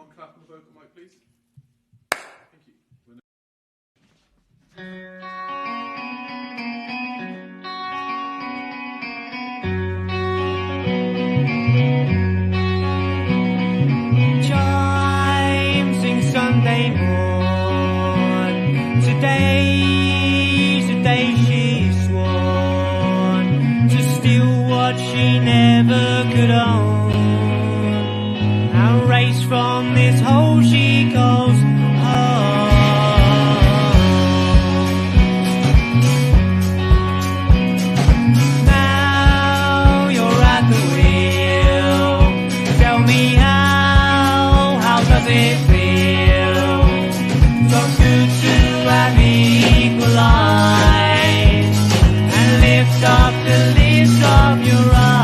One clap on the vocal mic, please. Thank you. Chimes in Sunday morn. Today's the day she sworn to steal what she never could own. And race from this hole she calls home. Now you're at the wheel. Tell me how does it feel? So good to have equalized and lift up the lids of your eyes.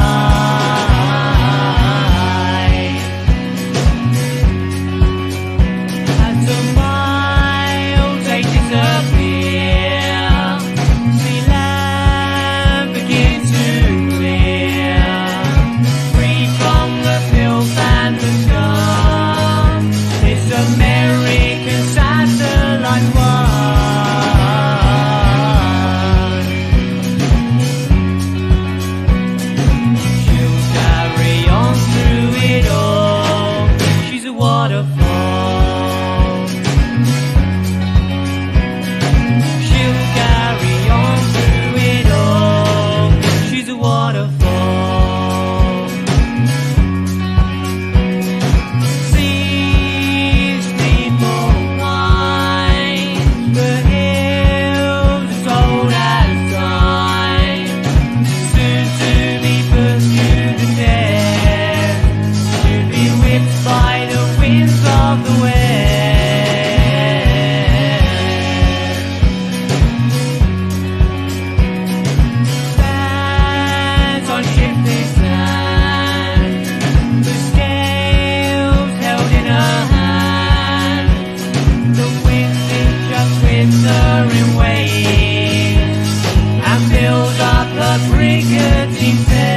As the miles they disappear, see land begin to clear, free from the filth and the scum. This American satellite one. She'll carry on through it all. She's a waterfall. She'll carry on through it all. She's a waterfall. 60 wine, the hills as old as time, soon to be put to the death, to be whipped by the winds of the west. Stands on shifting sand, the scales held in her hand, the winds in just withering waves, and build up a brigantine sail.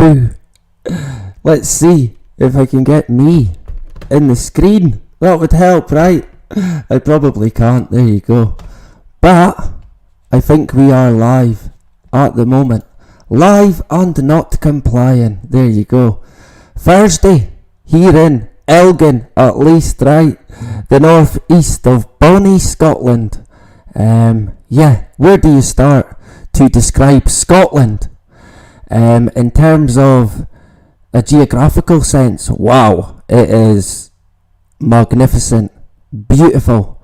Boo. Let's see if I can get me in the screen. That would help, right? I probably can't. There you go. But I think we are live at the moment. Live and not complying. There you go. Thursday here in Elgin, at least, right? The northeast of bonny Scotland. Yeah, where do you start to describe Scotland? In terms of a geographical sense, wow, it is magnificent, beautiful.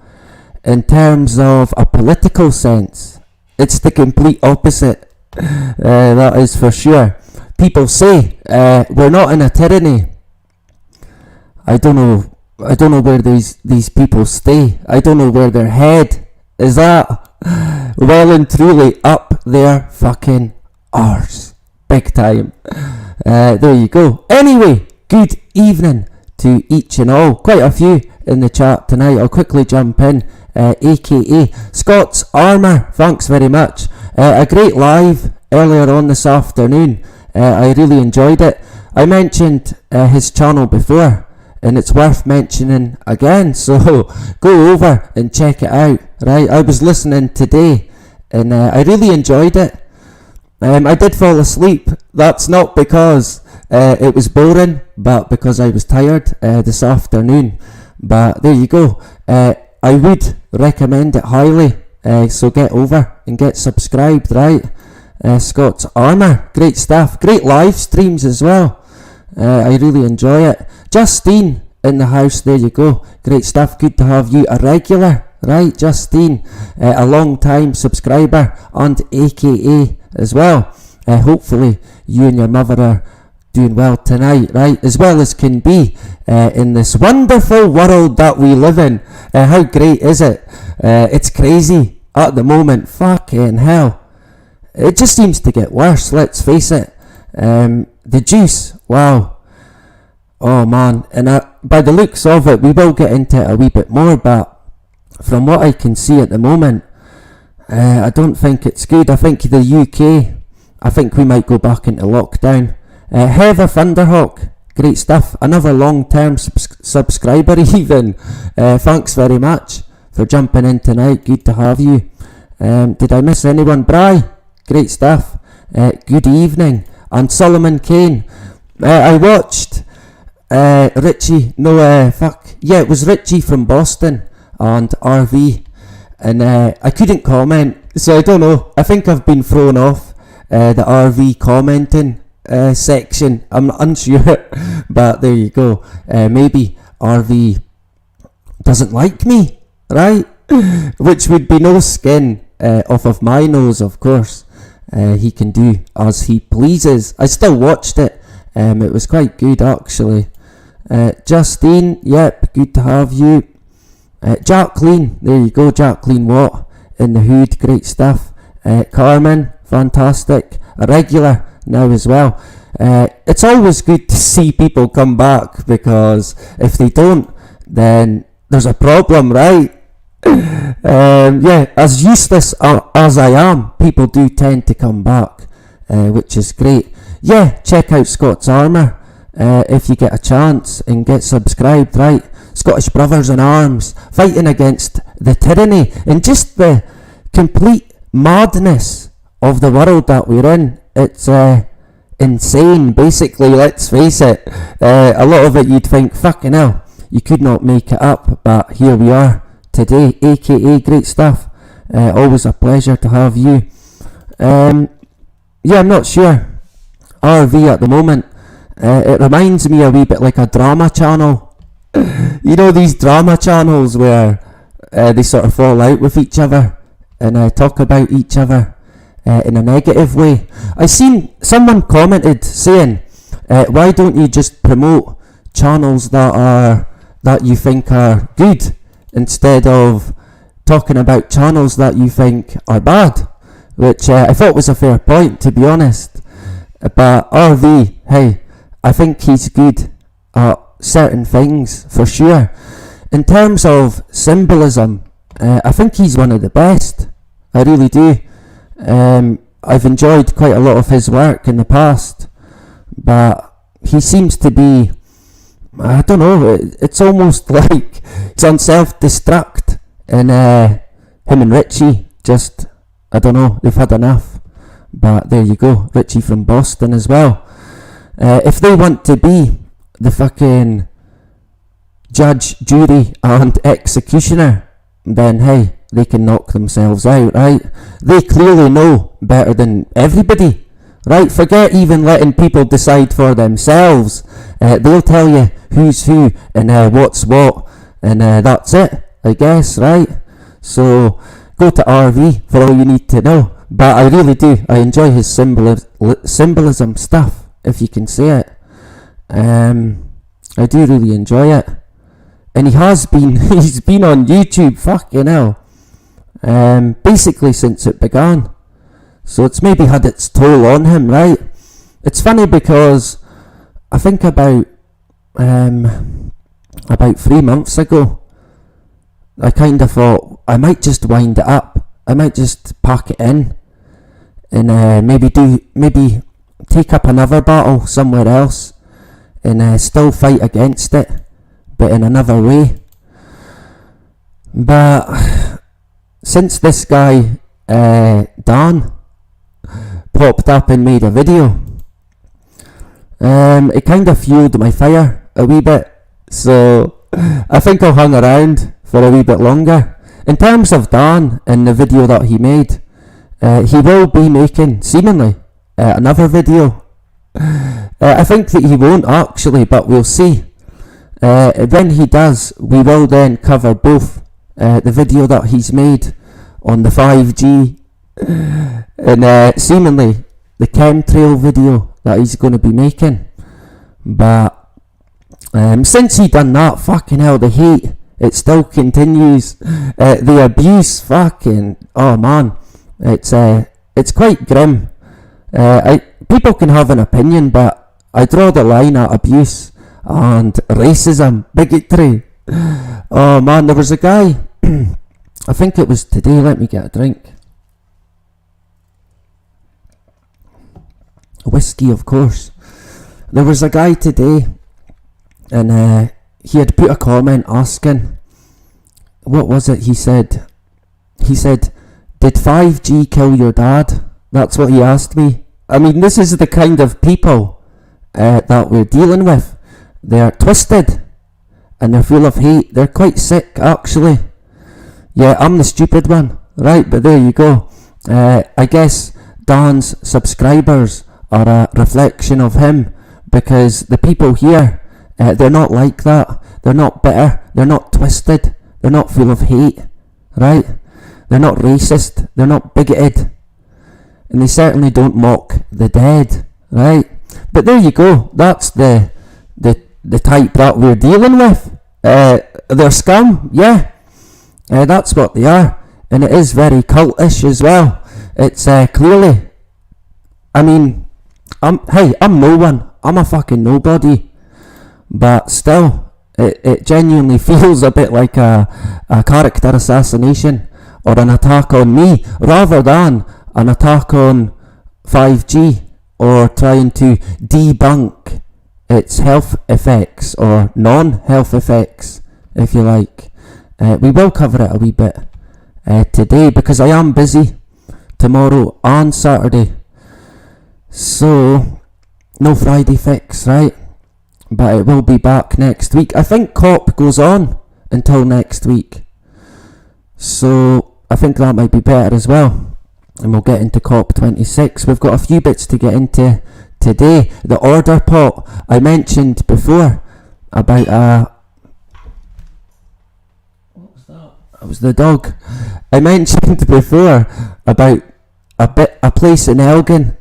In terms of a political sense, it's the complete opposite. That is for sure. People say we're not in a tyranny. I don't know where these people stay. I don't know where their head is at. Well and truly up their fucking arse. Big time. There you go. Anyway, good evening to each and all. Quite a few in the chat tonight. I'll quickly jump in. AKA Scott's Armour, thanks very much. A great live earlier on this afternoon. I really enjoyed it. I mentioned his channel before, and it's worth mentioning again, so go over and check it out, right? I was listening today and I really enjoyed it. I did fall asleep. That's not because it was boring, but because I was tired this afternoon. But there you go. I would recommend it highly, so get over and get subscribed, right? Scott's Armour, great stuff, great live streams as well. I really enjoy it. Justine in the house, there you go, great stuff, good to have you, a regular, right? Justine, a long time subscriber and AKA as well. Hopefully you and your mother are doing well tonight, right? As well as can be in this wonderful world that we live in. How great is it? It's crazy at the moment, fucking hell. It just seems to get worse, let's face it. The juice, wow. Oh man, and by the looks of it, we will get into it a wee bit more, but from what I can see at the moment, I don't think it's good. I think the UK, I think we might go back into lockdown. Heather Thunderhawk, great stuff, another long-term subscriber even. Thanks very much for jumping in tonight, good to have you. Did I miss anyone? Bri, great stuff, good evening. And Solomon Kane, I watched Richie, it was Richie from Boston and RV, and I couldn't comment, so I don't know, I think I've been thrown off the RV commenting section, I'm unsure, but there you go. Maybe RV doesn't like me, right? Which would be no skin off of my nose, of course. He can do as he pleases. I still watched it. It was quite good actually. Justine, yep, good to have you. Jacqueline, there you go, Jacqueline Watt in the hood, great stuff. Carmen, fantastic, a regular now as well. It's always good to see people come back, because if they don't, then there's a problem, right? Yeah, as useless as I am, people do tend to come back, which is great. Yeah, check out Scott's Armour if you get a chance, and get subscribed, right? Scottish Brothers in Arms, fighting against the tyranny and just the complete madness of the world that we're in. It's insane, basically, let's face it. A lot of it you'd think, fucking hell, you could not make it up, but here we are today, aka great stuff. Always a pleasure to have you. Yeah, I'm not sure. RV at the moment, it reminds me a wee bit like a drama channel. You know, these drama channels where they sort of fall out with each other and talk about each other in a negative way. I seen someone commented saying, why don't you just promote channels that you think are good, instead of talking about channels that you think are bad? Which I thought was a fair point, to be honest. But RV, hey, I think he's good at certain things, for sure. In terms of symbolism, I think he's one of the best. I really do. I've enjoyed quite a lot of his work in the past, but he seems to be, I don't know, it's almost like he's on self-destruct, and him and Richie just, I don't know, they've had enough. But there you go, Richie from Boston as well. If they want to be the fucking judge, jury and executioner, then hey, they can knock themselves out, right? They clearly know better than everybody, right? Forget even letting people decide for themselves. They'll tell you who's who and what's what, and that's it, I guess, right? So go to RV for all you need to know. But I really do, I enjoy his symbolism stuff, if you can say it. I do really enjoy it. And he has been, he's been on YouTube, fucking hell, basically since it began. So it's maybe had its toll on him, right? It's funny because I think about 3 months ago, I kind of thought I might just wind it up. I might just pack it in and maybe take up another battle somewhere else and still fight against it, but in another way. But since this guy Dan popped up and made a video, it kind of fueled my fire a wee bit, so I think I'll hang around for a wee bit longer. In terms of Dan and the video that he made, he will be making, seemingly, another video. I think that he won't actually, but we'll see. When he does, we will then cover both the video that he's made on the 5G and seemingly the chemtrail video that he's going to be making. But since he done that, fucking hell, the hate, it still continues. The abuse, fucking, oh man, it's quite grim. People can have an opinion, but I draw the line at abuse and racism, bigotry. Oh man, there was a guy, I think it was today, let me get a drink. Whiskey, of course. There was a guy today, and he had put a comment asking, what was it he said? He said, did 5G kill your dad? That's what he asked me. I mean, this is the kind of people that we're dealing with. They're twisted and they're full of hate. They're quite sick, actually. Yeah, I'm the stupid one, right? But there you go. I guess Dan's subscribers are a reflection of him, because the people here, they're not like that. They're not bitter. They're not twisted. They're not full of hate, right? They're not racist. They're not bigoted. And they certainly don't mock the dead, right? But there you go. That's the type that we're dealing with. They're scum, yeah. That's what they are. And it is very cultish as well. It's clearly, I mean, I'm no one. I'm a fucking nobody. But still, it genuinely feels a bit like a character assassination or an attack on me, rather than an attack on 5G or trying to debunk its health effects or non-health effects, if you like. We will cover it a wee bit today, because I am busy tomorrow and Saturday. So, no Friday fix, right? But it will be back next week. I think COP goes on until next week. So, I think that might be better as well. And we'll get into COP26. We've got a few bits to get into today. The order pot I mentioned before about what was that? That was the dog. I mentioned before about a place in Elgin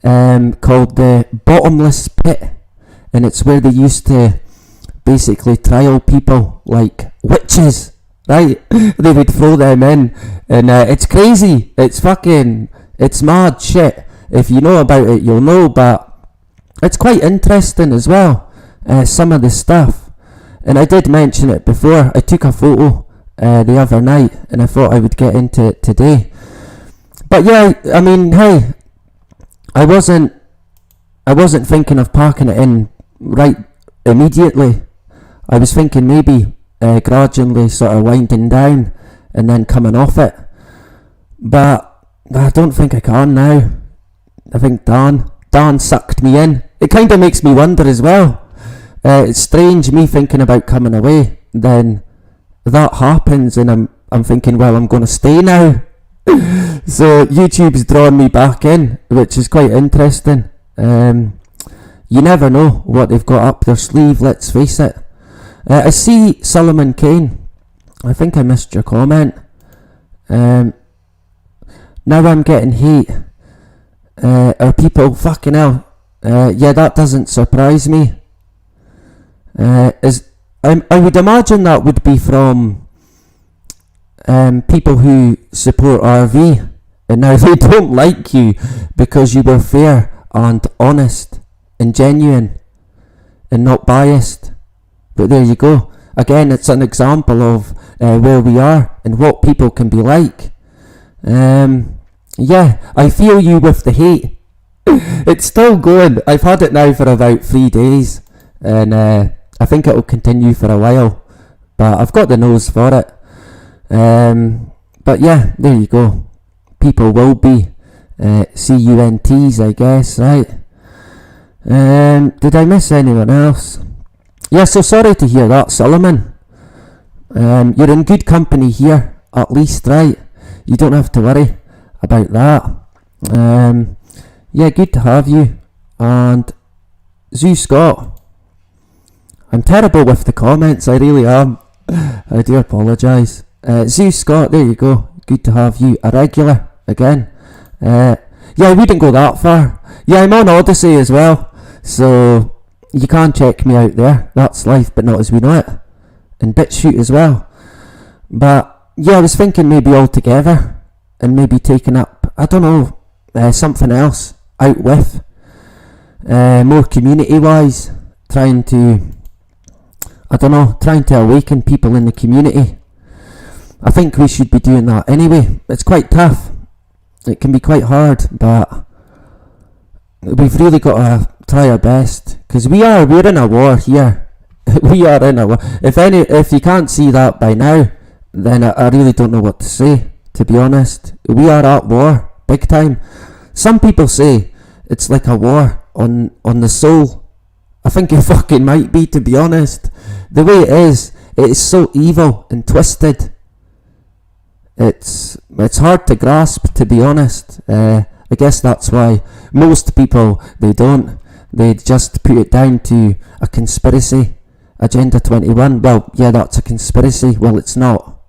called the Bottomless Pit, and it's where they used to basically trial people like witches. Right, they would throw them in, and it's crazy. It's mad shit. If you know about it, you'll know. But it's quite interesting as well. Some of the stuff, and I did mention it before. I took a photo the other night, and I thought I would get into it today. But yeah, I mean, hey, I wasn't I wasn't thinking of parking it in right immediately. I was thinking maybe gradually sort of winding down and then coming off it. But I don't think I can now. I think Dan sucked me in. It kind of makes me wonder as well. It's strange me thinking about coming away. Then that happens and I'm thinking, well, I'm going to stay now. So YouTube's drawn me back in, which is quite interesting. You never know what they've got up their sleeve, let's face it. I see Solomon Kane. I think I missed your comment. Now I'm getting hate. Are people fucking hell? Yeah, that doesn't surprise me. I would imagine that would be from people who support RV, and now they don't like you because you were fair and honest and genuine and not biased. But there you go. Again, it's an example of where we are and what people can be like. Yeah, I feel you with the hate. It's still going. I've had it now for about 3 days, and I think it'll continue for a while. But I've got the nose for it. But yeah, there you go. People will be CUNTs, I guess, right? Did I miss anyone else? Yeah, so sorry to hear that, Solomon. You're in good company here, at least, right? You don't have to worry about that. Yeah, good to have you. And Zoo Scott, I'm terrible with the comments, I really am. I do apologise. Zoo Scott, there you go. Good to have you. A regular again. Yeah, I wouldn't go that far. Yeah, I'm on Odyssey as well, so you can check me out there. That's life, but not as we know it. And BitChute as well. But yeah, I was thinking maybe all together and maybe taking up, I don't know, something else out with. More community wise, trying to awaken people in the community. I think we should be doing that anyway. It's quite tough. It can be quite hard, but we've really got to try our best, because we're in a war here. We are in a war. If you can't see that by now, then I really don't know what to say, to be honest. We are at war, big time. Some people say it's like a war on the soul. I think it fucking might be, to be honest. The way it is so evil and twisted. It's hard to grasp, to be honest. I guess that's why most people, they just put it down to a conspiracy. Agenda 21, well, yeah, that's a conspiracy. Well, it's not.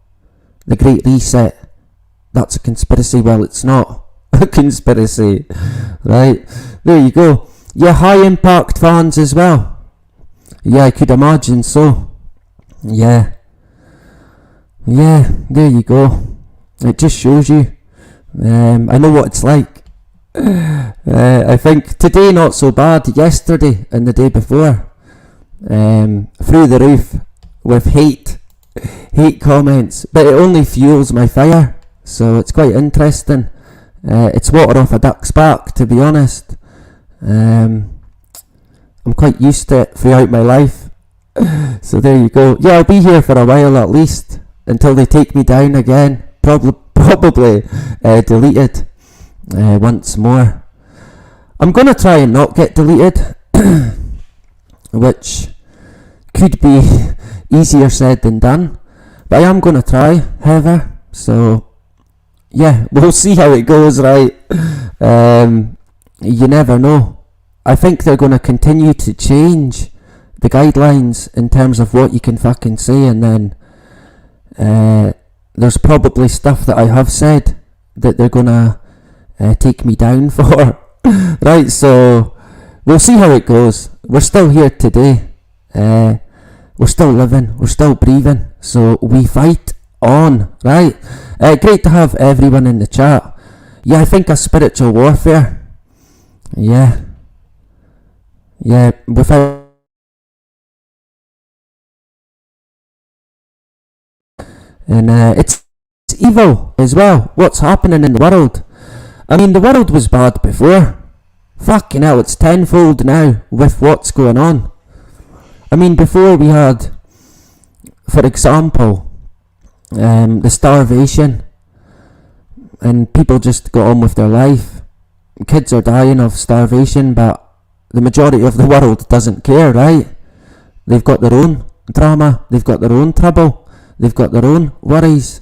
The Great Reset, that's a conspiracy. Well, it's not a conspiracy. Right, there you go. Yeah, High Impact fans as well. Yeah, I could imagine so. Yeah, there you go. It just shows you. I know what it's like. I think today not so bad. Yesterday and the day before, through the roof with hate comments. But it only fuels my fire, so it's quite interesting. It's water off a duck's back, to be honest. I'm quite used to it throughout my life. So there you go. Yeah, I'll be here for a while at least, until they take me down again. Probably deleted once more. I'm going to try and not get deleted, which could be easier said than done, but I am going to try, however. So yeah, we'll see how it goes, right? You never know. I think they're going to continue to change the guidelines in terms of what you can fucking say, and then there's probably stuff that I have said that they're gonna take me down for. Right, so we'll see how it goes. We're still here today. We're still living. We're still breathing. So we fight on, right? Great to have everyone in the chat. Yeah, I think a spiritual warfare. Yeah, without... And it's evil as well, what's happening in the world. I mean, the world was bad before. Fucking hell, it's tenfold now with what's going on. I mean, before we had, for example, the starvation, and people just got on with their life. Kids are dying of starvation, but the majority of the world doesn't care, right? They've got their own drama, they've got their own trouble, they've got their own worries.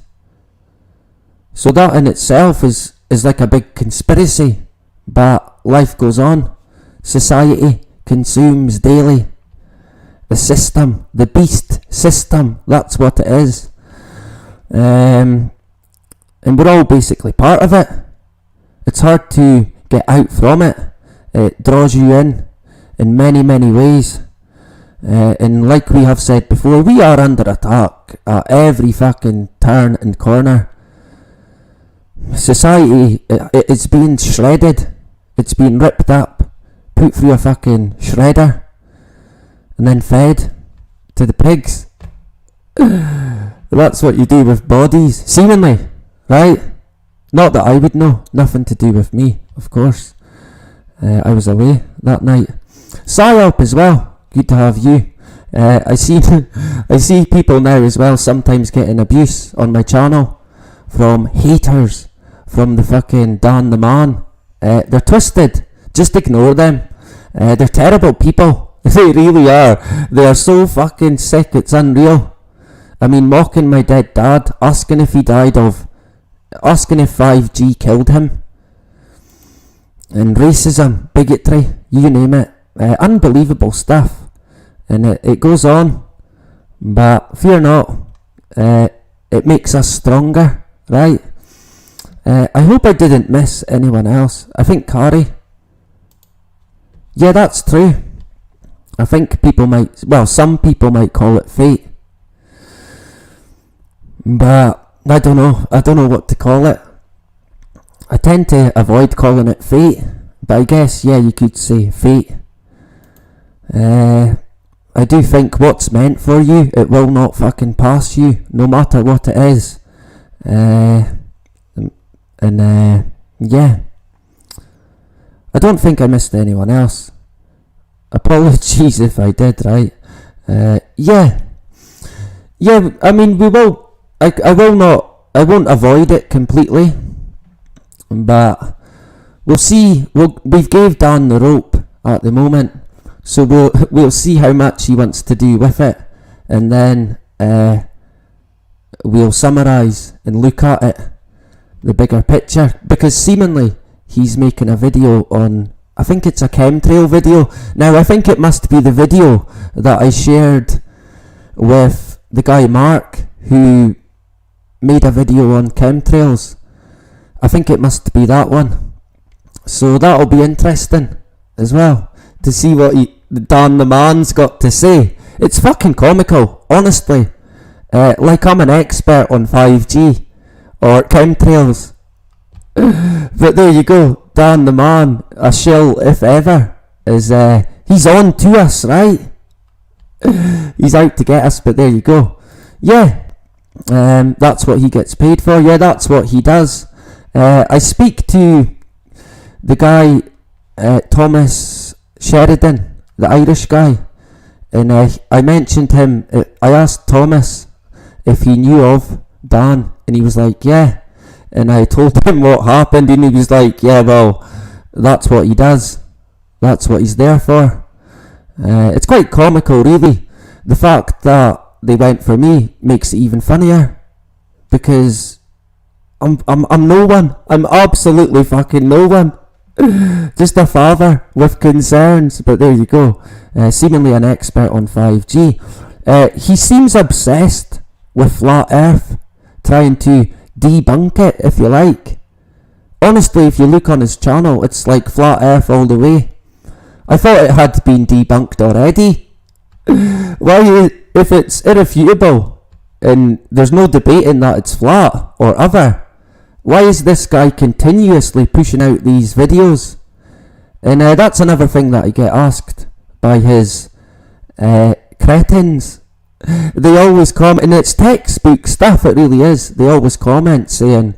So that in itself is like a big conspiracy, but life goes on. Society consumes daily. The system, the beast system, that's what it is. And we're all basically part of it. It's hard to get out from it. It draws you in many, many ways. And like we have said before, we are under attack at every fucking turn and corner. Society, it's being shredded. It's being ripped up, put through a fucking shredder, and then fed to the pigs. That's what you do with bodies, seemingly, right? Not that I would know, nothing to do with me, of course. I was away that night. Psyop as well, good to have you. I see people now as well sometimes getting abuse on my channel from haters, from the fucking Dan the Man. They're twisted, just ignore them. They're terrible people, they really are. They are so fucking sick, it's unreal. I mean, mocking my dead dad, asking if 5G killed him, and racism, bigotry, you name it. Unbelievable stuff. And it goes on, but fear not, it makes us stronger, right? I hope I didn't miss anyone else. I think Kari. Yeah, that's true. I think some people might call it fate. But I don't know what to call it. I tend to avoid calling it fate, but I guess, yeah, you could say fate. I do think what's meant for you, it will not fucking pass you, no matter what it is. Yeah. I don't think I missed anyone else. Apologies if I did, right? Yeah, I mean, I won't avoid it completely, but we'll see. We've gave Dan the rope at the moment, so we'll see how much he wants to do with it, and then we'll summarise and look at it, the bigger picture, because seemingly he's making a video on, I think it's a chemtrail video. Now I think it must be the video that I shared with the guy Mark, who made a video on chemtrails. I think it must be that one. So that'll be interesting as well, to see what Dan the Man's got to say. It's fucking comical, honestly. Like I'm an expert on 5G or chemtrails. But there you go, Dan the Man, a shill if ever, is he's on to us, right? He's out to get us, but there you go. Yeah, that's what he gets paid for. Yeah, that's what he does. I speak to the guy, Thomas Sheridan, the Irish guy, and I mentioned him. I asked Thomas if he knew of Dan, and he was like, yeah. And I told him what happened, and he was like, yeah, well, that's what he does. That's what he's there for. It's quite comical, really. The fact that they went for me makes it even funnier, because I'm no one. I'm absolutely fucking no one. Just a father with concerns, but there you go. Seemingly an expert on 5G. He seems obsessed with flat earth, trying to debunk it, if you like. Honestly, if you look on his channel, it's like flat earth all the way. I thought it had been debunked already. Why, if it's irrefutable and there's no debating that it's flat or other, why is this guy continuously pushing out these videos? And that's another thing that I get asked by his cretins. They always comment, and it's textbook stuff, it really is. They always comment saying,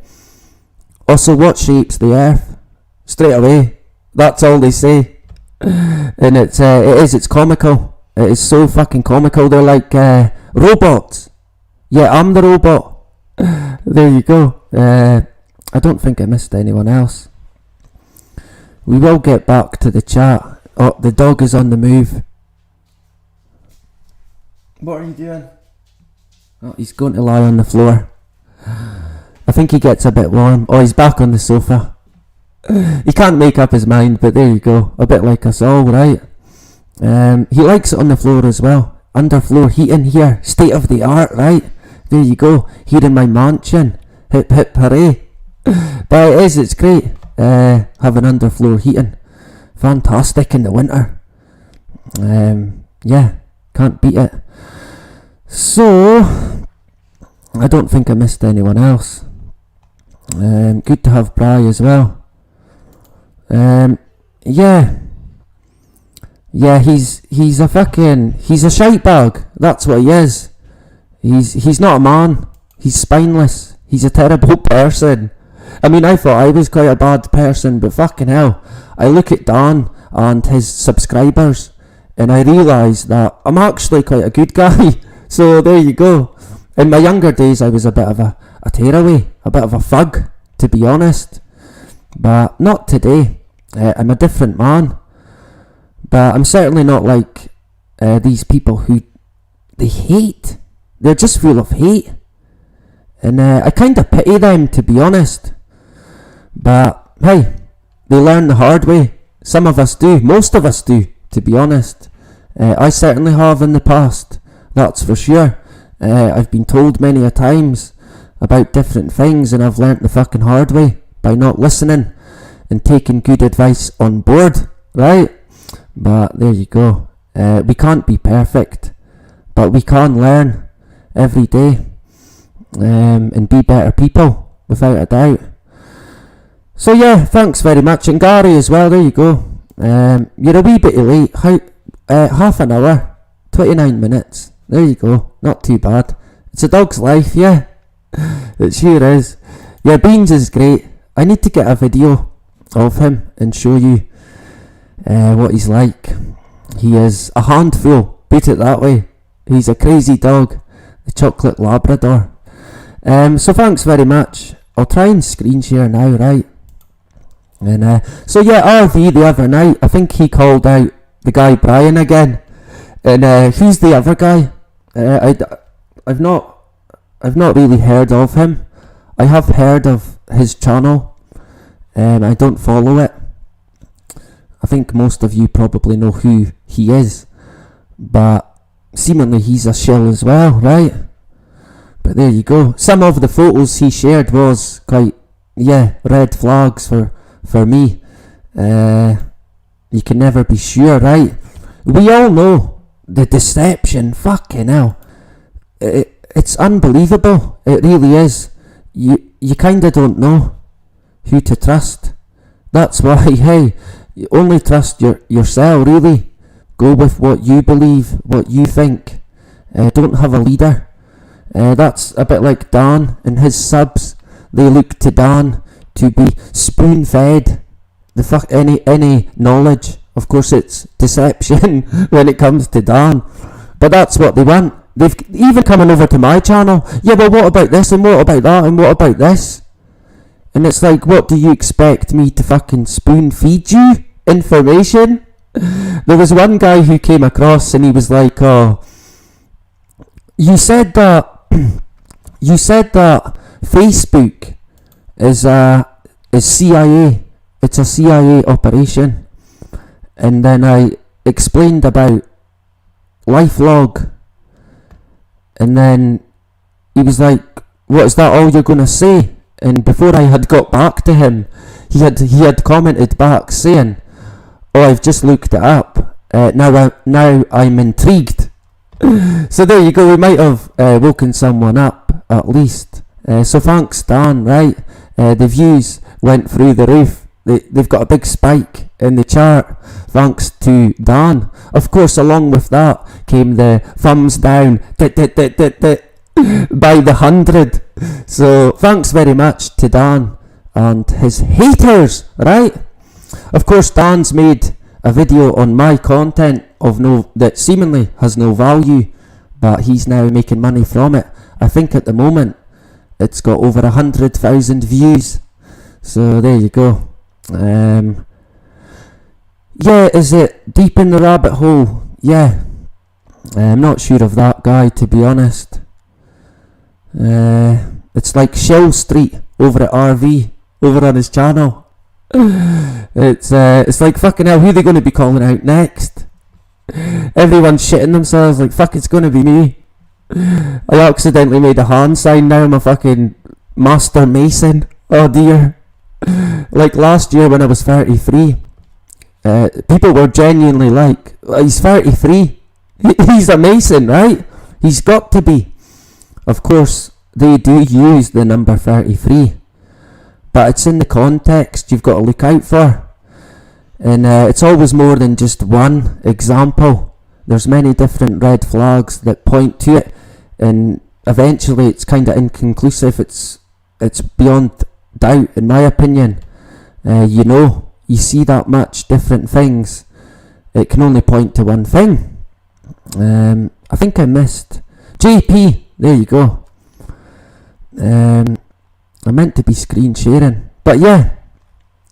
also, what shapes the earth? Straight away, That's all they say. And it's comical. It is so fucking comical. They're like robots. Yeah, I'm the robot. There you go. I don't think I missed anyone else. We will get back to the chat. Oh, the dog is on the move. What are you doing? Oh, he's going to lie on the floor. I think he gets a bit warm. Oh, he's back on the sofa. He can't make up his mind, but there you go. A bit like us all, right? He likes it on the floor as well. Underfloor heating here. State of the art, right? There you go. Here in my mansion. Hip hip hooray. But it's great. Having underfloor heating. Fantastic in the winter. Yeah, can't beat it. So, I don't think I missed anyone else. Good to have Bri as well. Yeah, he's a shite bag. That's what he is. He's not a man. He's spineless. He's a terrible person. I mean, I thought I was quite a bad person, but fucking hell, I look at Dan and his subscribers, and I realise that I'm actually quite a good guy. So there you go. In my younger days, I was a bit of a tearaway, a bit of a thug, to be honest. But not today. I'm a different man. But I'm certainly not like these people who they hate. They're just full of hate. And I kind of pity them, to be honest. But hey, they learn the hard way. Some of us do. Most of us do, to be honest. I certainly have in the past. That's for sure. I've been told many a times about different things, and I've learnt the fucking hard way by not listening and taking good advice on board, right? But there you go. We can't be perfect, but we can learn every day and be better people, without a doubt. So yeah, thanks very much. And Gary as well, there you go. You're a wee bit late. Half an hour, 29 minutes. There you go, not too bad. It's a dog's life, yeah. It sure is. Yeah, Beans is great. I need to get a video of him and show you what he's like. He is a handful, put it that way. He's a crazy dog, the chocolate Labrador. So thanks very much. I'll try and screen share now, right? And so yeah, RV the other night, I think he called out the guy Brian again, and he's the other guy. I've not really heard of him. I have heard of his channel, and I don't follow it. I think most of you probably know who he is, but seemingly he's a shill as well, right? But there you go. Some of the photos he shared was quite, yeah, red flags for me. You can never be sure, right? We all know the deception. Fucking hell, it's unbelievable. It really is. You kinda don't know who to trust. That's why, hey, you only trust yourself, really. Go with what you believe, what you think. Don't have a leader. That's a bit like Dan and his subs. They look to Dan to be spoon-fed any knowledge. Of course, it's deception when it comes to Dan, but that's what they want. They've even coming over to my channel. Yeah, well, what about this, and what about that, and what about this? And it's like, what do you expect me to fucking spoon feed you information? There was one guy who came across and he was like, oh, you said that Facebook is CIA. It's a CIA operation. And then I explained about LifeLog, and then he was like, what, is that all you're gonna say? And before I had got back to him, he had commented back saying, oh, I've just looked it up, now I'm intrigued. So there you go, we might have woken someone up at least. So thanks Dan, right? The views went through the roof. They've got a big spike in the chart thanks to Dan. Of course, along with that came the thumbs down by the 100. So thanks very much to Dan and his haters, right? Of course, Dan's made a video on my content that seemingly has no value, but he's now making money from it. I think at the moment it's got over 100,000 views. So there you go. Yeah, is it deep in the rabbit hole? Yeah. I'm not sure of that guy, to be honest. It's like Shell Street over at RV, over on his channel. It's like fucking hell, who are they going to be calling out next? Everyone's shitting themselves like, fuck, it's going to be me. I accidentally made a hand sign, now I'm a fucking master mason. Oh dear. Like last year when I was 33, people were genuinely like, he's 33, he's a mason, right? He's got to be. Of course, they do use the number 33, but it's in the context you've got to look out for. And it's always more than just one example. There's many different red flags that point to it, and eventually it's kind of inconclusive. It's beyond doubt, in my opinion. You see that much different things, it can only point to one thing. I think I missed JP. There you go. I meant to be screen sharing, but yeah,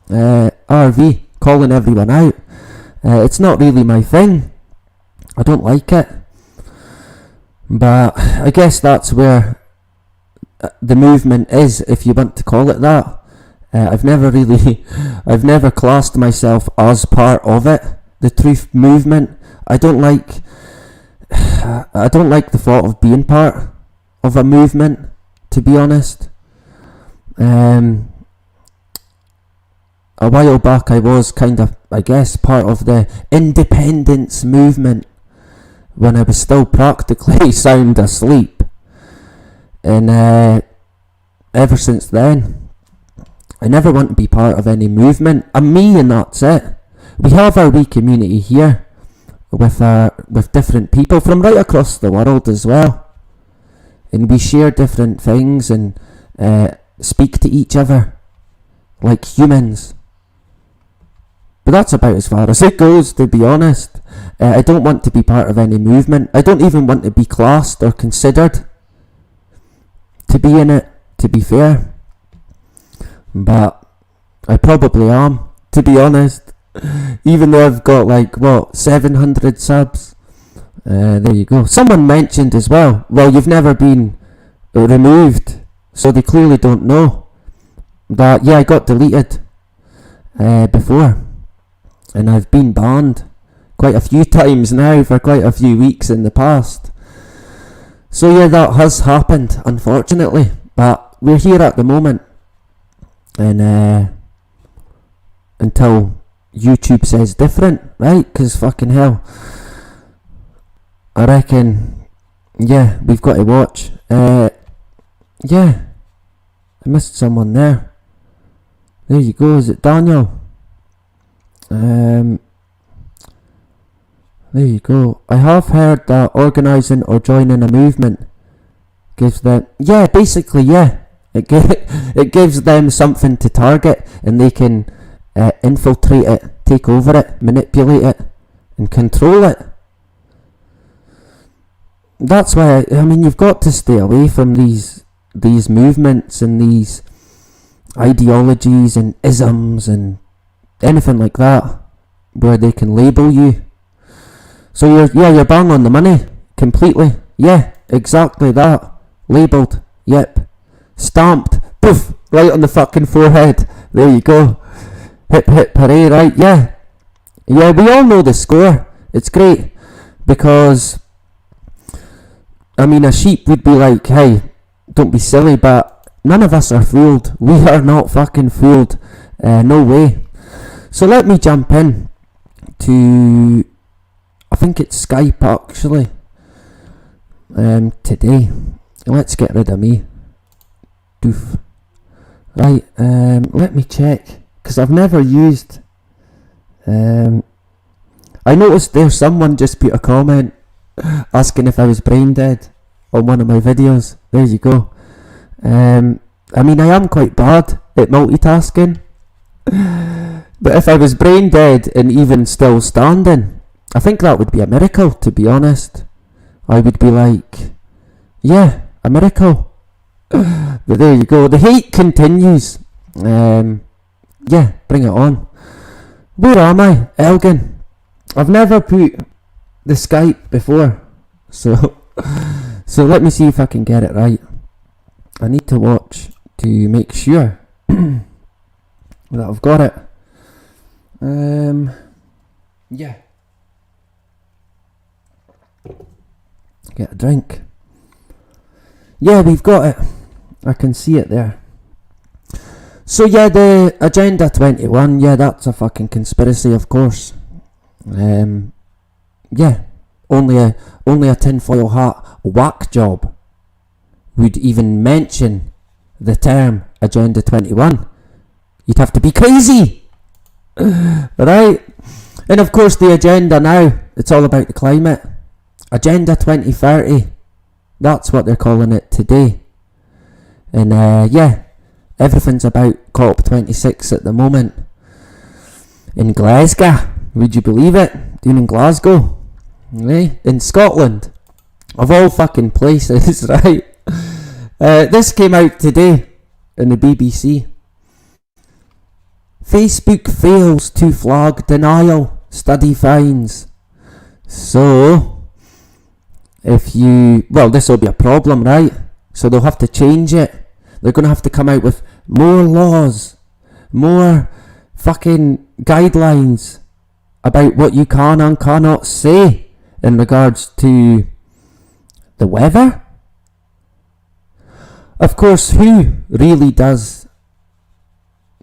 RV calling everyone out. It's not really my thing. I don't like it, but I guess that's where the movement is, if you want to call it that. I've never classed myself as part of it, the truth movement. I don't like the thought of being part of a movement, to be honest. A while back I was kind of, I guess, part of the independence movement when I was still practically sound asleep. And ever since then, I never want to be part of any movement. I'm me and that's it. We have our wee community here with different people from right across the world as well. And we share different things and speak to each other like humans. But that's about as far as it goes, to be honest. I don't want to be part of any movement. I don't even want to be classed or considered to be in it, to be fair. But I probably am, to be honest. Even though I've got 700 subs. There you go. Someone mentioned as well, you've never been removed, so they clearly don't know that, yeah, I got deleted before, and I've been banned quite a few times now for quite a few weeks in the past. So yeah, that has happened, unfortunately, but we're here at the moment, and until YouTube says different, right? Because fucking hell, I reckon, yeah, we've got to watch. Yeah, I missed someone there. There you go, is it Daniel? There you go. I have heard that organising or joining a movement gives them, yeah, basically, yeah, it gives them something to target, and they can infiltrate it, take over it, manipulate it, and control it. That's why you've got to stay away from these movements and these ideologies and isms and anything like that, where they can label you. So you're bang on the money, completely. Yeah, exactly that. Labelled, yep. Stamped, poof, right on the fucking forehead. There you go. Hip hip hooray, right? Yeah. Yeah, we all know the score. It's great, because a sheep would be like, hey, don't be silly, but none of us are fooled. We are not fucking fooled. No way. So let me jump in to, I think it's Skype actually, today. Let's get rid of me. Doof. Right, let me check, because I've never used, I noticed there's someone just put a comment asking if I was brain dead on one of my videos. There you go. I am quite bad at multitasking. But if I was brain dead and even still standing, I think that would be a miracle, to be honest. I would be like, yeah, a miracle. But there you go. The hate continues. Yeah, bring it on. Where am I? Elgin. I've never put the Skype before, so let me see if I can get it right. I need to watch to make sure that I've got it. Yeah. Get a drink. Yeah, we've got it. I can see it there. So yeah, the Agenda 21, yeah, that's a fucking conspiracy, of course. Yeah, only a tinfoil hat whack job would even mention the term Agenda 21. You'd have to be crazy, right? And of course the agenda now, it's all about the climate. Agenda 2030, that's what they're calling it today. And yeah, everything's about COP26 at the moment. In Glasgow, would you believe it? Doing in Glasgow, eh? In Scotland, of all fucking places, right? This came out today in the BBC. Facebook fails to flag denial, study finds. So, this will be a problem, right? So they'll have to change it. They're going to have to come out with more laws, more fucking guidelines about what you can and cannot say in regards to the weather. Of course, who really does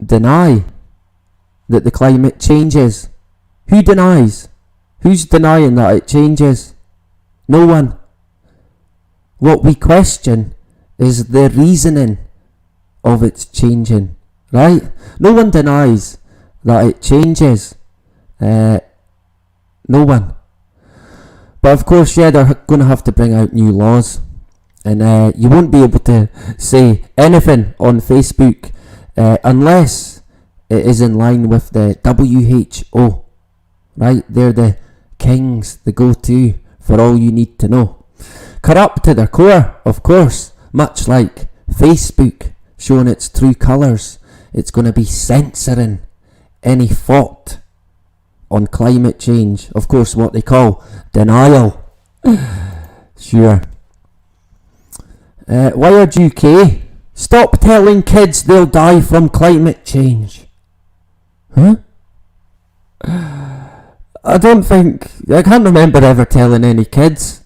deny that the climate changes? Who denies? Who's denying that it changes? No one. What we question is the reasoning of its changing, right? No one denies that it changes. No one. But of course, yeah, they're going to have to bring out new laws. And you won't be able to say anything on Facebook unless it is in line with the WHO, right? They're the kings, the go-to for all you need to know. Corrupt to their core, of course, much like Facebook showing its true colours. It's going to be censoring any thought on climate change. Of course, what they call denial. Sure. Wired UK. Stop telling kids they'll die from climate change. Huh? I can't remember ever telling any kids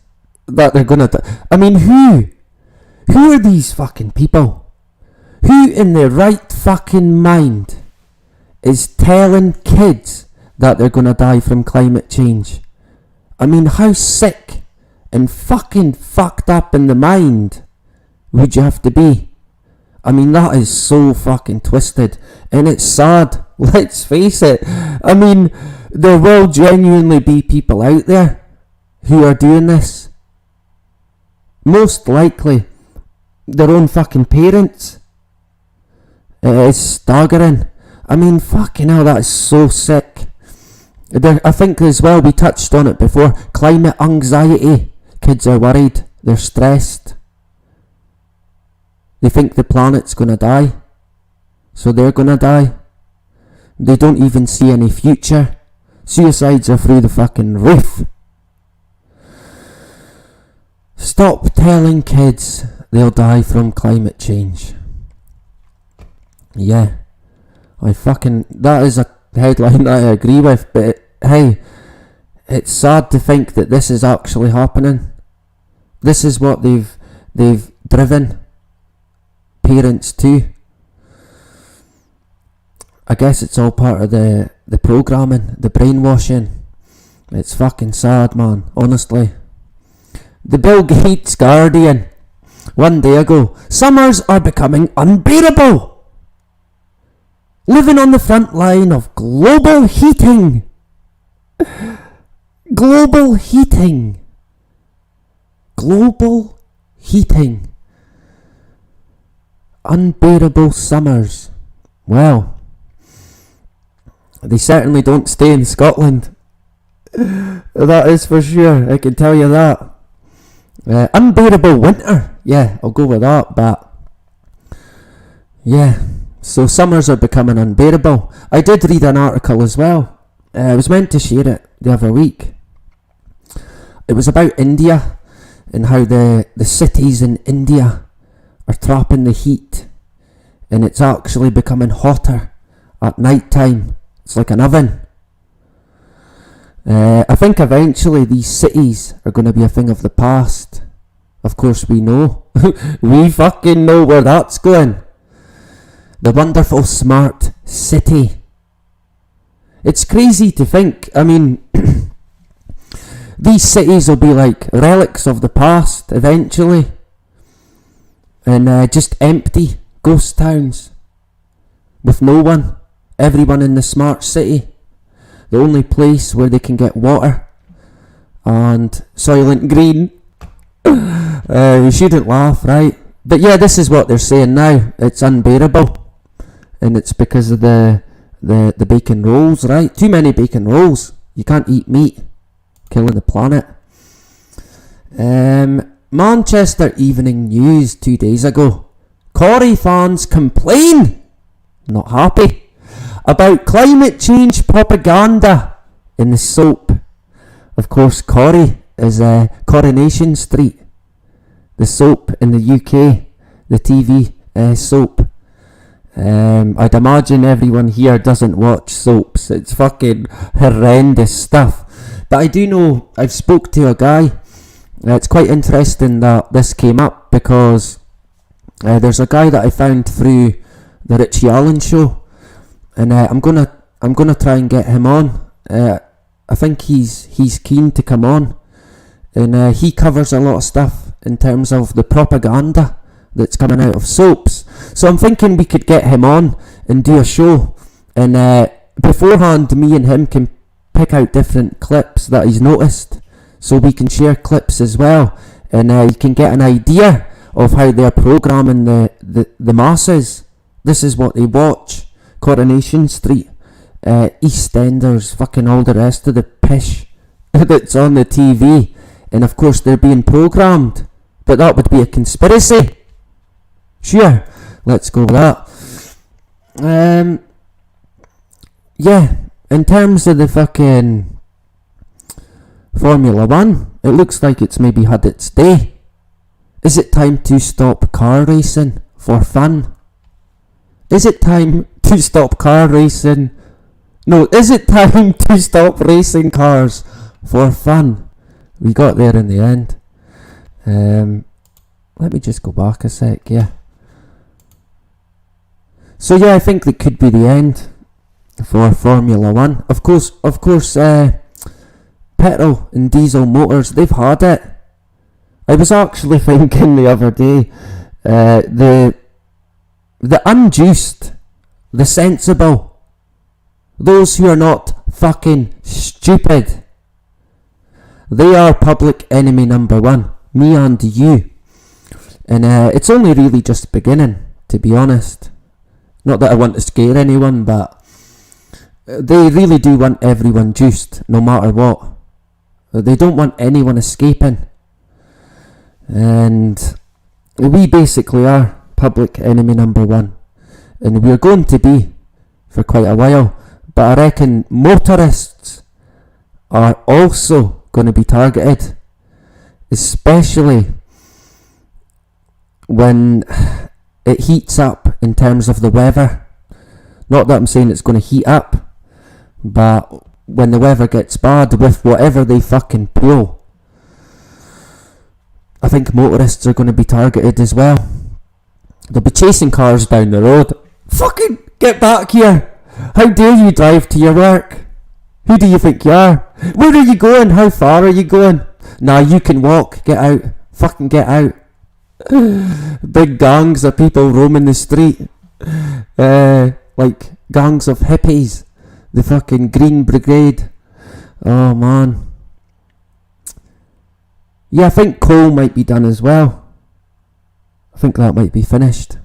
that they're gonna die. I mean, who are these fucking people? Who in their right fucking mind is telling kids that they're gonna die from climate change? I mean, how sick and fucking fucked up in the mind would you have to be? I mean, that is so fucking twisted, and it's sad. Let's face it. I mean, there will genuinely be people out there who are doing this. Most likely their own fucking parents. It is staggering. I mean, fucking hell, that is so sick. I think as well, we touched on it before, climate anxiety. Kids are worried, they're stressed. They think the planet's gonna die, so they're gonna die. They don't even see any future. Suicides are through the fucking roof. Stop telling kids they'll die from climate change. Yeah, that is a headline that I agree with, but hey, it's sad to think that this is actually happening. This is what they've driven parents to. I guess it's all part of the programming, the brainwashing. It's fucking sad, man, honestly. The Bill Gates Guardian, one day ago, summers are becoming unbearable. Living on the front line of global heating. Global heating. Global heating. Unbearable summers. Well, They certainly don't stay in Scotland. That is for sure, I can tell you that. Unbearable winter, yeah, I'll go with that, but yeah, so summers are becoming unbearable. I did read an article as well. I was meant to share it the other week. It was about India and how the cities in India are trapping the heat, and it's actually becoming hotter at night time. It's like an oven. I think eventually these cities are going to be a thing of the past. Of course we know. We fucking know where that's going. The wonderful smart city. It's crazy to think. I mean, these cities will be like relics of the past eventually. And just empty ghost towns. With no one. Everyone in the smart city. The only place where they can get water. And Soylent Green. We shouldn't laugh, right? But yeah, this is what they're saying now. It's unbearable. And it's because of the bacon rolls, right? Too many bacon rolls. You can't eat meat. Killing the planet. Manchester Evening News 2 days ago. Corrie fans complain. Not happy. About climate change propaganda in the soap. Of course, Corrie is Coronation Street. The soap in the UK. The TV soap. I'd imagine everyone here doesn't watch soaps. It's fucking horrendous stuff. But I do know, I've spoke to a guy. It's quite interesting that this came up because there's a guy that I found through the Richie Allen show, and I'm gonna try and get him on. I think he's keen to come on, and he covers a lot of stuff in terms of the propaganda that's coming out of soaps. So I'm thinking we could get him on and do a show, and beforehand me and him can pick out different clips that he's noticed, so we can share clips as well, and you can get an idea of how they're programming the masses. This is what they watch. Coronation Street, EastEnders, fucking all the rest of the pish that's on the TV, and of course they're being programmed. But that would be a conspiracy. Sure, let's go with that. Yeah, in terms of the fucking Formula 1, it looks like it's maybe had its day. Is it time to stop car racing for fun? Is it time to stop car racing? No, is it time to stop racing cars for fun? We got there in the end. Let me just go back a sec, yeah. So yeah, I think that could be the end for Formula 1. Of course, petrol and diesel motors, they've had it. I was actually thinking the other day, the unjuiced, the sensible, those who are not fucking stupid, they are public enemy number one, me and you. And it's only really just beginning, to be honest. Not that I want to scare anyone, but they really do want everyone juiced, no matter what. They don't want anyone escaping. And we basically are public enemy number one. And we're going to be for quite a while. But I reckon motorists are also going to be targeted. Especially when it heats up in terms of the weather. Not that I'm saying it's going to heat up, but when the weather gets bad with whatever they fucking pull, I think motorists are going to be targeted as well. They'll be chasing cars down the road. Fucking get back here! How dare you drive to your work? Who do you think you are? Where are you going? How far are you going? Nah, you can walk. Get out. Fucking get out. Big gangs of people roaming the street. Like gangs of hippies. The fucking Green Brigade. Oh man. Yeah, I think coal might be done as well. I think that might be finished.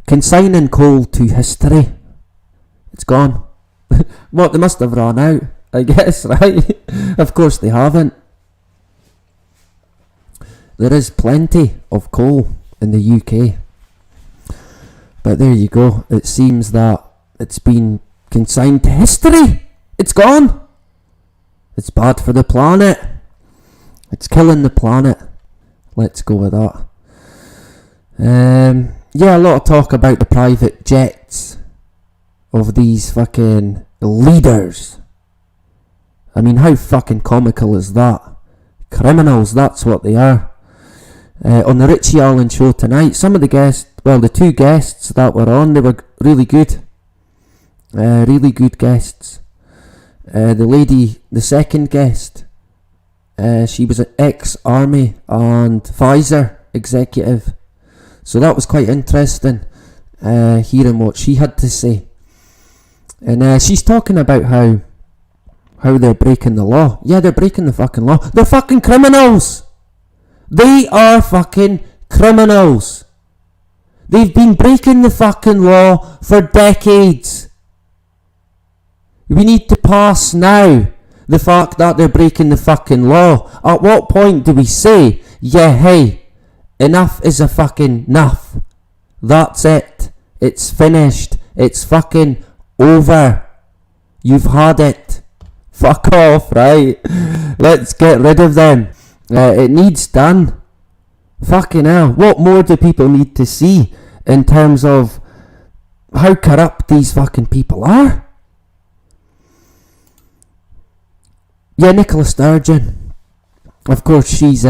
Consigning coal to history. It's gone. What, they must have run out, I guess, right? Of course they haven't. There is plenty of coal in the UK. But there you go. It seems that it's been consigned to history. It's gone. It's bad for the planet. It's killing the planet. Let's go with that. Yeah, a lot of talk about the private jets of these fucking leaders. I mean, how fucking comical is that? Criminals, that's what they are. On the Richie Allen show tonight, some of the guests, well, the two guests that were on, they were really good. Really good guests. The lady, the second guest, she was an ex-army and Pfizer executive. So that was quite interesting, hearing what she had to say. And she's talking about how they're breaking the law. Yeah, they're breaking the fucking law. They're fucking criminals! They are fucking criminals! They've been breaking the fucking law for decades. We need to pass now the fact that they're breaking the fucking law. At what point do we say, yeah, hey, enough is a fucking enough. That's it. It's finished. It's fucking over. You've had it. Fuck off, right? Let's get rid of them. It needs done. Fucking hell. What more do people need to see in terms of how corrupt these fucking people are? Yeah, Nicola Sturgeon. Of course, she's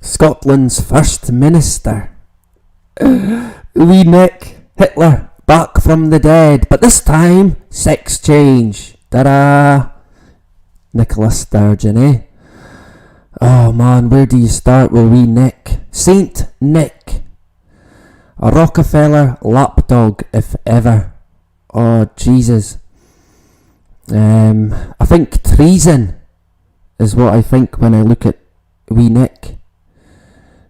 Scotland's First Minister. Wee Nick, Hitler, back from the dead. But this time, sex change. Ta-da! Nicola Sturgeon, eh? Oh man, where do you start with wee Nick? Saint Nick. A Rockefeller lapdog, if ever. Oh, Jesus. I think treason is what I think when I look at wee Nick.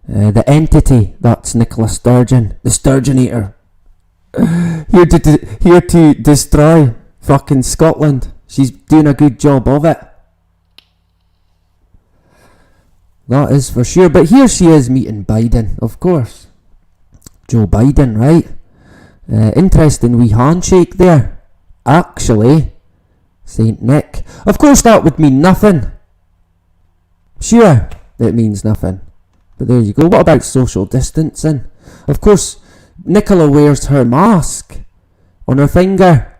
The entity, that's Nicola Sturgeon. The Sturgeonator. Here to destroy fucking Scotland. She's doing a good job of it. That is for sure. But here she is meeting Biden, of course. Joe Biden, right? Interesting wee handshake there. Actually, Saint Nick. Of course that would mean nothing. Sure, it means nothing. But there you go. What about social distancing? Of course, Nicola wears her mask on her finger.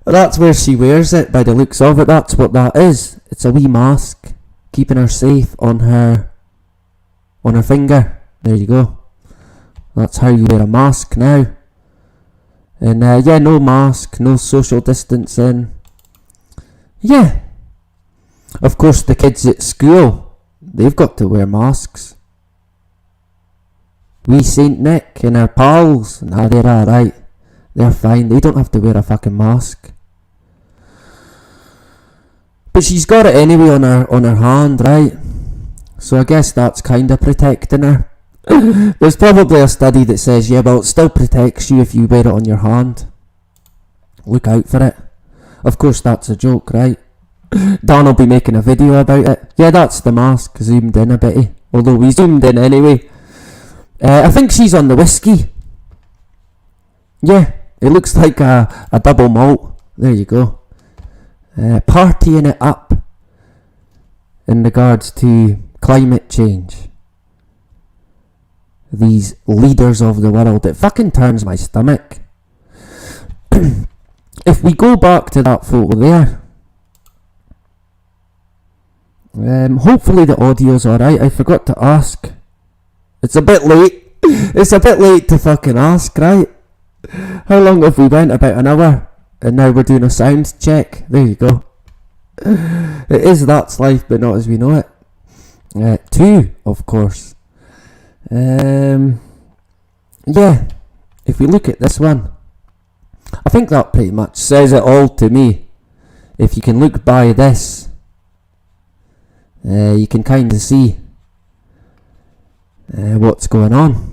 That's where she wears it, by the looks of it. That's what that is. It's a wee mask, keeping her safe on her finger. There you go. That's how you wear a mask now. And yeah, no mask, no social distancing. Yeah. Of course, the kids at school, they've got to wear masks. Wee Saint Nick and our pals, nah, they're alright. They're fine, they don't have to wear a fucking mask. But she's got it anyway on her hand, right? So I guess that's kinda protecting her. There's probably a study that says, yeah, well, it still protects you if you wear it on your hand. Look out for it. Of course, that's a joke, right? Dan will be making a video about it. Yeah, that's the mask, zoomed in a bit. Although we zoomed in anyway. I think she's on the whiskey. Yeah, it looks like a double malt. There you go. Partying it up in regards to climate change. These leaders of the world. It fucking turns my stomach. If we go back to that photo there. Hopefully the audio's alright. I forgot to ask. It's a bit late. It's a bit late to fucking ask, right? How long have we went? About an hour. And now we're doing a sound check. There you go. It is That's Life, but not as we know it. 2, of course. Yeah. If we look at this one, I think that pretty much says it all to me. If you can look by this, you can kind of see what's going on.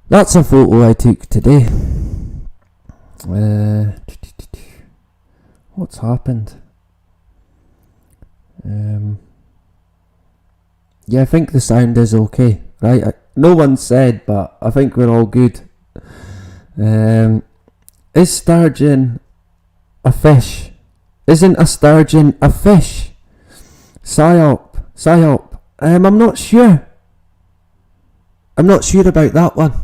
That's a photo I took today. What's happened? Yeah, I think the sound is okay, right? No one said, but I think we're all good. Is sturgeon a fish? Isn't a sturgeon a fish? Psyop. I'm not sure. I'm not sure about that one.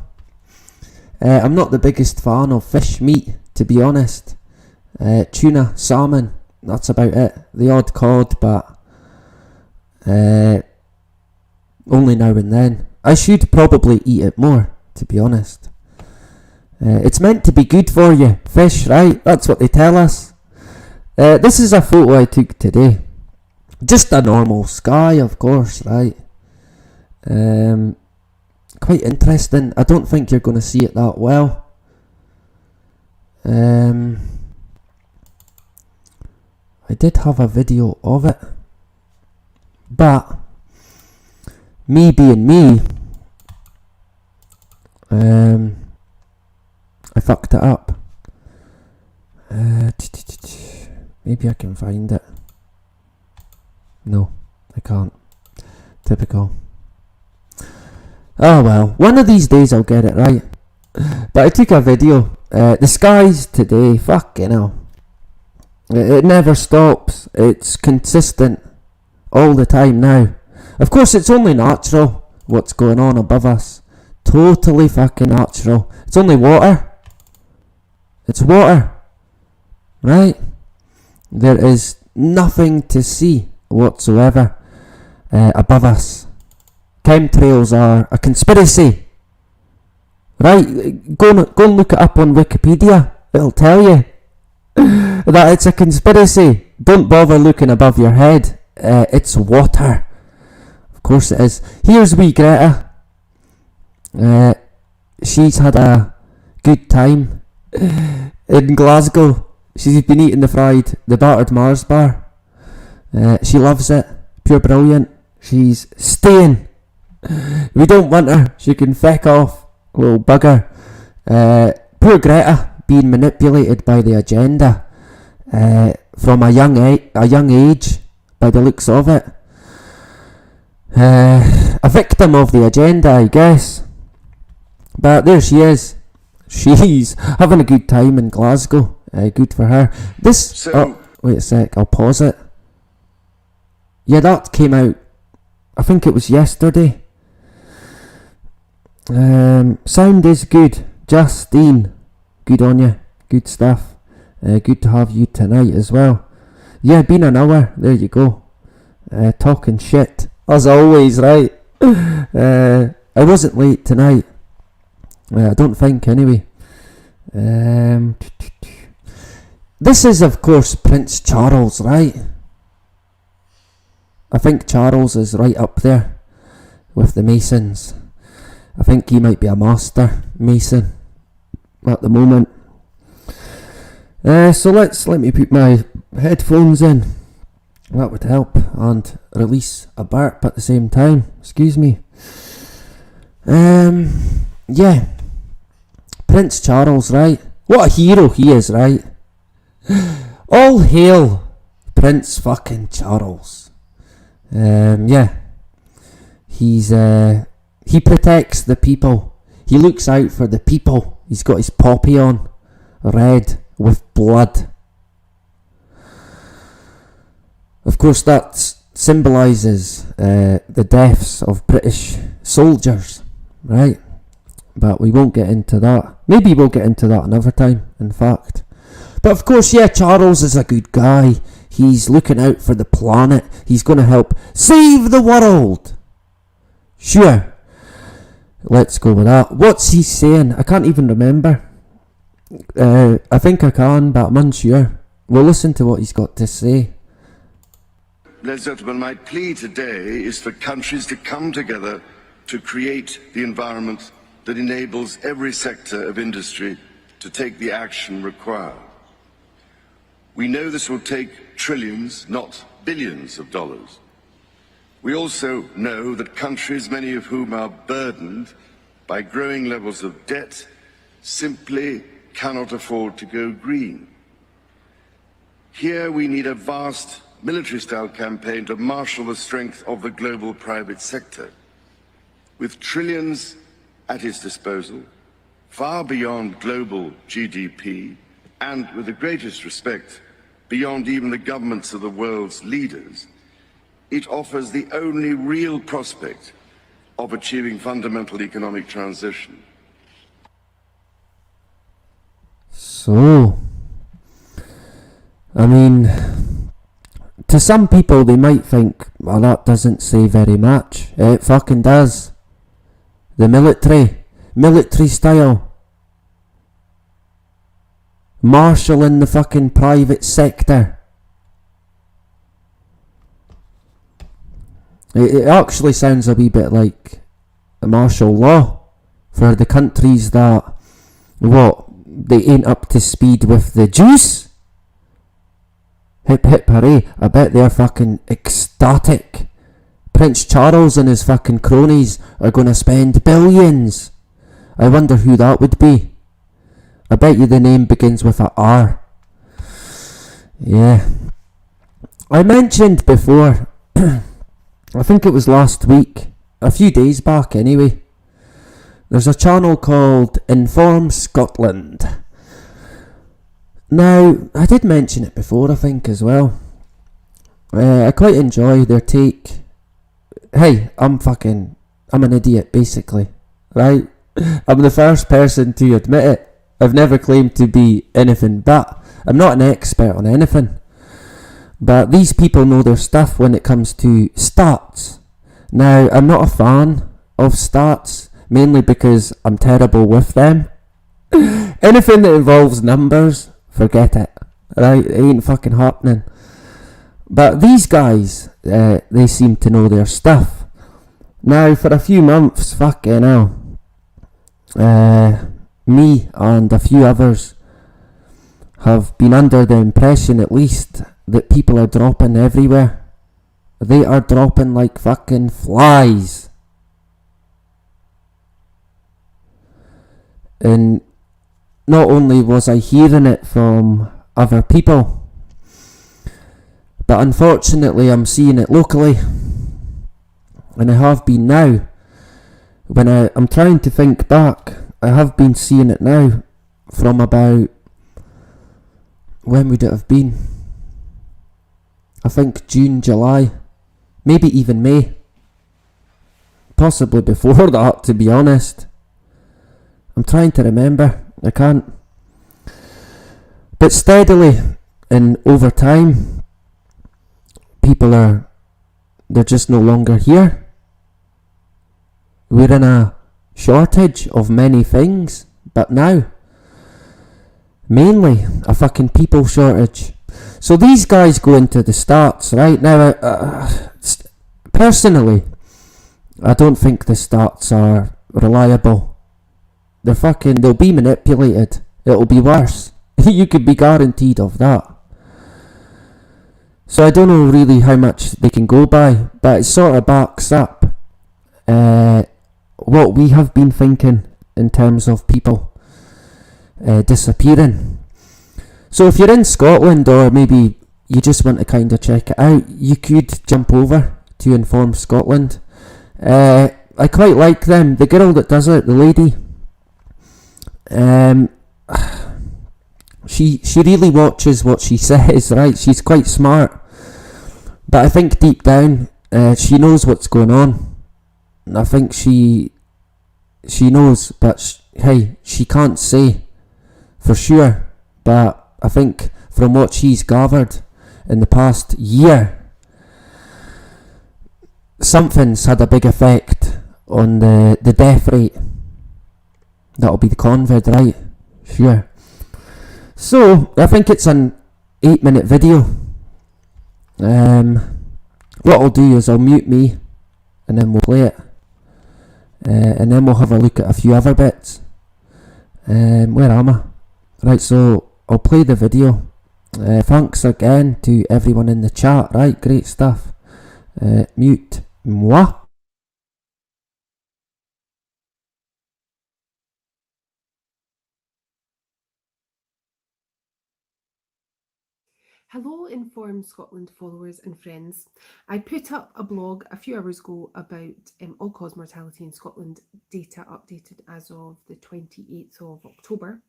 I'm not the biggest fan of fish meat, to be honest. Tuna, salmon, that's about it. The odd cod, but only now and then. I should probably eat it more, to be honest. It's meant to be good for you, fish, right? That's what they tell us. This is a photo I took today. Just a normal sky, of course, right? Quite interesting. I don't think you're going to see it that well. I did have a video of it, but me being me, I fucked it up. Maybe I can find it. No, I can't. Typical. Oh well, one of these days I'll get it right. But I took a video. The skies today, fucking hell. It never stops. It's consistent all the time now. Of course, it's only natural what's going on above us. Totally fucking natural. It's only water. It's water. Right? There is nothing to see whatsoever above us. Chemtrails are a conspiracy. Right? Go and look it up on Wikipedia. It'll tell you that it's a conspiracy. Don't bother looking above your head. It's water. Of course it is. Here's wee Greta. She's had a good time in Glasgow. She's been eating the battered Mars bar. She loves it. Pure brilliant. She's staying. We don't want her. She can feck off, little bugger. Poor Greta being manipulated by the agenda from a young age, by the looks of it. A victim of the agenda, I guess. But there she is. She's having a good time in Glasgow. Good for her. Wait a sec, I'll pause it. Yeah, that came out, I think it was yesterday. Sound is good. Justine, good on you. Good stuff. Good to have you tonight as well. Yeah, been an hour. There you go. Talking shit. As always, right? I wasn't late tonight. I don't think, anyway. This is, of course, Prince Charles, right? I think Charles is right up there with the Masons. I think he might be a master Mason at the moment. So let me put my headphones in. That would help, and release a burp at the same time. Excuse me. Yeah. Prince Charles, right? What a hero he is, right? All hail Prince fucking Charles. Yeah. He protects the people. He looks out for the people. He's got his poppy on, red with blood. Of course, that symbolises the deaths of British soldiers, right? But we won't get into that. Maybe we'll get into that another time, in fact. But of course, yeah, Charles is a good guy. He's looking out for the planet. He's going to help save the world. Sure. Let's go with that. What's he saying? I can't even remember. I think I can, but I'm unsure. We'll listen to what he's got to say. Ladies and gentlemen, my plea today is for countries to come together to create the environment that enables every sector of industry to take the action required. We know this will take trillions, not billions of dollars. We also know that countries, many of whom are burdened by growing levels of debt, simply cannot afford to go green. Here we need a vast military-style campaign to marshal the strength of the global private sector. With trillions at its disposal, far beyond global GDP, and with the greatest respect, beyond even the governments of the world's leaders, it offers the only real prospect of achieving fundamental economic transition. So, I mean, to some people they might think, well, that doesn't say very much. It fucking does. The military style, marshalling the fucking private sector. It actually sounds a wee bit like a martial law for the countries that, what, they ain't up to speed with the juice. Hip hip hooray, I bet they're fucking ecstatic. Prince Charles and his fucking cronies are gonna spend billions. I wonder who that would be. I bet you the name begins with a R. Yeah. I mentioned before, I think it was last week, a few days back anyway, there's a channel called Inform Scotland. Now, I did mention it before, I think, as well. I quite enjoy their take. Hey, I'm an idiot, basically, right? I'm the first person to admit it. I've never claimed to be anything but. I'm not an expert on anything. But these people know their stuff when it comes to stats. Now, I'm not a fan of stats, mainly because I'm terrible with them. Anything that involves numbers, forget it. Right? It ain't fucking happening. But these guys, they seem to know their stuff. Now, for a few months, fucking hell, me and a few others have been under the impression, at least, that people are dropping everywhere. They are dropping like fucking flies. And not only was I hearing it from other people, but unfortunately I'm seeing it locally. And I have been now. When I'm trying to think back, I have been seeing it now from about, when would it have been? I think June, July, maybe even May. Possibly before that, to be honest. I'm trying to remember, I can't. But steadily and over time, they're just no longer here. We're in a shortage of many things, but now, mainly a fucking people shortage. So these guys go into the stats, right? Now, personally, I don't think the stats are reliable. They'll be manipulated. It'll be worse. You could be guaranteed of that. So I don't know really how much they can go by, but it sort of backs up what we have been thinking in terms of people disappearing. So if you're in Scotland, or maybe you just want to kind of check it out, you could jump over to Inform Scotland. I quite like them. The girl that does it, the lady, she really watches what she says, right? She's quite smart, but I think deep down she knows what's going on. I think she knows, but hey, she can't say for sure. But I think from what she's gathered in the past year, something's had a big effect on the death rate. That'll be the COVID, right? Sure. So, I think it's an 8-minute video. What I'll do is I'll mute me, and then we'll play it. And then we'll have a look at a few other bits. Where am I? Right, so I'll play the video. Thanks again to everyone in the chat, right? Great stuff. Mute moi. Hello, Inform Scotland followers and friends. I put up a blog a few hours ago about all-cause mortality in Scotland, data updated as of the 28th of October.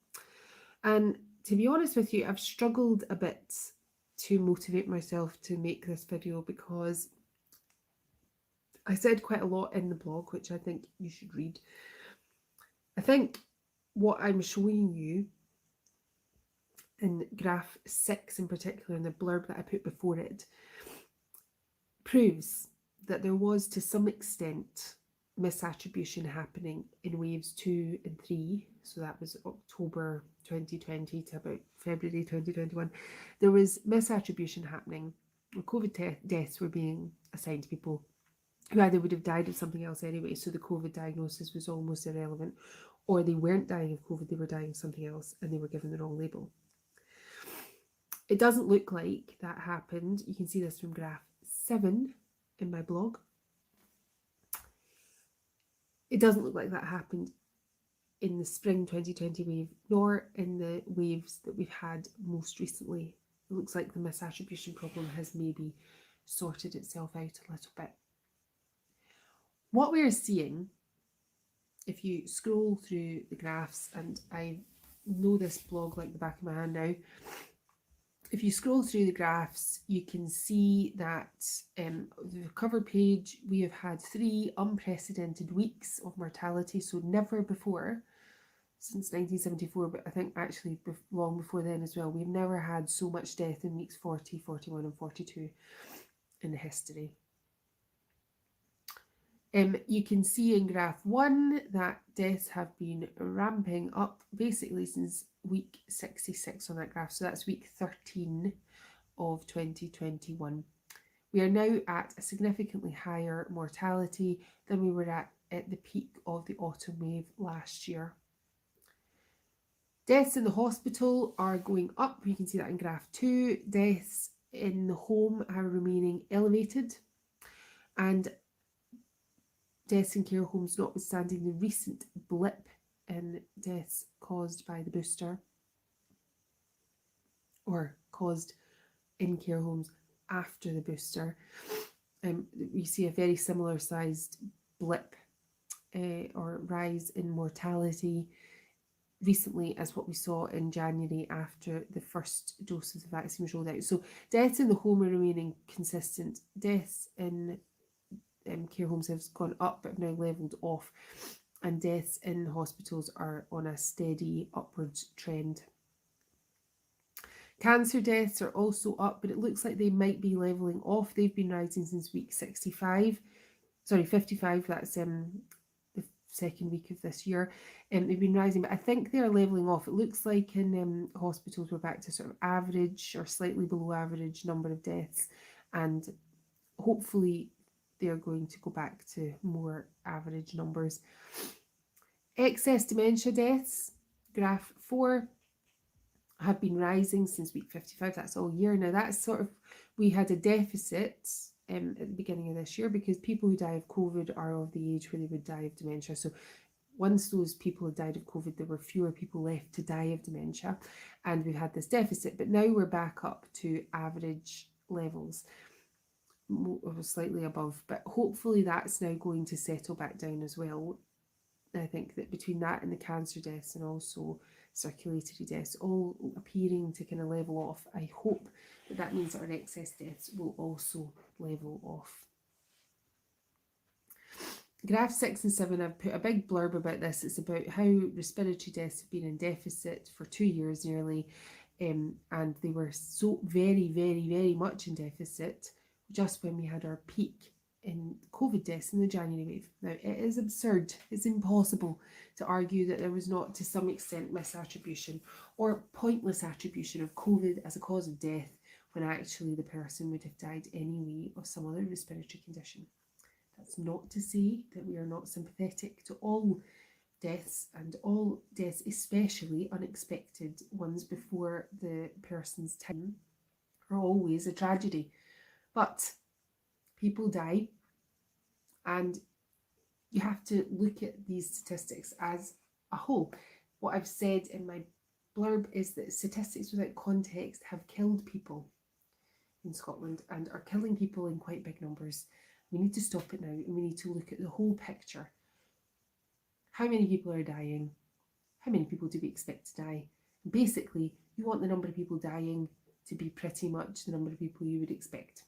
And to be honest with you, I've struggled a bit to motivate myself to make this video because I said quite a lot in the blog, which I think you should read. I think what I'm showing you in graph 6 in particular, in the blurb that I put before it, proves that there was to some extent misattribution happening in waves 2 and 3. So that was October 2020 to about February 2021. There was misattribution happening. COVID deaths were being assigned to people who either would have died of something else anyway, so the COVID diagnosis was almost irrelevant, or they weren't dying of COVID, they were dying of something else and they were given the wrong label. It doesn't look like that happened. You can see this from graph 7 in my blog. It doesn't look like that happened in the spring 2020 wave, nor in the waves that we've had most recently. It looks like the misattribution problem has maybe sorted itself out a little bit. What we're seeing, if you scroll through the graphs, and I know this blog like the back of my hand now, if you scroll through the graphs, you can see that the cover page, we have had 3 unprecedented weeks of mortality, so never before since 1974, but I think actually long before then as well. We've never had so much death in weeks 40, 41 and 42 in history. You can see in graph 1 that deaths have been ramping up basically since week 66 on that graph. So that's week 13 of 2021. We are now at a significantly higher mortality than we were at the peak of the autumn wave last year. Deaths in the hospital are going up. You can see that in graph 2. Deaths in the home are remaining elevated, and deaths in care homes, notwithstanding the recent blip in deaths caused by the booster, or caused in care homes after the booster, we see a very similar sized blip or rise in mortality recently as what we saw in January after the first dose of the vaccine was rolled out. So deaths in the home are remaining consistent. Deaths in care homes have gone up but now levelled off, and deaths in hospitals are on a steady upwards trend. Cancer deaths are also up, but it looks like they might be levelling off. They've been rising since week 55, that's the second week of this year. They've been rising, but I think they're levelling off. It looks like in hospitals we're back to sort of average or slightly below average number of deaths, and hopefully they're going to go back to more average numbers. Excess dementia deaths, graph 4, have been rising since week 55. That's all year. Now that's sort of, we had a deficit at the beginning of this year because people who die of COVID are of the age where they would die of dementia. So once those people had died of COVID, there were fewer people left to die of dementia, and we've had this deficit. But now we're back up to average levels, slightly above, but hopefully that's now going to settle back down as well. I think that between that and the cancer deaths and also circulatory deaths all appearing to kind of level off, I hope that that means that our excess deaths will also level off. Graph 6 and 7, I've put a big blurb about this. It's about how respiratory deaths have been in deficit for 2 years nearly, and they were so very, very, very much in deficit just when we had our peak in COVID deaths in the January wave. Now, it is absurd, it's impossible to argue that there was not to some extent misattribution or pointless attribution of COVID as a cause of death when actually the person would have died anyway of some other respiratory condition. That's not to say that we are not sympathetic to all deaths, and all deaths, especially unexpected ones before the person's time, are always a tragedy. But people die, and you have to look at these statistics as a whole. What I've said in my blurb is that statistics without context have killed people. in Scotland and are killing people in quite big numbers. We need to stop it now, and we need to look at the whole picture. How many people are dying? How many people do we expect to die? And basically, you want the number of people dying to be pretty much the number of people you would expect.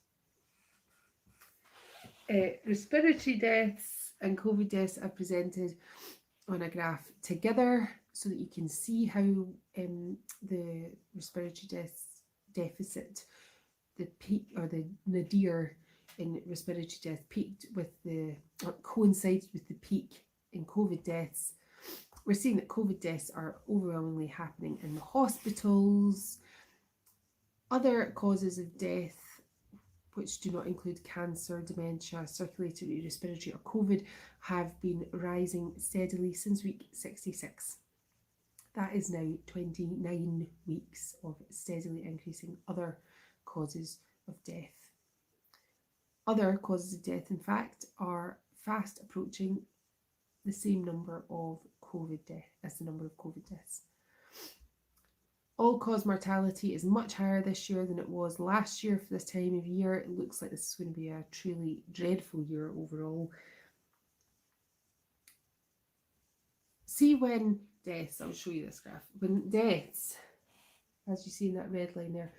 Respiratory deaths and COVID deaths are presented on a graph together so that you can see how the respiratory deaths deficit, the peak or the nadir in respiratory death coincided with the peak in COVID deaths. We're seeing that COVID deaths are overwhelmingly happening in the hospitals. Other causes of death, which do not include cancer, dementia, circulatory, respiratory or COVID, have been rising steadily since week 66. That is now 29 weeks of steadily increasing other causes of death. Other causes of death, in fact, are fast approaching the same number of COVID deaths as the number of COVID deaths. All-cause mortality is much higher this year than it was last year for this time of year. It looks like this is going to be a truly dreadful year overall. See when deaths, I'll show you this graph, when deaths, as you see in that red line there,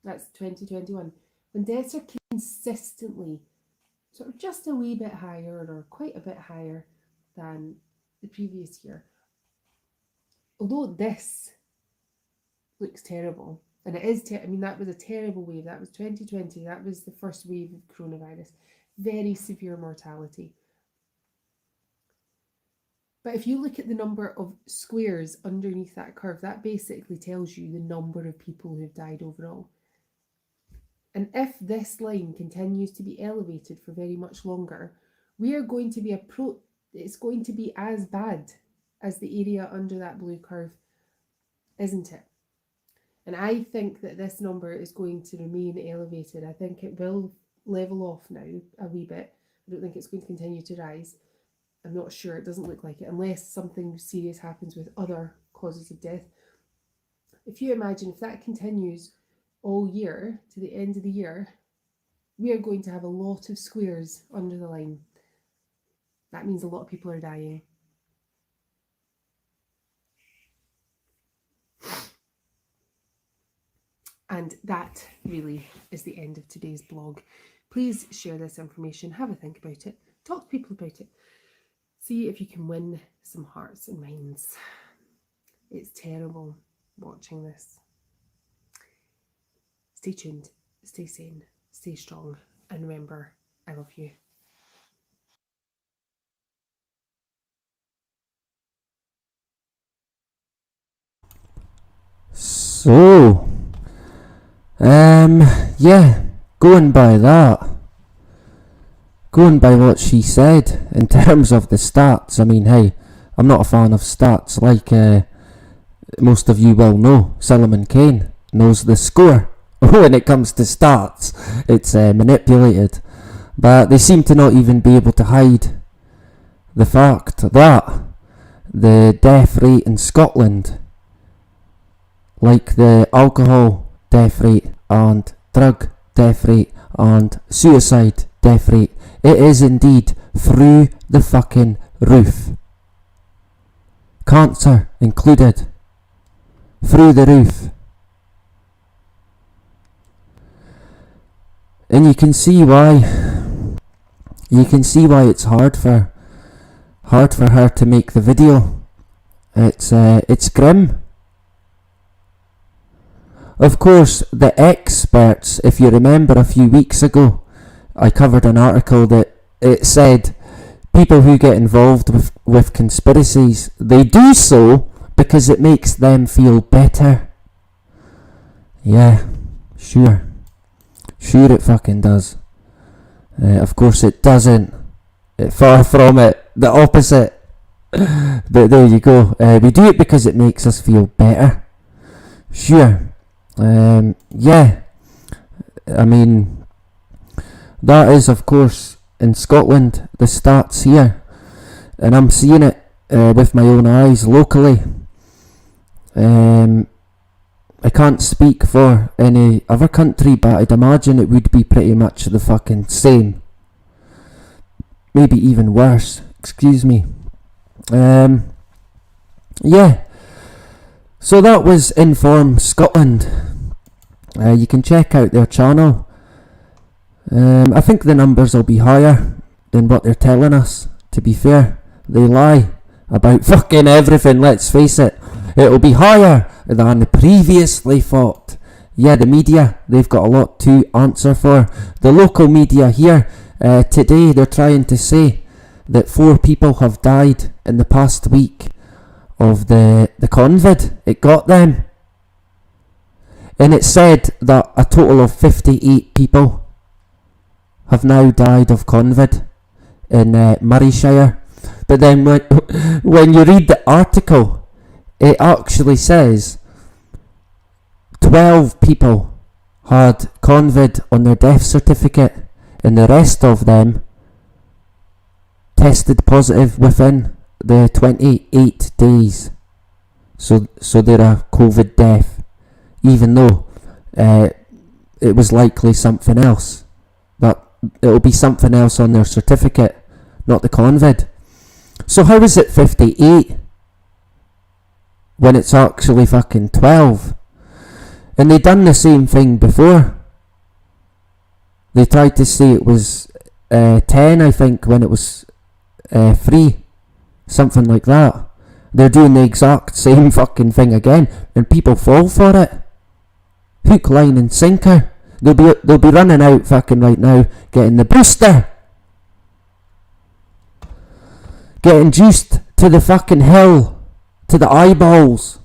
that's 2021, when deaths are consistently sort of just a wee bit higher or quite a bit higher than the previous year. Although this looks terrible, and it is, I mean, that was a terrible wave. That was 2020. That was the first wave of coronavirus. Very severe mortality. But if you look at the number of squares underneath that curve, that basically tells you the number of people who've died overall. And if this line continues to be elevated for very much longer, we are going to be it's going to be as bad as the area under that blue curve, isn't it? And I think that this number is going to remain elevated. I think it will level off now a wee bit. I don't think it's going to continue to rise. I'm not sure. It doesn't look like it, unless something serious happens with other causes of death. If you imagine if that continues all year to the end of the year, we are going to have a lot of squares under the line. That means a lot of people are dying. And that really is the end of today's blog. Please share this information, have a think about it, talk to people about it. See if you can win some hearts and minds. It's terrible watching this. Stay tuned, stay sane, stay strong, and remember, I love you. So, yeah, going by what she said in terms of the stats, I mean, hey, I'm not a fan of stats, like most of you will know. Solomon Kane knows the score. When it comes to stats, it's manipulated, but they seem to not even be able to hide the fact that the death rate in Scotland, like the alcohol death rate and drug death rate and suicide death rate, it is indeed through the fucking roof. Cancer included. Through the roof. And you can see why. You can see why it's hard for her to make the video. It's grim. Of course, the experts, if you remember a few weeks ago, I covered an article that it said people who get involved with conspiracies, they do so because it makes them feel better. Yeah, sure. Sure it fucking does. Of course it doesn't. Far from it. The opposite. But there you go. We do it because it makes us feel better. Sure. Yeah. I mean, that is of course in Scotland, the stats here. And I'm seeing it with my own eyes locally. I can't speak for any other country, but I'd imagine it would be pretty much the fucking same. Maybe even worse. Excuse me. Yeah. So that was Inform Scotland. You can check out their channel. I think the numbers will be higher than what they're telling us. To be fair, they lie about fucking everything, let's face it. It'll be higher than previously thought. Yeah, the media, they've got a lot to answer for. The local media here, today they're trying to say that 4 people have died in the past week of the COVID. It got them. And it said that a total of 58 people have now died of COVID in Murrayshire. But then when you read the article, it actually says 12 people had COVID on their death certificate, and the rest of them tested positive within the 28 days. So they're a COVID death, even though it was likely something else. That it'll be something else on their certificate, not the COVID. So how is it 58 when it's actually fucking 12? And they done the same thing before. They tried to say it was 10, I think, when it was 3. Something like that. They're doing the exact same fucking thing again, and people fall for it. Hook, line and sinker. They'll be running out fucking right now, getting the booster. Getting juiced to the fucking hill, to the eyeballs.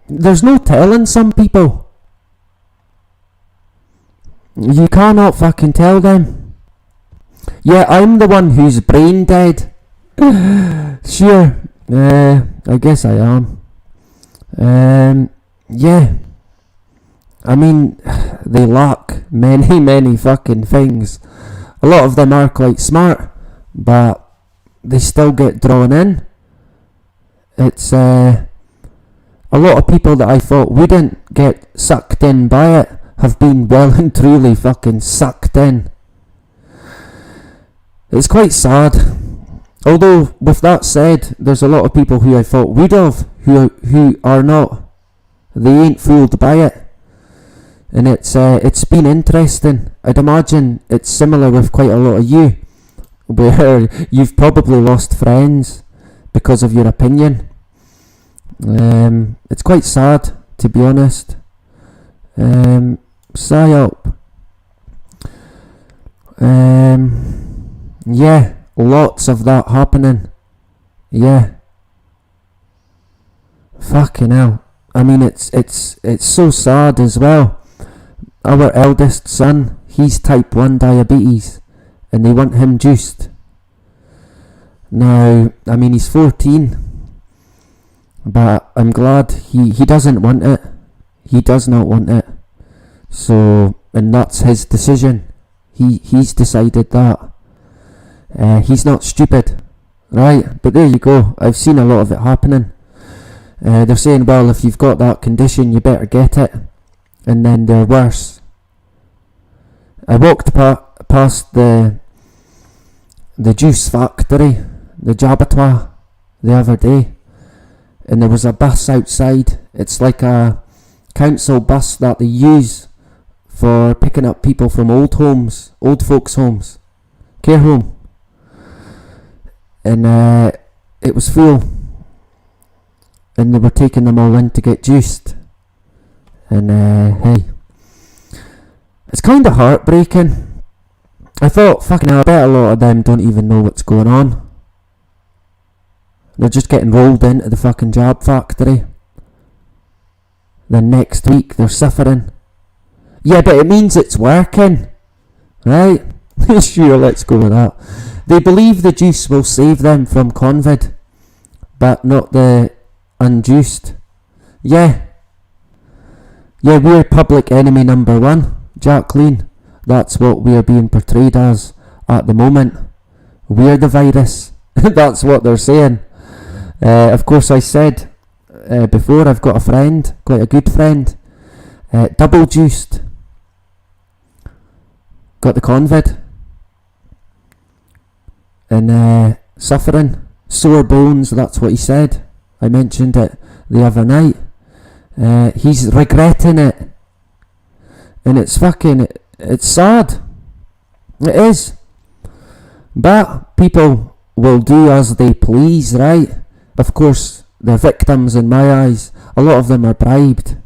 There's no telling some people. You cannot fucking tell them. Yeah, I'm the one who's brain dead. Sure, I guess I am. Yeah. I mean, they lack many fucking things. A lot of them are quite smart, but they still get drawn in. It's a lot of people that I thought wouldn't get sucked in by it have been well and truly fucking sucked in. It's quite sad. Although, with that said, there's a lot of people who I thought would have, who are not. They ain't fooled by it. And it's been interesting. I'd imagine it's similar with quite a lot of you, where you've probably lost friends because of your opinion. It's quite sad, to be honest. PSYOP. Yeah, lots of that happening. Yeah. Fucking hell. I mean, it's so sad as well. Our eldest son, he's type 1 diabetes, and they want him juiced. Now, I mean, he's 14, but I'm glad he doesn't want it. He does not want it. So, and that's his decision. He's decided that. He's not stupid, right? But there you go. I've seen a lot of it happening. They're saying, well, if you've got that condition, you better get it. And then they're worse. I walked past the juice factory, the Jaboteur, the other day, and there was a bus outside. It's like a council bus that they use for picking up people from old folks' homes, care home. And it was full, and they were taking them all in to get juiced. And hey, it's kind of heartbreaking. I thought, fucking hell, I bet a lot of them don't even know what's going on. They're just getting rolled into the fucking jab factory. Then next week they're suffering. Yeah, but it means it's working, right? Sure, let's go with that. They believe the juice will save them from COVID, but not the unjuiced. Yeah, we're public enemy number 1, Jacqueline. That's what we're being portrayed as at the moment. We're the virus. That's what they're saying. Of course, I said before, I've got a friend, quite a good friend, double juiced, got the Covid, and suffering, sore bones, that's what he said. I mentioned it the other night. He's regretting it, and it's sad. It is. But people will do as they please, right? Of course, they're victims in my eyes. A lot of them are bribed,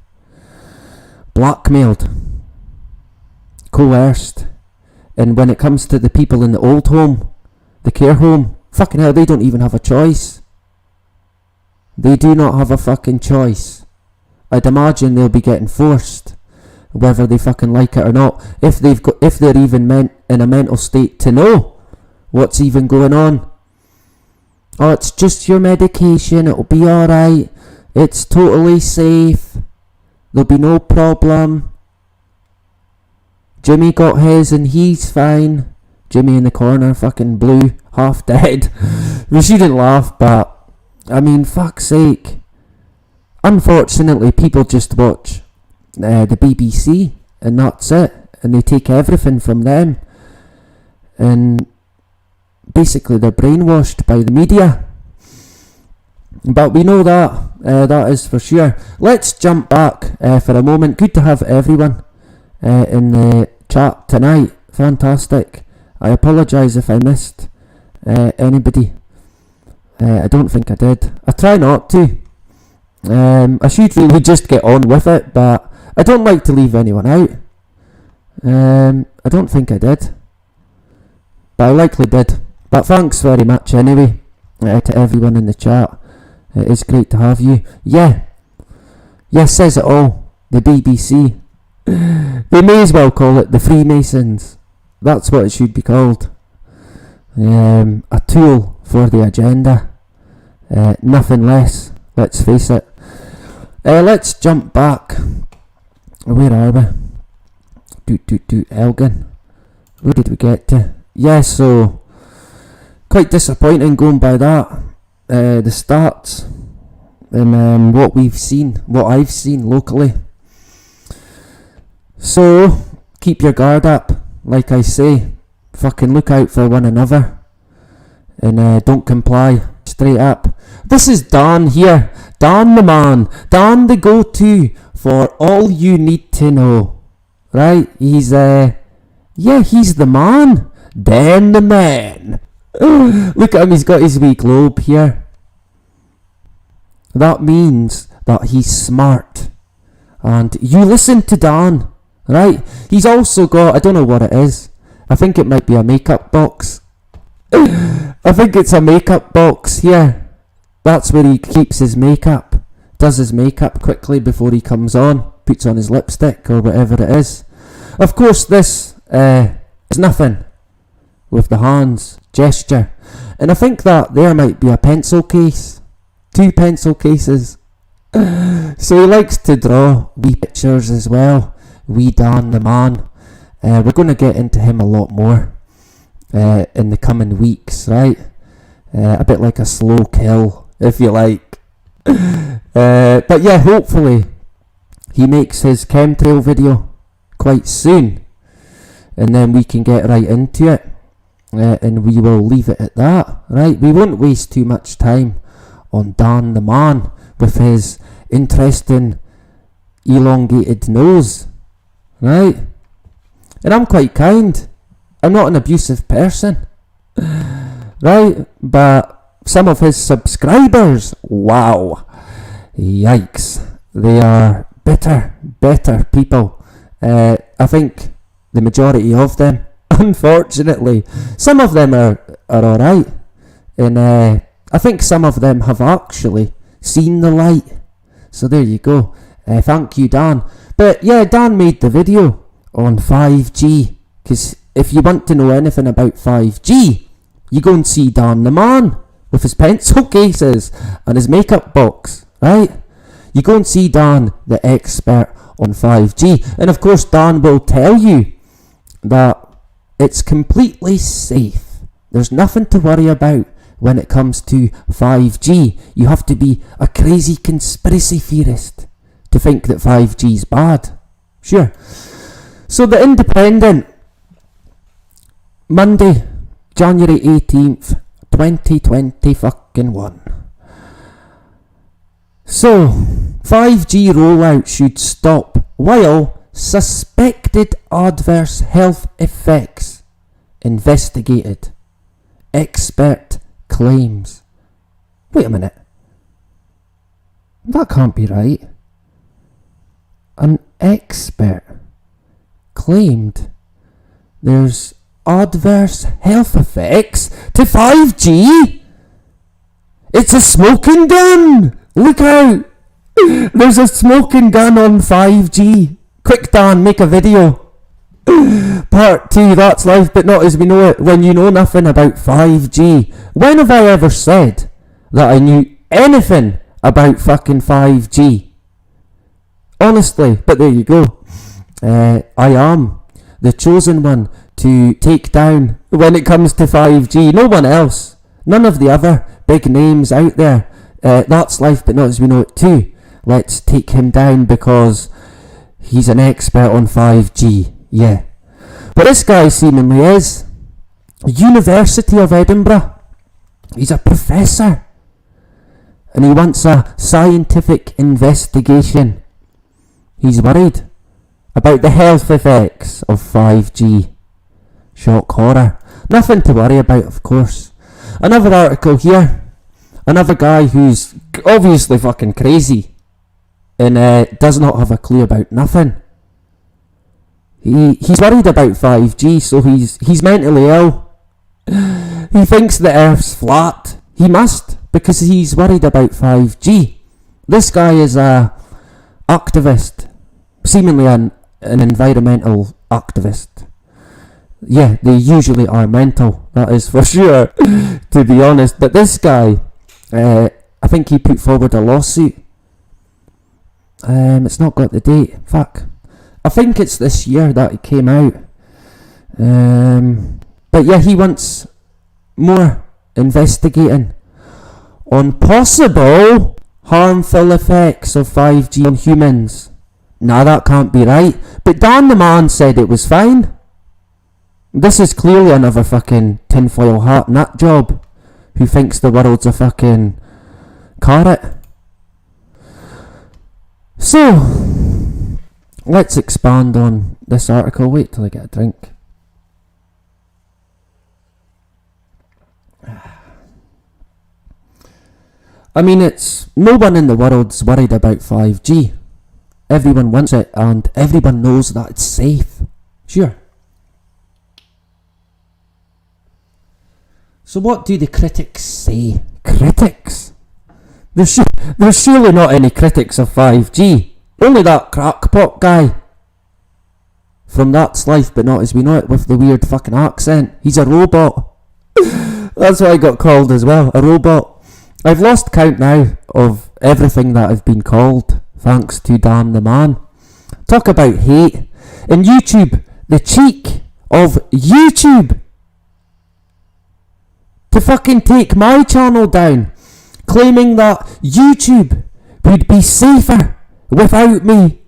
blackmailed, coerced. And when it comes to the people in the old home, the care home, fucking hell, they don't even have a choice. They do not have a fucking choice. I'd imagine they'll be getting forced, whether they fucking like it or not, if they're even in a mental state to know what's even going on. Oh, it's just your medication, it'll be alright, it's totally safe, there'll be no problem. Jimmy got his and he's fine. Jimmy in the corner, fucking blue, half dead. We shouldn't laugh, but I mean, fuck's sake. Unfortunately, people just watch the BBC and that's it, and they take everything from them, and basically they're brainwashed by the media. But we know that is for sure. Let's jump back for a moment. Good to have everyone in the chat tonight. Fantastic. I apologise if I missed anybody. I don't think I did. I try not to. I should really just get on with it, but I don't like to leave anyone out. I don't think I did, but I likely did. But thanks very much anyway to everyone in the chat. It is great to have you. Yeah, says it all. The BBC. They may as well call it the Freemasons. That's what it should be called. A tool for the agenda. Nothing less. Let's face it. Let's jump back. Where are we? Elgin. Where did we get to? Yeah, so quite disappointing going by that. The stats and what I've seen locally. So keep your guard up, like I say. Fucking look out for one another, and don't comply. Straight up. This is Dan here. Dan the man. Dan the go-to for all you need to know. Right? He's he's the man. Dan the man. Look at him, he's got his wee globe here. That means that he's smart. And you listen to Dan, right? He's also got, I don't know what it is. I think it might be a makeup box. I think it's a makeup box here. That's where he keeps his makeup. Does his makeup quickly before he comes on. Puts on his lipstick or whatever it is. Of course, this is nothing with the hands gesture. And I think that there might be a pencil case. 2 pencil cases. So he likes to draw wee pictures as well. Wee Dan the man. We're going to get into him a lot more in the coming weeks, right? A bit like a slow kill, if you like. But yeah, hopefully he makes his chemtrail video quite soon, and then we can get right into it, and we will leave it at that, right? We won't waste too much time on Dan the man with his interesting elongated nose, right? And I'm quite kind. I'm not an abusive person, right? But some of his subscribers, wow, yikes, they are bitter people. I think the majority of them, unfortunately, some of them are alright, and I think some of them have actually seen the light. So there you go. Thank you, Dan. But yeah, Dan made the video on 5G, because if you want to know anything about 5G, you go and see Dan the man with his pencil cases and his makeup box, right? You go and see Dan, the expert on 5G, and of course Dan will tell you that it's completely safe. There's nothing to worry about. when it comes to 5G. You have to be a crazy conspiracy theorist to think that 5G's bad. Sure. So The Independent, Monday, January 18th, 2021. So, 5G rollout should stop while suspected adverse health effects investigated. Expert claims. Wait a minute. That can't be right. An expert claimed there's adverse health effects to 5G? It's a smoking gun! Look out! There's a smoking gun on 5G. Quick, Dan, make a video. Part 2, that's life but not as we know it, when you know nothing about 5G. When have I ever said that I knew anything about fucking 5G? Honestly, but there you go. I am the chosen one to take down when it comes to 5G. No one else. None of the other big names out there. That's life but not as we know it too. Let's take him down because he's an expert on 5G. Yeah. But this guy seemingly is. University of Edinburgh. He's a professor. And he wants a scientific investigation. He's worried about the health effects of 5G. Shock horror. Nothing to worry about, of course. Another article here. Another guy who's obviously fucking crazy and does not have a clue about nothing. He's worried about 5G, so he's mentally ill. He thinks the Earth's flat. He must, because he's worried about 5G. This guy is a activist, seemingly an environmental activist. Yeah, they usually are mental, that is for sure, to be honest. But this guy, I think he put forward a lawsuit. It's not got the date. Fuck. I think it's this year that it came out. But yeah, he wants more investigating on possible harmful effects of 5G on humans. Nah, that can't be right. But Dan the man said it was fine. This is clearly another fucking tinfoil hat nut job who thinks the world's a fucking carrot. So, let's expand on this article. Wait till I get a drink. I mean, it's no one in the world's worried about 5G. Everyone wants it and everyone knows that it's safe. Sure. So what do the critics say? Critics? There's surely not any critics of 5G. Only that crackpot guy from That's Life But Not As We Know It with the weird fucking accent. He's a robot. That's what I got called as well, a robot. I've lost count now of everything that I've been called, thanks to Dan the man. Talk about hate. And YouTube, the cheek of YouTube to fucking take my channel down, claiming that YouTube would be safer without me.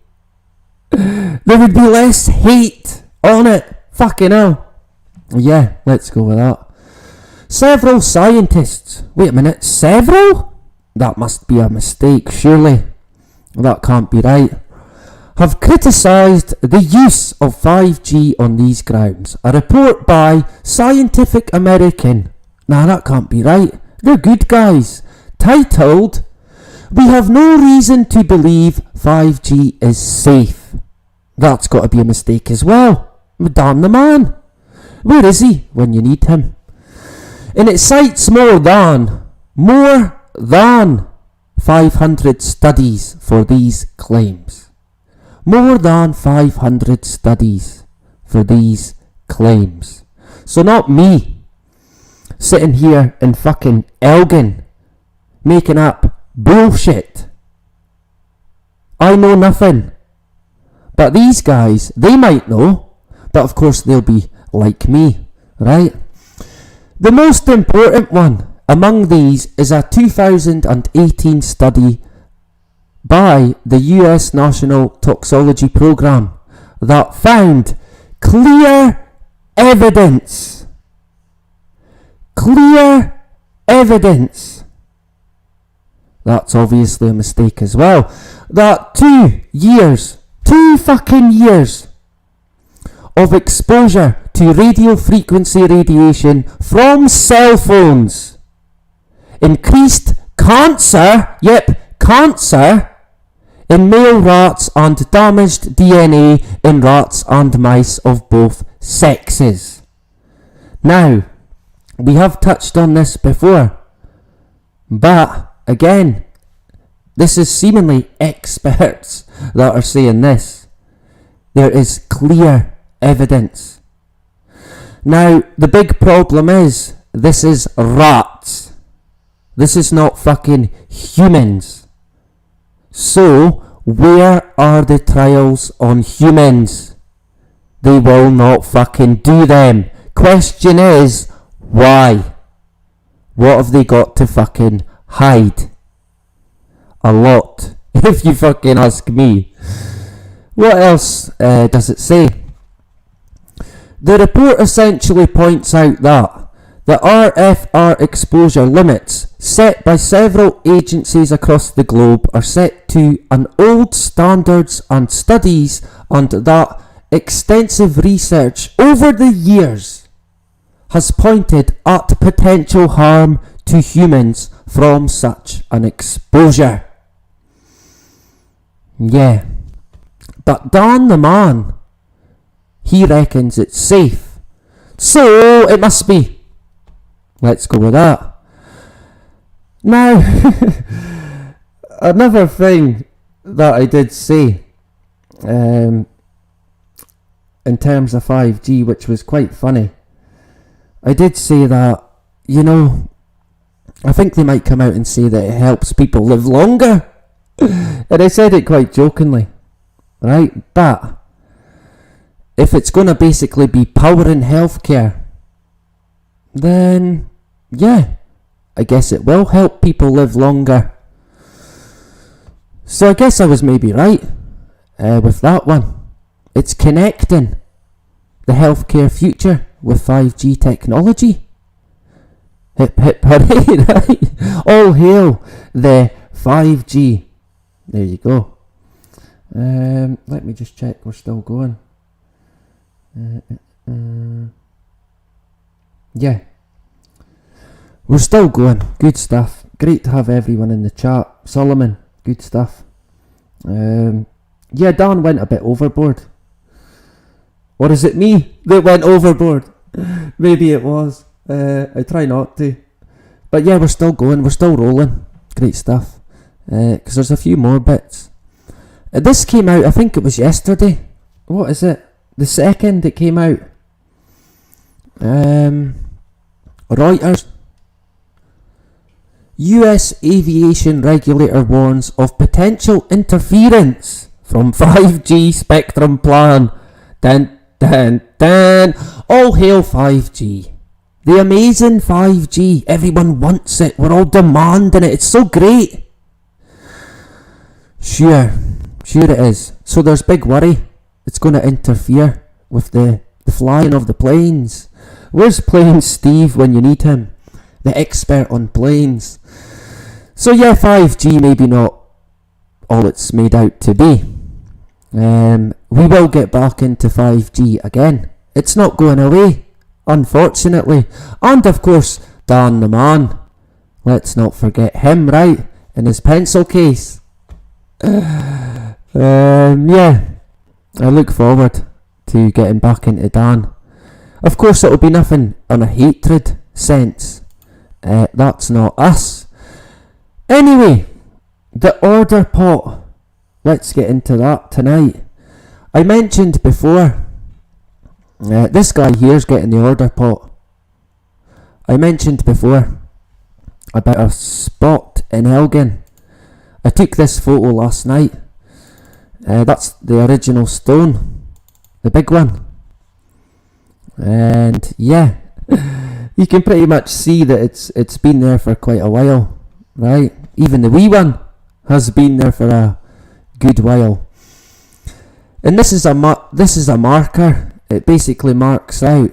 There would be less hate on it. Fucking hell. Yeah, let's go with that. Several scientists. Wait a minute, several? That must be a mistake, surely. That can't be right. Have criticised the use of 5G on these grounds. A report by Scientific American. Nah, that can't be right. They're good guys. Titled, "We have no reason to believe 5G is safe." That's got to be a mistake as well. Damn the man. Where is he when you need him? And it cites more than 500 studies for these claims. More than 500 studies for these claims. So not me sitting here in fucking Elgin making up bullshit. I know nothing. But these guys, they might know. But of course they'll be like me, right? The most important one, Among these is a 2018 study by the US National Toxicology Program that found clear evidence that's obviously a mistake as well, that 2 fucking years of exposure to radio frequency radiation from cell phones increased cancer in male rats and damaged DNA in rats and mice of both sexes. Now, we have touched on this before, but again, this is seemingly experts that are saying this. There is clear evidence. Now, the big problem is, this is rats. This is not fucking humans. So, where are the trials on humans? They will not fucking do them. Question is, why? What have they got to fucking hide? A lot, if you fucking ask me. What else does it say? The report essentially points out that the RFR exposure limits set by several agencies across the globe are set to an old standards and studies, and that extensive research over the years has pointed at potential harm to humans from such an exposure. Yeah. But Dan the man, he reckons it's safe. So it must be. Let's go with that. Now, another thing that I did say in terms of 5G, which was quite funny, I did say that, you know, I think they might come out and say that it helps people live longer. And I said it quite jokingly, right? But if it's going to basically be powering healthcare, then yeah, I guess it will help people live longer. So I guess I was maybe right with that one. It's connecting the healthcare future with 5G technology. Hip hip hooray, right? All hail the 5G. There you go. Let me just check we're still going. Yeah. We're still going. Good stuff. Great to have everyone in the chat. Solomon, good stuff. Yeah, Dan went a bit overboard. Or is it me that went overboard? Maybe it was. I try not to. But yeah, we're still going. We're still rolling. Great stuff. Because there's a few more bits. This came out, I think it was yesterday. What is it? The 2nd it came out. Reuters. US aviation regulator warns of potential interference from 5G spectrum plan. Dun dun dun. All hail 5G. The amazing 5G. Everyone wants it. We're all demanding it. It's so great. Sure it is. So there's big worry. It's going to interfere with the flying of the planes. Where's Planes Steve when you need him? The expert on planes. So yeah, 5G maybe not all it's made out to be. We will get back into 5G again. It's not going away, unfortunately. And of course, Dan the man. Let's not forget him, right? In his pencil case. Yeah. I look forward to getting back into Dan. Of course, it'll be nothing on a hatred sense. That's not us. Anyway, the order pot. Let's get into that tonight. I mentioned before, this guy here's getting the order pot. I mentioned before about a spot in Elgin. I took this photo last night. That's the original stone, the big one. And yeah, You can pretty much see that it's been there for quite a while, right? Even the wee one has been there for a good while. And this is a marker. It basically marks out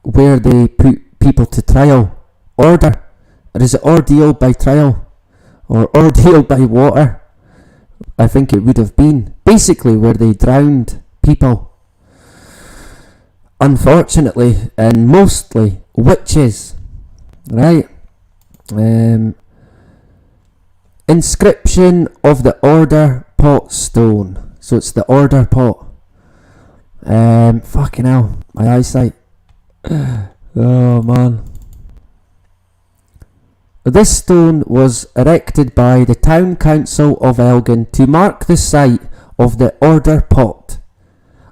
where they put people to trial. Order, or is it ordeal by trial, or ordeal by water? I think it would have been basically where they drowned people. Unfortunately, and mostly witches, right? Inscription of the Order Pot Stone. So it's the Order Pot. Fucking hell, my eyesight. Oh man. This stone was erected by the Town Council of Elgin to mark the site of the Order Pot,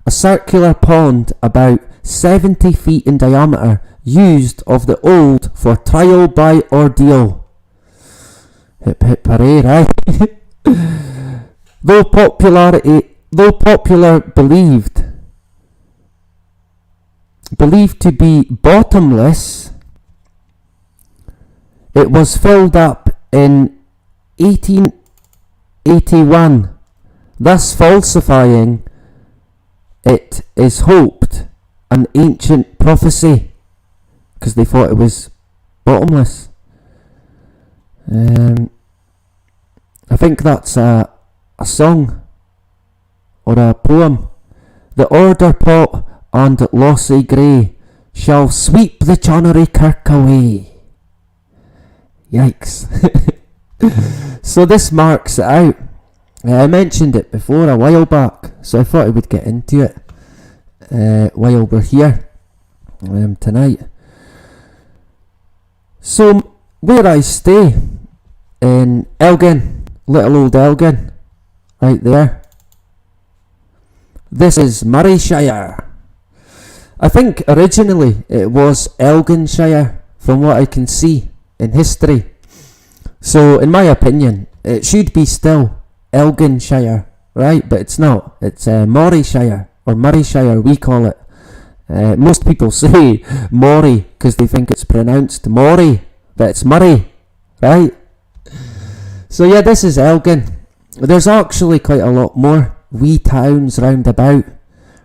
a circular pond about 70 feet in diameter, used of the old for trial by ordeal. Hip hip hooray, right? Though popular believed to be bottomless, it was filled up in 1881, thus falsifying, it is hoped, an ancient prophecy, because they thought it was bottomless. I think that's a song or a poem. The Order Pot and Lossy Grey shall sweep the Chonnery Kirk away. Yikes. So this marks it out. I mentioned it before a while back, so I thought I would get into it while we're here tonight. So where I stay in Elgin, little old Elgin, right there, this is Murrayshire. I think originally it was Elginshire, from what I can see in history. So in my opinion, it should be still Elginshire, right? But it's not. It's Morayshire, or Murrayshire we call it. Most people say Moray because they think it's pronounced Moray, but it's Murray, right? So yeah, this is Elgin. There's actually quite a lot more wee towns round about.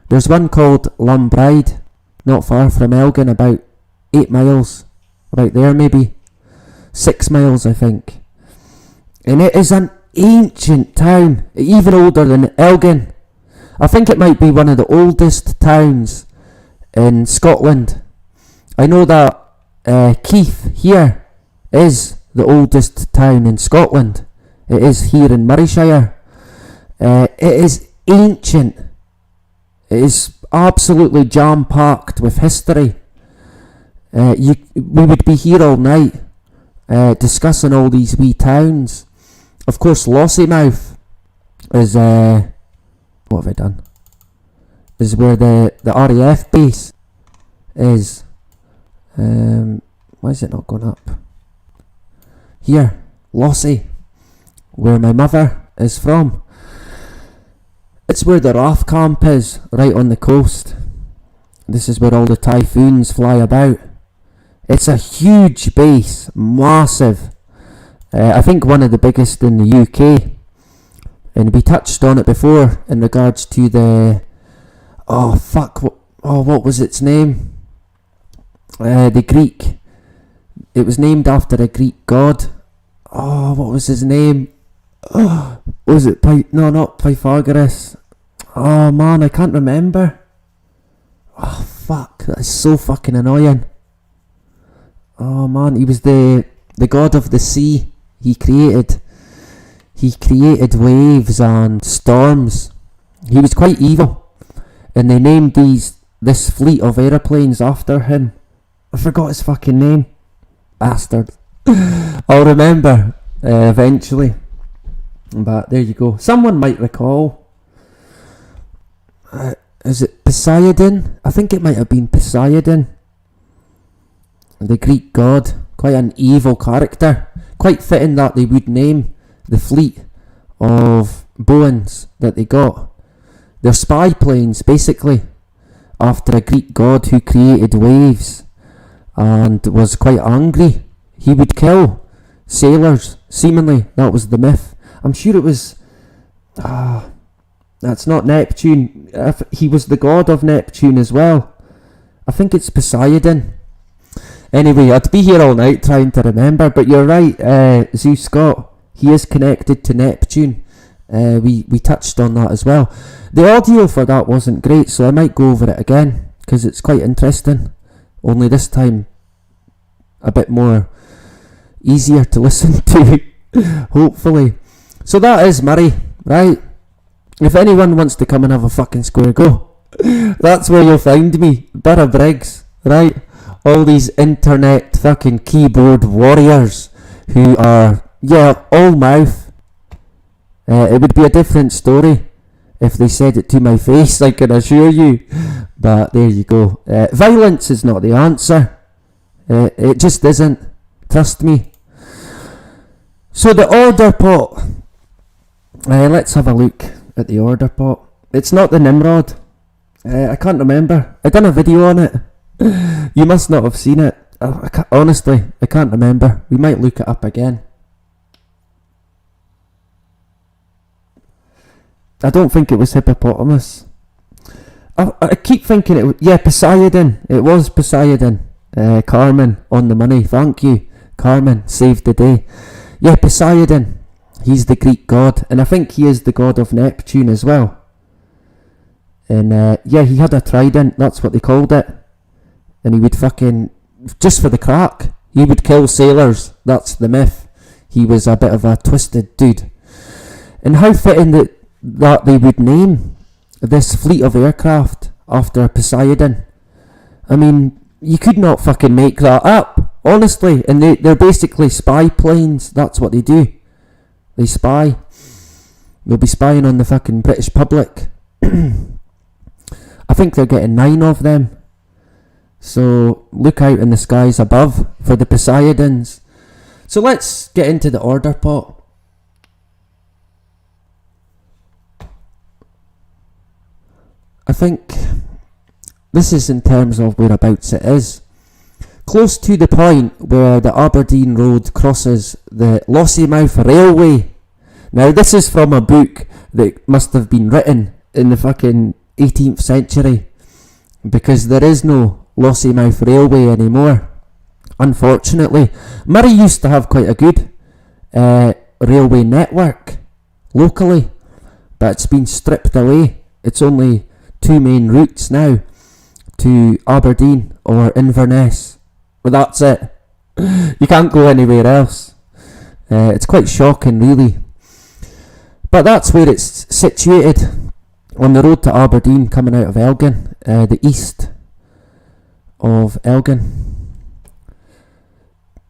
There's one called Lumbride, not far from Elgin, about 8 miles, right there maybe. 6 miles I think. And it is an ancient town, even older than Elgin. I think it might be one of the oldest towns in Scotland. I know that Keith here is the oldest town in Scotland. It is here in Murrayshire. It is ancient. It is absolutely jam-packed with history. We would be here all night discussing all these wee towns. Of course, Lossiemouth is what have I done? Is where the RAF base is. Why is it not going up? Here, Lossie, where my mother is from. It's where the RAF camp is, right on the coast. This is where all the typhoons fly about. It's a huge base, massive. I think one of the biggest in the UK. And we touched on it before in regards to the... what was its name? The Greek. It was named after a Greek god. What was his name? Was it not Pythagoras? Oh man, I can't remember. Oh fuck, that is so fucking annoying. Oh man, he was the god of the sea. He created waves and storms. He was quite evil, and they named this fleet of aeroplanes after him. I forgot his fucking name. Bastard. I'll remember eventually. But there you go. Someone might recall. Is it Poseidon? I think it might have been Poseidon. The Greek god. Quite an evil character. Quite fitting that they would name the fleet of Boeings that they got. They're spy planes, basically, after a Greek god who created waves and was quite angry. He would kill sailors, seemingly. That was the myth. I'm sure it was... that's not Neptune. He was the god of Neptune as well. I think it's Poseidon. Anyway, I'd be here all night trying to remember, but you're right, Zeus Scott. He is connected to Neptune. We touched on that as well. The audio for that wasn't great, so I might go over it again, because it's quite interesting. Only this time, a bit more easier to listen to, hopefully. So that is Murray, right? If anyone wants to come and have a fucking square go, that's where you'll find me, Borough Briggs, right? All these internet fucking keyboard warriors who are, all mouth. It would be a different story if they said it to my face, I can assure you. But there you go. Violence is not the answer. It just isn't. Trust me. So the order pot. Let's have a look at the order pot. It's not the Nimrod. I can't remember. I done a video on it. You must not have seen it. Honestly, I can't remember. We might look it up again. I don't think it was hippopotamus. I keep thinking it was... Yeah, Poseidon. It was Poseidon. Carmen, on the money. Thank you. Carmen, saved the day. Yeah, Poseidon. He's the Greek god. And I think he is the god of Neptune as well. And he had a trident. That's what they called it. And he would fucking... Just for the crack. He would kill sailors. That's the myth. He was a bit of a twisted dude. And how fitting that they would name this fleet of aircraft after Poseidon. I mean, you could not fucking make that up. Honestly. And they're basically spy planes. That's what they do. They spy. They'll be spying on the fucking British public. I think they're getting 9 of them. So look out in the skies above for the Poseidons. So let's get into the order pot. I think this is in terms of whereabouts it is. Close to the point where the Aberdeen Road crosses the Lossiemouth Railway. Now this is from a book that must have been written in the fucking 18th century. Because there is no Lossiemouth Railway anymore, unfortunately. Murray used to have quite a good railway network locally, but it's been stripped away. It's only 2 main routes now, to Aberdeen or Inverness. Well, that's it. You can't go anywhere else. It's quite shocking, really. But that's where it's situated, on the road to Aberdeen, coming out of Elgin, the east of Elgin.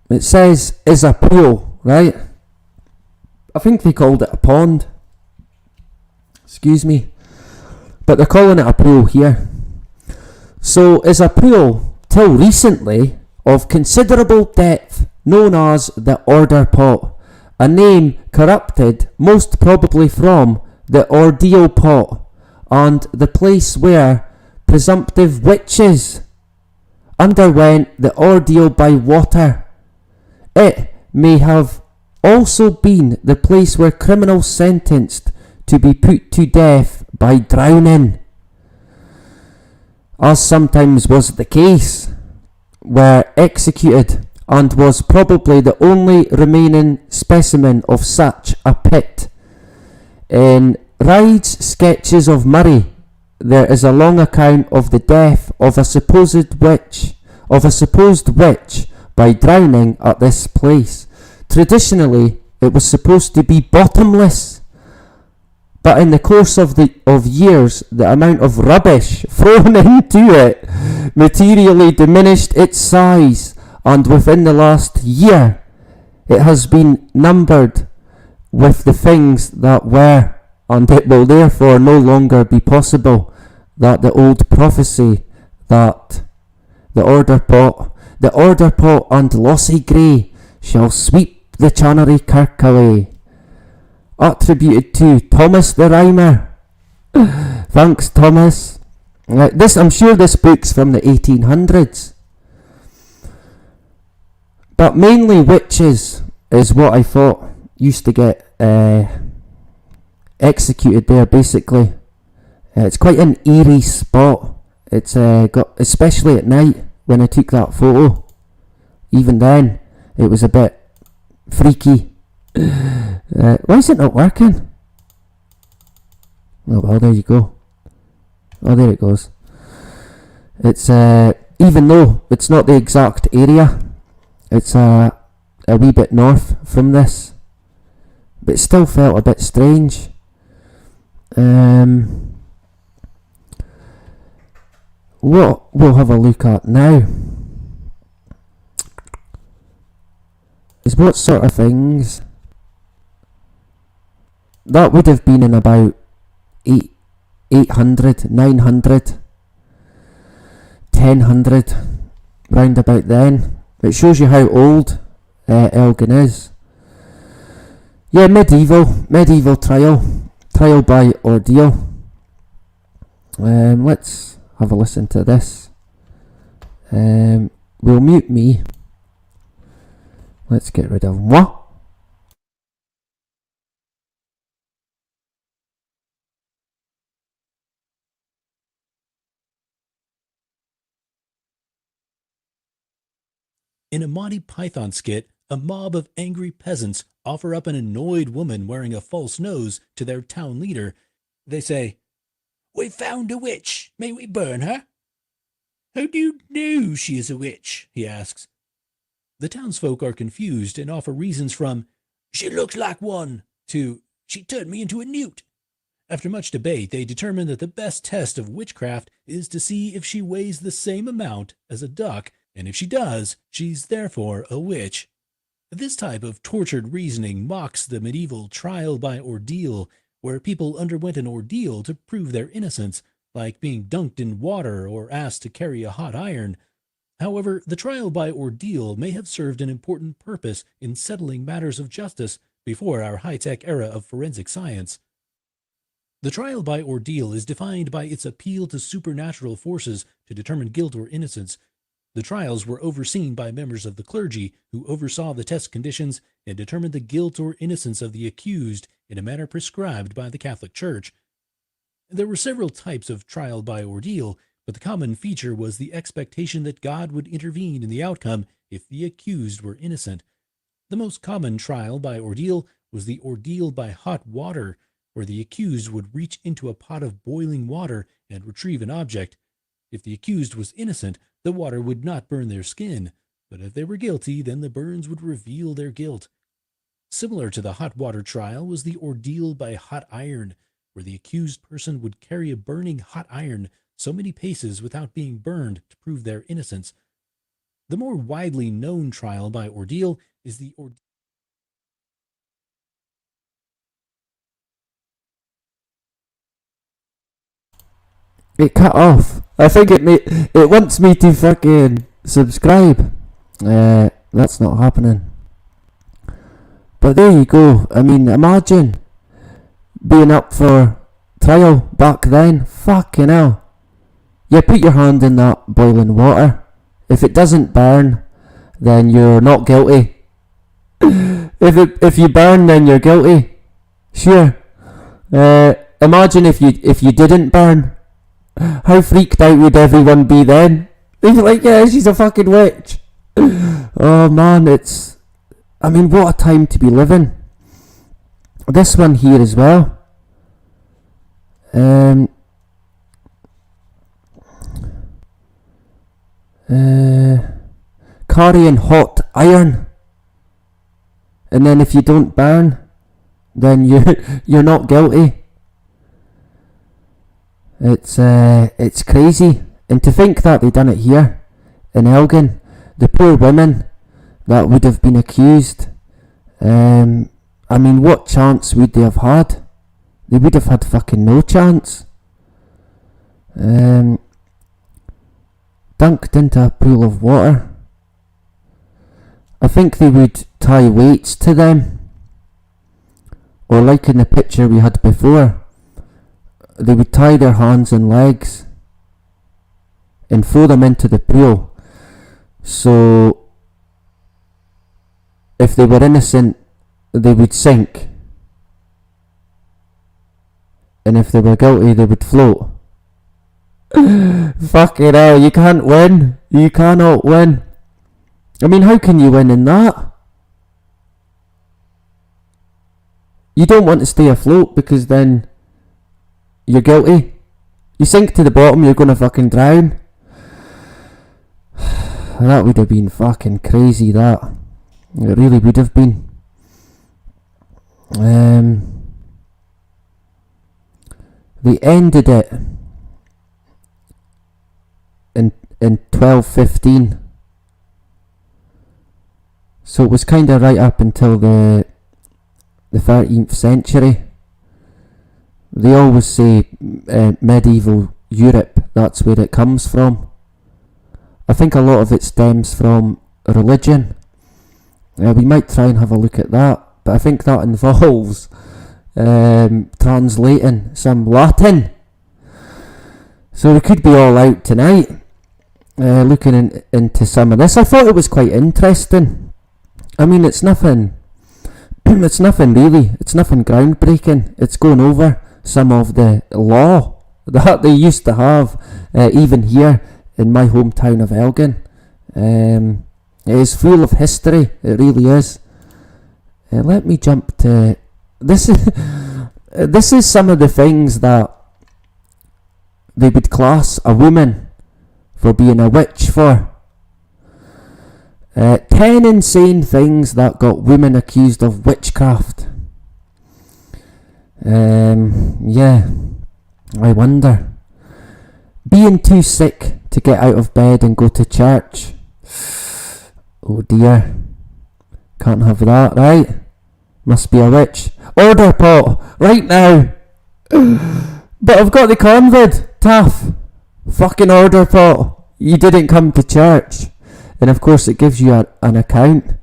It says is a pool, right? I think they called it a pond. Excuse me. But they're calling it a pool here. So is a pool, till recently, of considerable depth, known as the Order Pot, a name corrupted most probably from the Ordeal Pot, and the place where presumptive witches underwent the ordeal by water. It may have also been the place where criminals sentenced to be put to death by drowning, as sometimes was the case, were executed, and was probably the only remaining specimen of such a pit. In Ride's Sketches of Murray, there is a long account of the death of a supposed witch by drowning at this place. Traditionally, it was supposed to be bottomless, but in the course of years, the amount of rubbish thrown into it materially diminished its size, and within the last year, it has been numbered with the things that were, and it will therefore no longer be possible that the old prophecy that the Order Pot and Lossie Gray shall sweep the Channery Kirk away, attributed to Thomas the Rhymer. Thanks, Thomas. I'm sure this book's from the 1800s. But mainly witches is what I thought used to get executed there, basically. It's quite an eerie spot. It's got, especially at night when I took that photo. Even then, it was a bit freaky. Why is it not working? Oh well, there you go. Oh, there it goes. It's even though it's not the exact area, it's a wee bit north from this, but it still felt a bit strange. What we'll have a look at now is what sort of things that would have been in about 800, 900, 1000, round about then. It shows you how old Elgin is. Yeah, medieval trial by ordeal. Let's have a listen to this. We'll mute me. Let's get rid of moi. In a Monty Python skit, a mob of angry peasants offer up an annoyed woman wearing a false nose to their town leader. They say, "We've found a witch. May we burn her?" "How do you know she is a witch?" he asks. The townsfolk are confused and offer reasons from, "She looks like one," to, "She turned me into a newt." After much debate, they determine that the best test of witchcraft is to see if she weighs the same amount as a duck, and if she does, she's therefore a witch. This type of tortured reasoning mocks the medieval trial by ordeal, where people underwent an ordeal to prove their innocence, like being dunked in water or asked to carry a hot iron. However, the trial by ordeal may have served an important purpose in settling matters of justice before our high-tech era of forensic science. The trial by ordeal is defined by its appeal to supernatural forces to determine guilt or innocence. The trials were overseen by members of the clergy who oversaw the test conditions and determined the guilt or innocence of the accused in a manner prescribed by the Catholic Church. There were several types of trial by ordeal, but the common feature was the expectation that God would intervene in the outcome if the accused were innocent. The most common trial by ordeal was the ordeal by hot water, where the accused would reach into a pot of boiling water and retrieve an object. If the accused was innocent, the water would not burn their skin, but if they were guilty, then the burns would reveal their guilt. Similar to the hot water trial was the ordeal by hot iron, where the accused person would carry a burning hot iron so many paces without being burned to prove their innocence. The more widely known trial by ordeal is the It cut off. I think it wants me to fucking subscribe. That's not happening. But there you go. I mean, imagine being up for trial back then. Fucking hell. You put your hand in that boiling water. If it doesn't burn, then you're not guilty. If you burn, then you're guilty. Sure. Imagine if you didn't burn. How freaked out would everyone be then? They'd be like, yeah, she's a fucking witch. Oh man, I mean, what a time to be living. This one here as well. Carrying hot iron. And then if you don't burn, then you're not guilty. It's crazy, and to think that they done it here in Elgin, the poor women that would have been accused. I mean, what chance would they have had? They would have had fucking no chance. Dunked into a pool of water. I think they would tie weights to them, or like in the picture we had before, they would tie their hands and legs and throw them into the pool. So if they were innocent, they would sink. And if they were guilty, they would float. Fucking hell, you can't win. You cannot win. I mean, how can you win in that? You don't want to stay afloat because then you're guilty. You sink to the bottom, you're gonna fucking drown. That would have been fucking crazy, that. It really would have been. They ended it in 1215. So it was kind of right up until the 13th century. They always say medieval Europe, that's where it comes from. I think a lot of it stems from religion. We might try and have a look at that, but I think that involves translating some Latin. So we could be all out tonight looking into some of this. I thought it was quite interesting. I mean, it's nothing it's nothing really, it's nothing groundbreaking. It's going over some of the law that they used to have even here in my hometown of Elgin. It is full of history, it really is. Let me jump to this. This is some of the things that they would class a woman for being a witch for. 10 insane things that got women accused of witchcraft. Yeah, I wonder. Being too sick to get out of bed and go to church. Oh dear. Can't have that, right? Must be a witch. Order pot, right now. But I've got the COVID, tough. Fucking order pot. You didn't come to church. And of course it gives you an account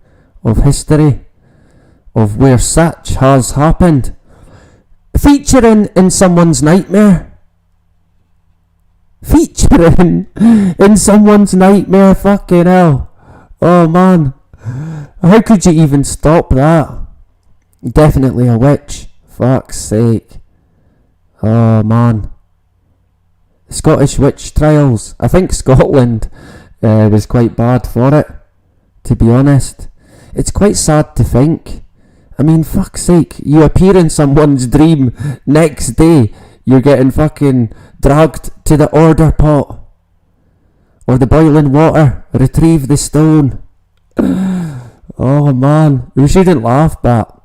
of history of where such has happened. Featuring in someone's nightmare. Featuring in someone's nightmare, fucking hell. Oh man. How could you even stop that? Definitely a witch. Fuck's sake. Oh man. Scottish witch trials. I think Scotland was quite bad for it, to be honest. It's quite sad to think. I mean, fuck's sake, you appear in someone's dream, next day you're getting fucking dragged to the order pot or the boiling water, retrieve the stone. Oh man, we shouldn't laugh, but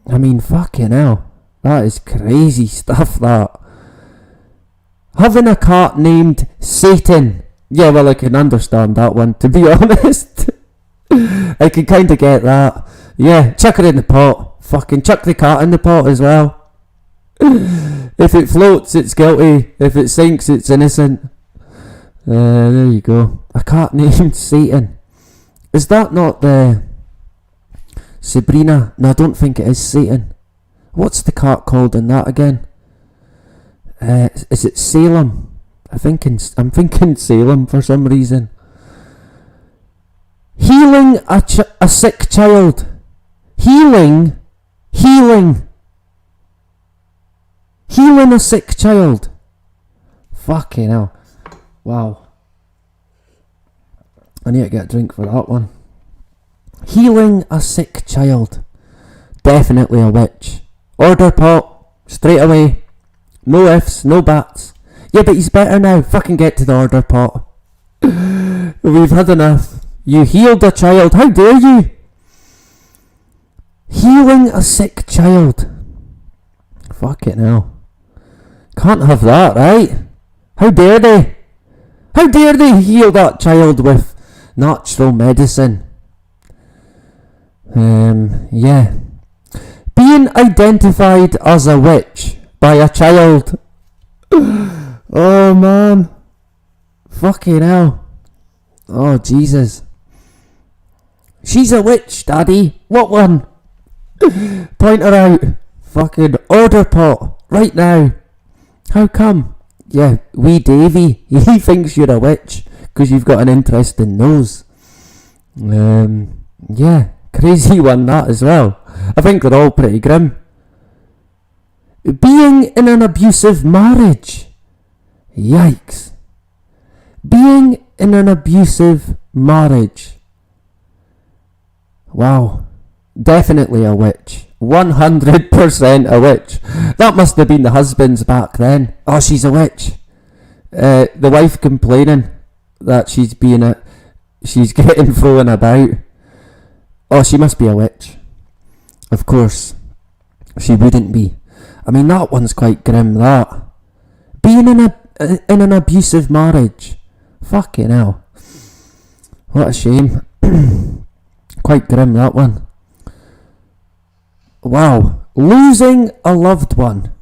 I mean, fucking hell, that is crazy stuff, that. Having a cat named Satan. Yeah, well, I can understand that one, to be honest. I can kind of get that. Yeah, chuck it in the pot. Fucking chuck the cat in the pot as well. If it floats, it's guilty. If it sinks, it's innocent. There you go. A cat named Satan. Is that not the Sabrina? No, I don't think it is Satan. What's the cat called in that again? Is it Salem? I'm thinking Salem for some reason. Healing a sick child. Healing a sick child. Fucking hell. Wow. I need to get a drink for that one. Healing a sick child. Definitely a witch. Order pot. Straight away. No ifs, no buts. Yeah, but he's better now. Fucking get to the order pot. We've had enough. You healed a child. How dare you? Healing a sick child. Fucking hell. Can't have that, right? How dare they? How dare they heal that child with natural medicine? Yeah. Being identified as a witch by a child. Oh man. Fucking hell. Oh Jesus. She's a witch, Daddy. What one? Point her out. Fucking order pot. Right now. How come? Yeah, wee Davy. He thinks you're a witch because you've got an interesting nose. Yeah. Crazy one, that as well. I think they're all pretty grim. Being in an abusive marriage. Yikes. Being in an abusive marriage. Wow. Definitely a witch. 100% a witch. That must have been the husbands back then. Oh, she's a witch. The wife complaining that she's getting thrown about. Oh, she must be a witch. Of course. She wouldn't be. I mean, that one's quite grim, that. Being in an abusive marriage. Fucking hell. What a shame. Quite grim, that one. Wow. Losing a loved one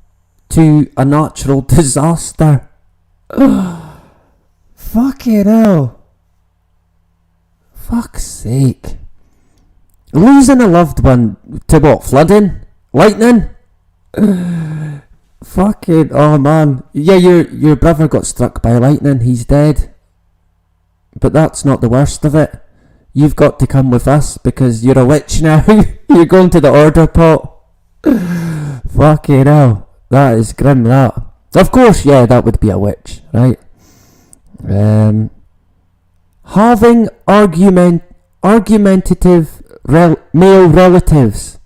to a natural disaster. Fucking hell. Fuck's sake. Losing a loved one to what? Flooding? Lightning? Fucking, oh man. Yeah, your brother got struck by lightning. He's dead. But that's not the worst of it. You've got to come with us because you're a witch now. You're going to the order pot. Fucking hell. That is grim, that. Of course, yeah, that would be a witch, right? Having argumentative male relatives.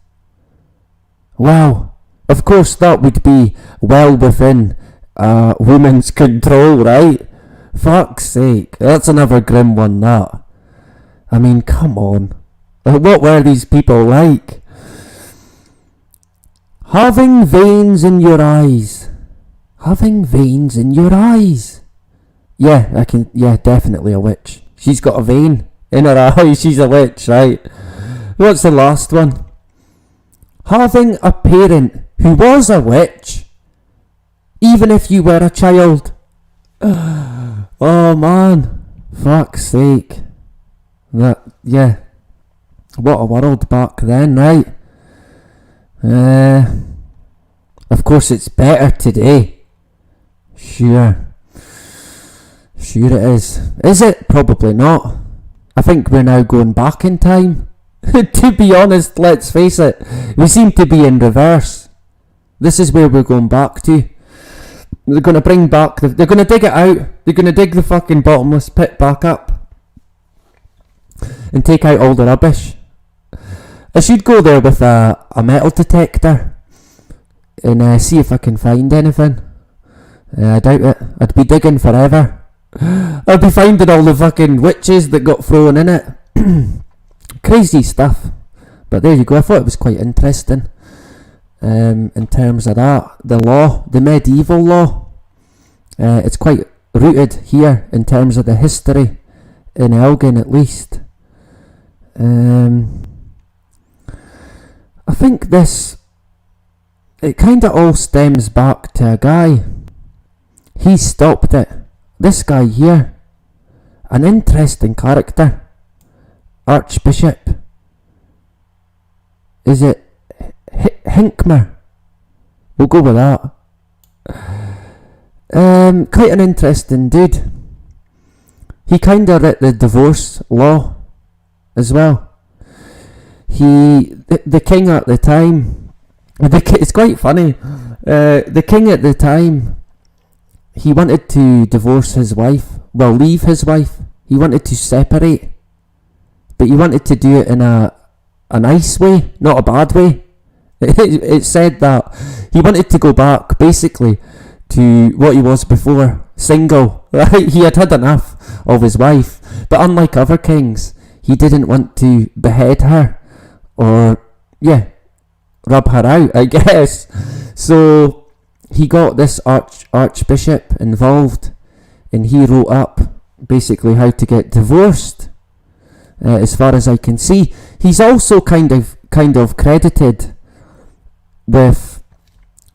Wow. Of course, that would be well within a woman's control, right? Fuck's sake. That's another grim one, that. I mean, come on. What were these people like? Having veins in your eyes. Having veins in your eyes. Yeah, definitely a witch. She's got a vein in her eye. She's a witch, right? What's the last one? Having a parent who was a witch, even if you were a child. Oh man, fuck's sake. What a world back then, right? Of course it's better today. Sure it is. Is it? Probably not. I think we're now going back in time. To be honest, let's face it, we seem to be in reverse. This is where we're going back to. They're going to bring back they're going to dig it out. They're going to dig the fucking bottomless pit back up and take out all the rubbish. I should go there with a metal detector and see if I can find anything. I doubt it. I'd be digging forever. I'd be finding all the fucking witches that got thrown in it. Crazy stuff. But there you go. I thought it was quite interesting. In terms of that, the law, the medieval law, it's quite rooted here in terms of the history in Elgin, at least. I think it kind of all stems back to a guy. He stopped it. This guy here, an interesting character, Archbishop. Is it Hincmar? We'll go with that. Quite an interesting dude. He kind of wrote the divorce law as well. The king at the time, it's quite funny. The king at the time, he wanted to divorce his wife. Well, leave his wife. He wanted to separate, but he wanted to do it in a nice way, not a bad way. It said that he wanted to go back basically to what he was before, single. Right? He had enough of his wife, but unlike other kings, he didn't want to behead her or rub her out, I guess. So he got this archbishop involved, and he wrote up basically how to get divorced. As far as I can see, he's also kind of credited with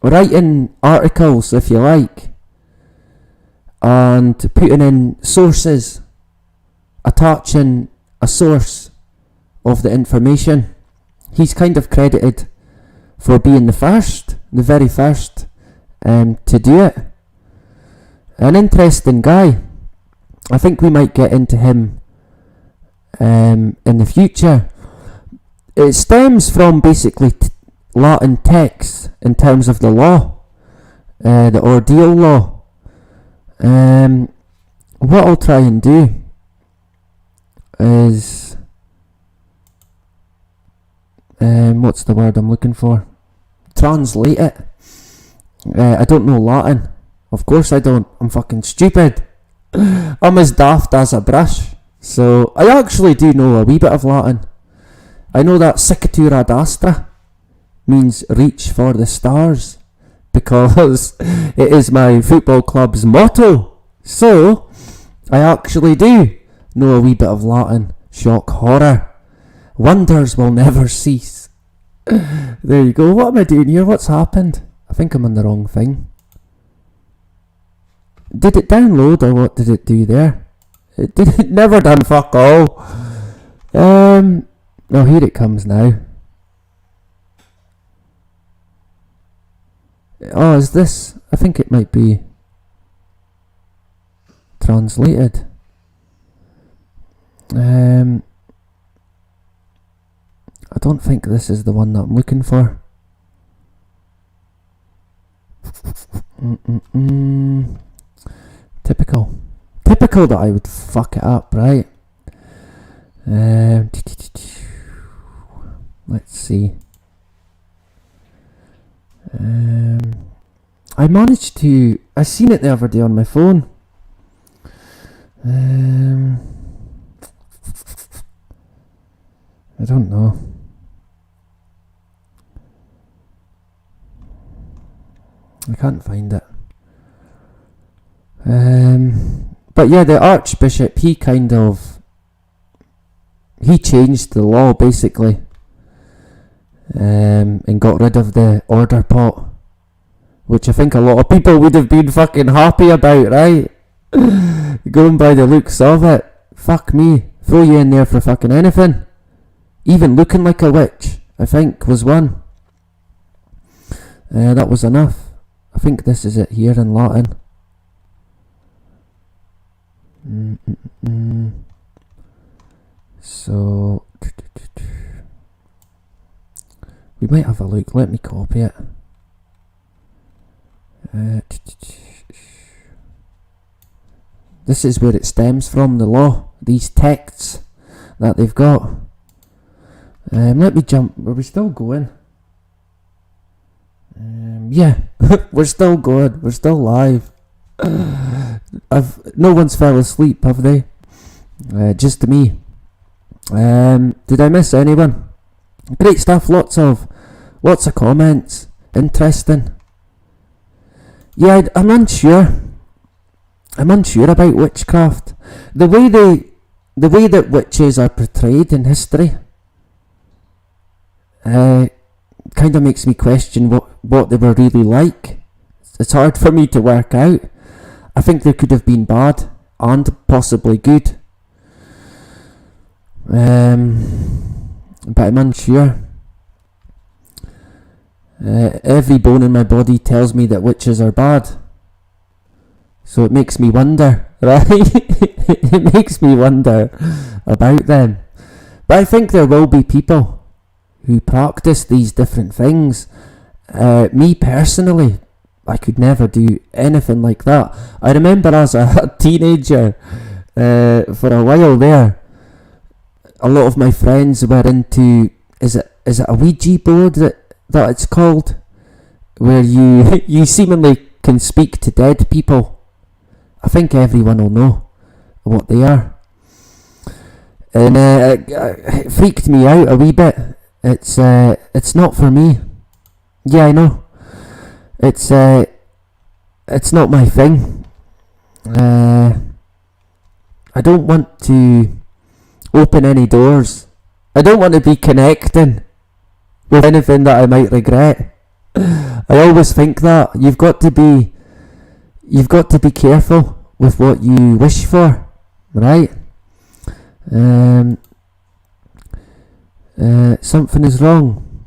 writing articles, if you like, and putting in sources, attaching a source of the information. He's kind of credited for being the very first to do it. An interesting guy. I think we might get into him in the future. it stems from basically Latin texts in terms of the law, the ordeal law. What I'll try and do is, what's the word I'm looking for? Translate it. I don't know Latin. Of course I don't. I'm fucking stupid. I'm as daft as a brush. So I actually do know a wee bit of Latin. I know that Sicatur ad astra means reach for the stars, because it is my football club's motto. So I actually do know a wee bit of Latin. Shock horror. Wonders will never cease. There you go. What am I doing here? What's happened? I think I'm on the wrong thing. Did it download, or what did it do there? It never done fuck all. Oh, here it comes now. Oh, is this? I think it might be translated. I don't think this is the one that I'm looking for. Typical that I would fuck it up, right? Let's see. I managed to... I seen it the other day on my phone. I don't know. I can't find it. But yeah, the Archbishop, he changed the law basically, and got rid of the order pot, which I think a lot of people would have been fucking happy about, right? Going by the looks of it. Fuck me, throw you in there for fucking anything. Even looking like a witch, I think, was one. That was enough. I think this is it here in Latin. So we might have a look. Let me copy it. This is where it stems from, the law, these texts that they've got. Let me jump. Are we still going? Yeah, we're still going. We're still live. No one's fell asleep, have they? Just me. Did I miss anyone? Great stuff. Lots of comments. Interesting. Yeah, I'm unsure. I'm unsure about witchcraft. The way that witches are portrayed in history, kind of makes me question what they were really like. It's hard for me to work out. I think they could have been bad and possibly good. But I'm unsure. Every bone in my body tells me that witches are bad. So it makes me wonder, right? It makes me wonder about them. But I think there will be people who practice these different things. Me personally, I could never do anything like that. I remember as a teenager, for a while there, a lot of my friends were into, is it a Ouija board that it's called, where you seemingly can speak to dead people. I think everyone will know what they are. And it freaked me out a wee bit. It's not for me. Yeah, I know. It's not my thing. I don't want to open any doors. I don't want to be connecting with anything that I might regret. I always think that you've got to be careful with what you wish for, right? Something is wrong.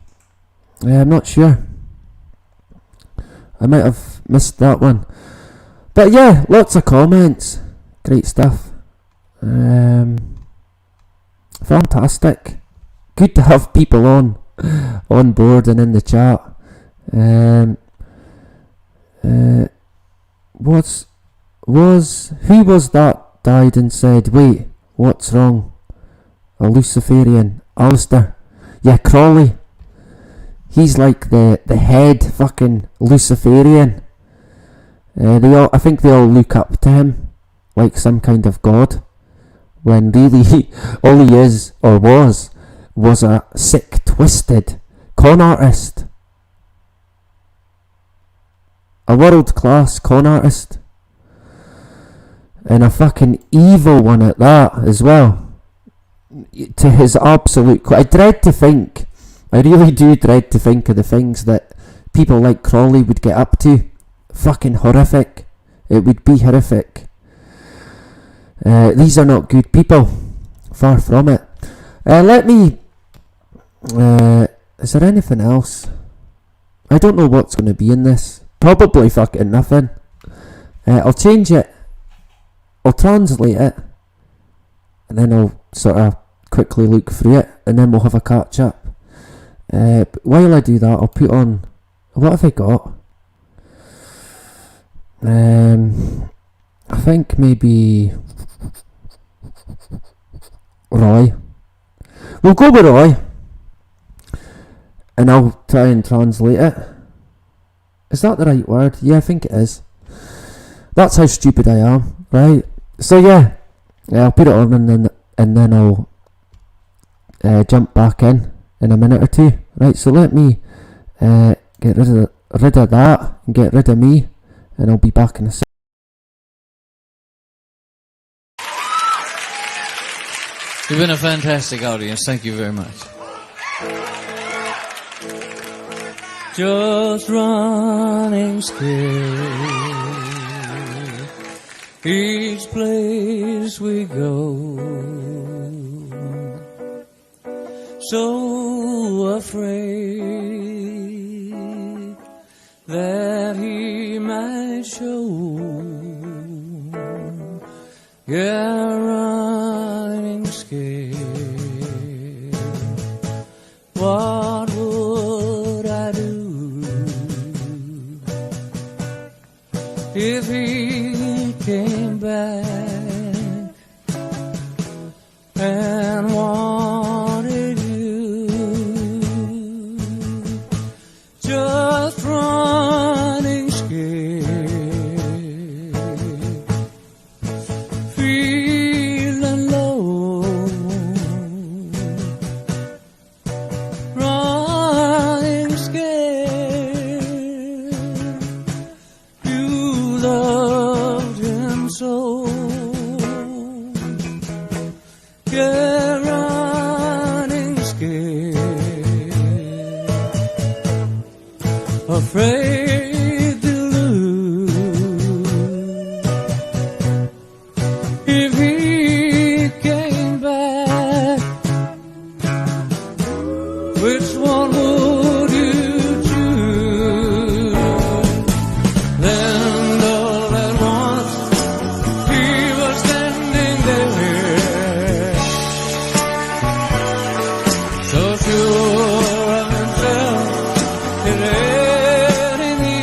I'm not sure. I might have missed that one. But yeah, lots of comments. Great stuff. Fantastic. good to have people on board and in the chat. Who was that died and said, wait, what's wrong? A Luciferian. Alistair. Yeah, Crawley. He's like the head fucking Luciferian. I think they all look up to him like some kind of god, when really all he is or was a sick, twisted con artist. A world-class con artist. And a fucking evil one at that as well. To his absolute... I really do dread to think of the things that people like Crawley would get up to. Fucking horrific. It would be horrific. These are not good people. Far from it. Is there anything else? I don't know what's going to be in this. Probably fucking nothing. I'll change it. I'll translate it. And then I'll sort of quickly look through it. And then we'll have a catch up. But while I do that, I'll put on... What have I got? I think maybe... Roy. We'll go with Roy. And I'll try and translate it. Is that the right word? Yeah, I think it is. That's how stupid I am, right? So yeah, I'll put it on and then I'll jump back in a minute or two. Right, so let me get rid of that and get rid of me, and I'll be back in a sec. You've been a fantastic audience. Thank you very much. Just running scared each place we go, so afraid that he might show. Yeah, running scared. What would I do if he came back and wanted you? Just running scared, feeling low, running scared. You loved him so. Yeah, running scared, afraid to lose. If he came back, which one would you choose? Then all at once he was standing there, so sure of himself, his head in the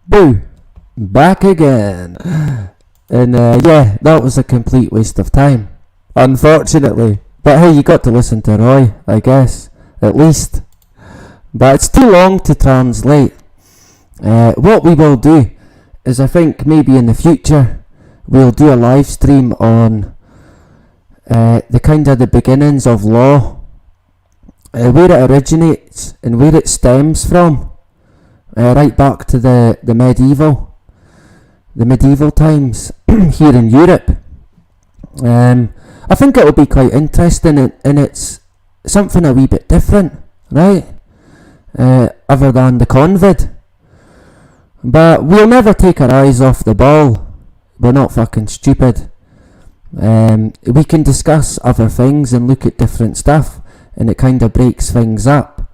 Boo! Back again. And yeah, that was a complete waste of time, unfortunately. But hey, you got to listen to Roy, I guess, at least. But it's too long to translate. What we will do is, I think maybe in the future we'll do a live stream on the kind of the beginnings of law, where it originates and where it stems from, right back to the medieval times here in Europe. I think it will be quite interesting, and it's something a wee bit different, right? Other than the convid. But we'll never take our eyes off the ball. We're not fucking stupid. We can discuss other things and look at different stuff, and it kind of breaks things up.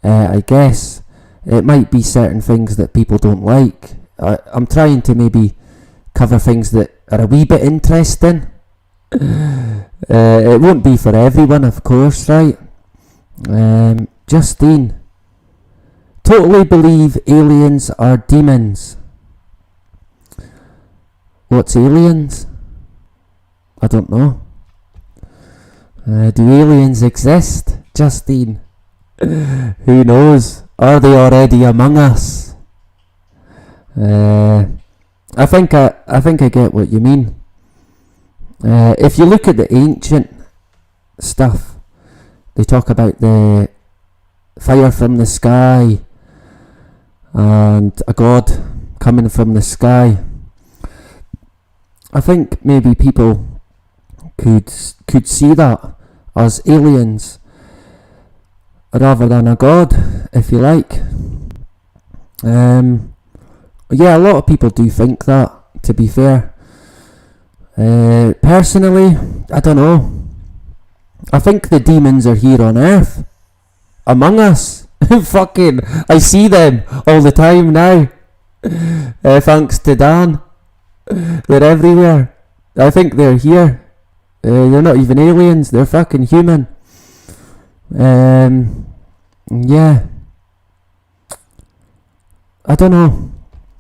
I guess it might be certain things that people don't like. I'm trying to maybe cover things that are a wee bit interesting. It won't be for everyone, of course, right? Justine, totally believe aliens are demons. What's aliens? I don't know. Do aliens exist, Justine? Who knows? Are they already among us? I think I get what you mean. If you look at the ancient stuff, they talk about the fire from the sky and a god coming from the sky. I think maybe people could see that as aliens rather than a god, if you like. Yeah, a lot of people do think that, to be fair. Personally, I don't know. I think the demons are here on Earth, among us. Fucking, I see them all the time now. Thanks to Dan. They're everywhere. I think they're here. They're not even aliens, they're fucking human. Yeah. I don't know.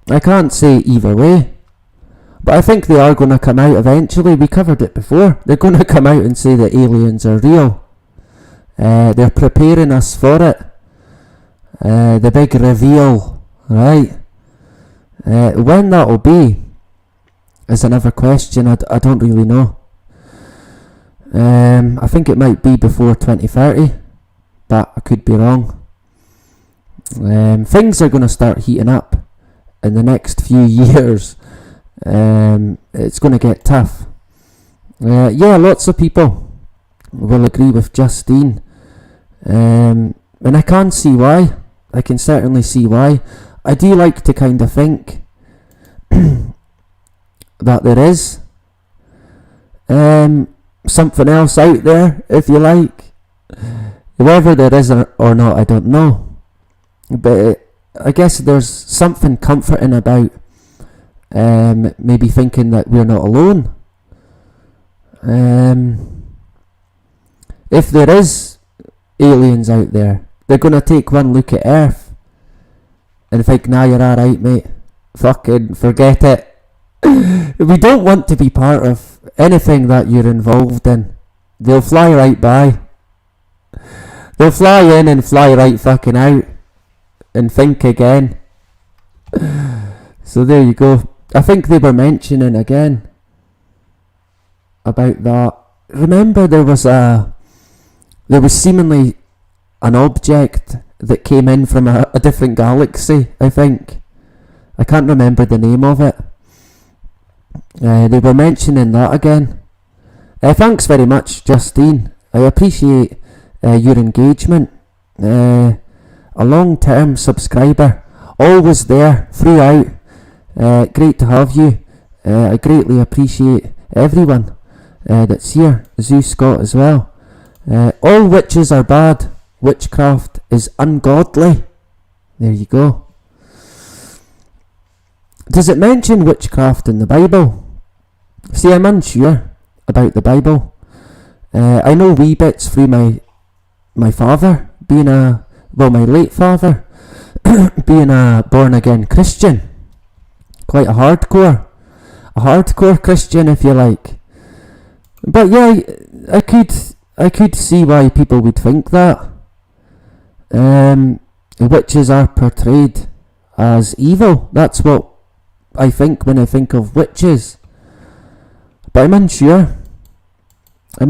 I can't say either way. But I think they are going to come out eventually. We covered it before. They're going to come out and say that aliens are real. They're preparing us for it. The big reveal, right? When that will be is another question. I don't really know. I think it might be before 2030, but I could be wrong. Things are going to start heating up in the next few years. It's going to get tough. Yeah, lots of people will agree with Justine, and I can see why. I can certainly see why. I do like to kind of think that there is something else out there, if you like. Whether there is or not, I don't know. But I guess there's something comforting about maybe thinking that we're not alone. If there is aliens out there, they're going to take one look at Earth and think, nah, you're alright, mate. Fucking forget it. We don't want to be part of anything that you're involved in. They'll fly right by. They'll fly in and fly right fucking out and think again. So there you go. I think they were mentioning again about that. Remember there was seemingly an object that came in from a different galaxy, I think. I can't remember the name of it. They were mentioning that again. Thanks very much, Justine. I appreciate your engagement. A long-term subscriber, always there throughout. Great to have you. I greatly appreciate everyone that's here. Zeus Scott as well. All witches are bad. Witchcraft is ungodly. There you go. Does it mention witchcraft in the Bible? See, I'm unsure about the Bible. I know wee bits through my father being my late father being a born again Christian. quite a hardcore Christian, if you like. But yeah, I could see why people would think that. Witches are portrayed as evil. That's what I think when I think of witches. But I'm unsure. I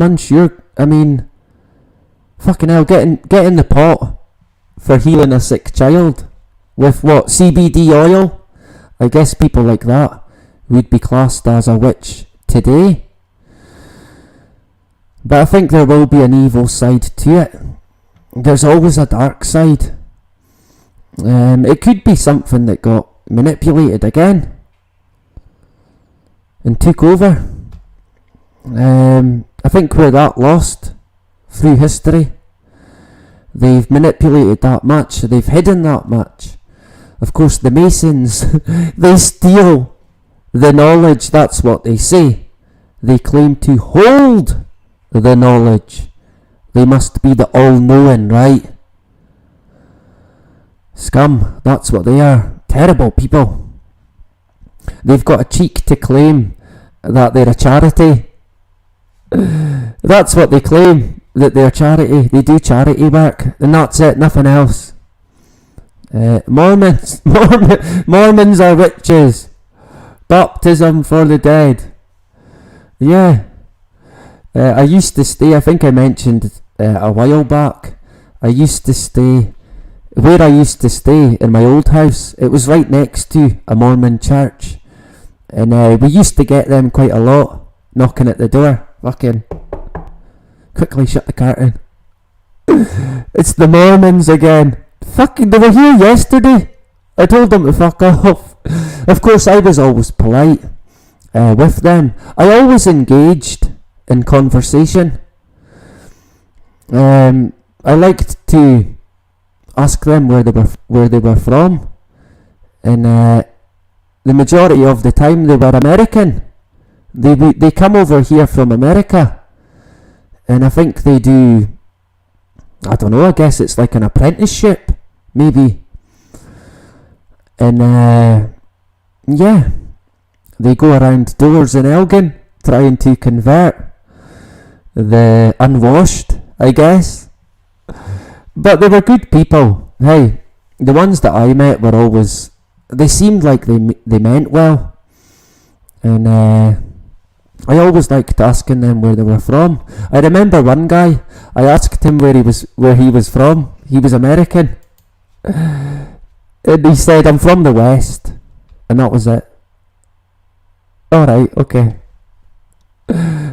mean, fucking hell, get in the pot for healing a sick child with what, CBD oil? I guess people like that would be classed as a witch today. But I think there will be an evil side to it. There's always a dark side. It could be something that got manipulated again and took over. I think we're that lost through history. They've manipulated that much, they've hidden that much. Of course, the Masons, they steal the knowledge, that's what they say. They claim to hold the knowledge. They must be the all-knowing, right? Scum, that's what they are. Terrible people. They've got a cheek to claim that they're a charity. That's what they claim, that they're charity. They do charity work, and that's it, nothing else. Mormons are witches. Baptism for the dead. Yeah. I used to stay, I think I mentioned a while back, where I used to stay in my old house, it was right next to a Mormon church, and we used to get them quite a lot, knocking at the door. Fucking quickly shut the curtain. It's the Mormons again. Fucking, they were here yesterday. I told them to fuck off. Of course, I was always polite with them. I always engaged in conversation. I liked to ask them where they were from, and the majority of the time they were American. They come over here from America, and I think they do, I don't know, I guess it's like an apprenticeship, maybe. And yeah, they go around doors in Elgin trying to convert the unwashed, I guess. But they were good people. Hey, the ones that I met were always, they seemed like they meant well, and I always liked asking them where they were from. I remember one guy, I asked him where he was from. He was American, and he said, "I'm from the West," and that was it. Alright, okay.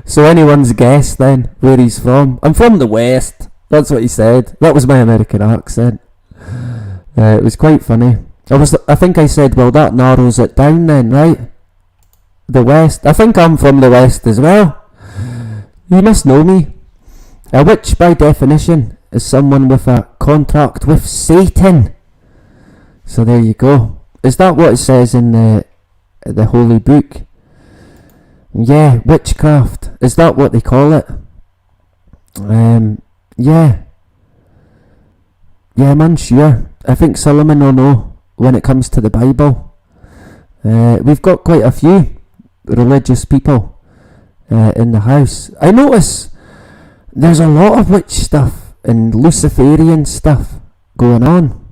So anyone's guess then where he's from? I'm from the West. That's what he said. That was my American accent. It was quite funny. I think I said, well, that narrows it down then, right? The West. I think I'm from the West as well. You must know me. A witch, by definition, is someone with a contract with Satan. So there you go. Is that what it says in the holy book? Yeah, witchcraft. Is that what they call it? Yeah. Yeah, I'm unsure. I think Solomon will know when it comes to the Bible. We've got quite a few religious people in the house. I notice there's a lot of witch stuff and Luciferian stuff going on.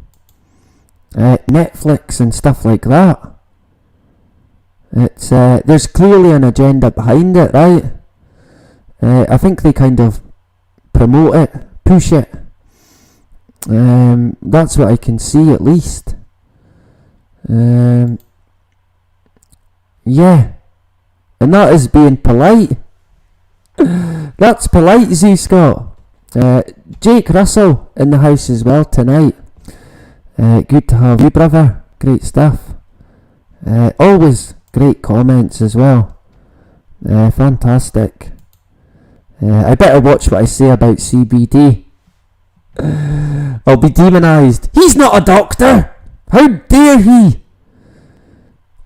Netflix and stuff like that. It's there's clearly an agenda behind it, right? I think they kind of promote it, push it. That's what I can see, at least. Yeah, and that is being polite. That's polite, Z Scott. Jake Russell in the house as well tonight. Good to have you, brother. Great stuff. Always great comments as well. Fantastic. I better watch what I say about CBD. I'll be demonised. He's not a doctor! How dare he!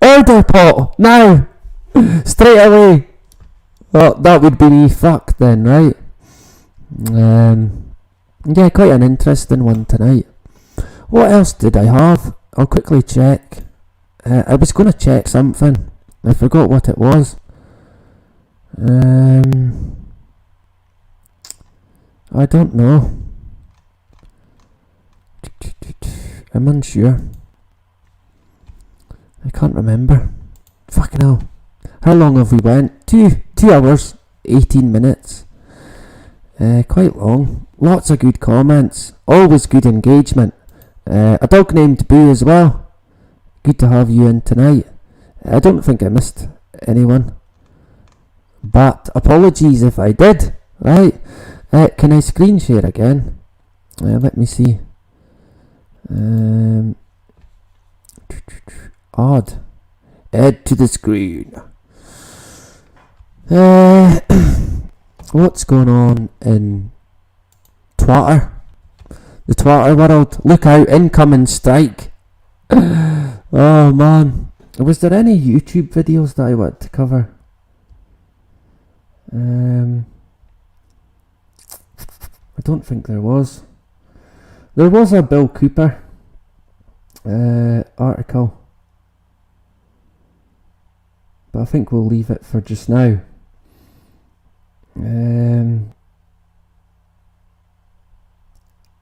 Order pot! Now! Straight away! Well, that would be me fucked then, right? Yeah, quite an interesting one tonight. What else did I have? I'll quickly check. I was going to check something. I forgot what it was. I don't know. I'm unsure. I can't remember. Fucking hell. How long have we went? 2 hours, 18 minutes. Quite long. Lots of good comments. Always good engagement. A dog named Boo as well. Good to have you in tonight. I don't think I missed anyone. But apologies if I did. Right. Can I screen share again? Let me see. Odd. Add to the screen. What's going on in Twitter? The Twitter world. Look out, incoming strike. Oh man. Was there any YouTube videos that I wanted to cover? I don't think there was. There was a Bill Cooper article, but I think we'll leave it for just now.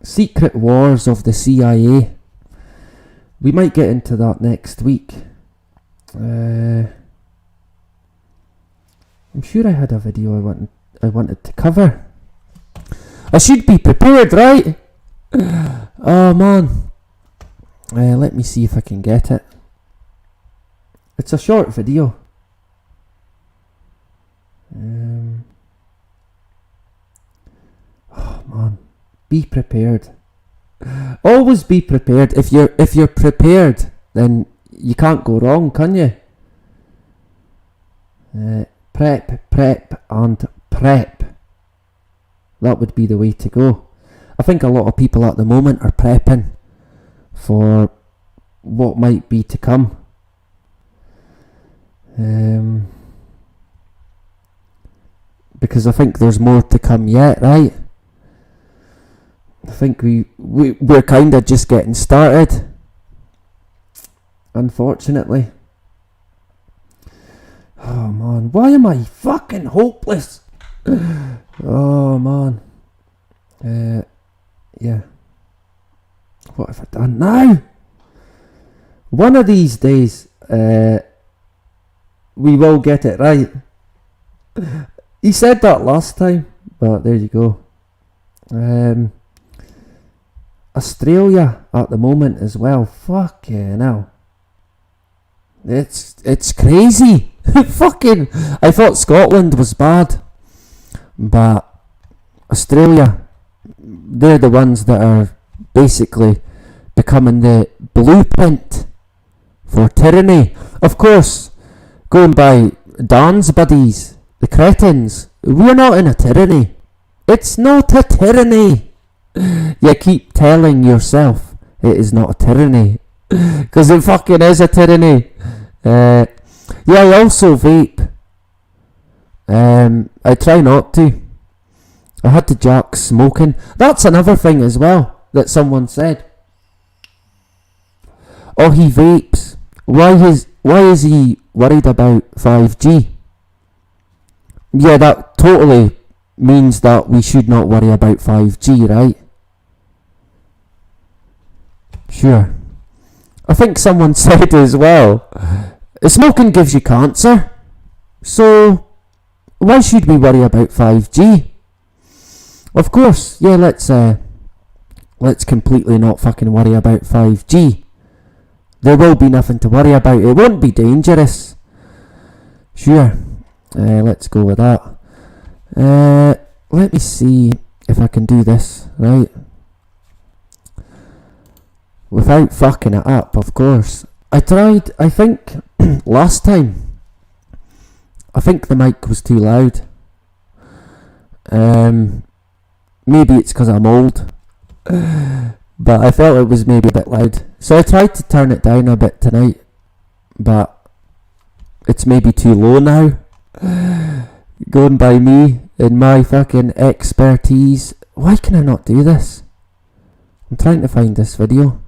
Secret Wars of the CIA. We might get into that next week. I'm sure I had a video I wanted to cover. I should be prepared, right? Oh man. Let me see if I can get it. It's a short video. Oh man. Be prepared. Always be prepared. If you're prepared, then you can't go wrong, can you? Prep, and prep. That would be the way to go. I think a lot of people at the moment are prepping for what might be to come. Because I think there's more to come yet, right? I think we're kind of just getting started, unfortunately. Oh man, why am I fucking hopeless? Oh man. Yeah. What have I done now? One of these days, we will get it right. He said that last time, but there you go. Australia at the moment as well. Fucking hell. It's crazy. Fucking, I thought Scotland was bad, but Australia, they're the ones that are basically becoming the blueprint for tyranny. Of course, going by Dan's buddies, the cretins, we're not in a tyranny. It's not a tyranny. You keep telling yourself it is not a tyranny, because it fucking is a tyranny. Yeah, I also vape. I try not to. I had to jack smoking. That's another thing as well that someone said. Oh, he vapes. Why is he worried about 5G? Yeah, that totally means that we should not worry about 5G, right? Sure. I think someone said as well, smoking gives you cancer, so why should we worry about 5G? Of course, yeah, let's completely not fucking worry about 5G. There will be nothing to worry about. It won't be dangerous. Sure. Let's go with that. Let me see if I can do this, right? Without fucking it up, of course. I tried, I think, last time. I think the mic was too loud. Maybe it's because I'm old. But I felt it was maybe a bit loud. So I tried to turn it down a bit tonight. But it's maybe too low now. Going by me and my fucking expertise. Why can I not do this? I'm trying to find this video.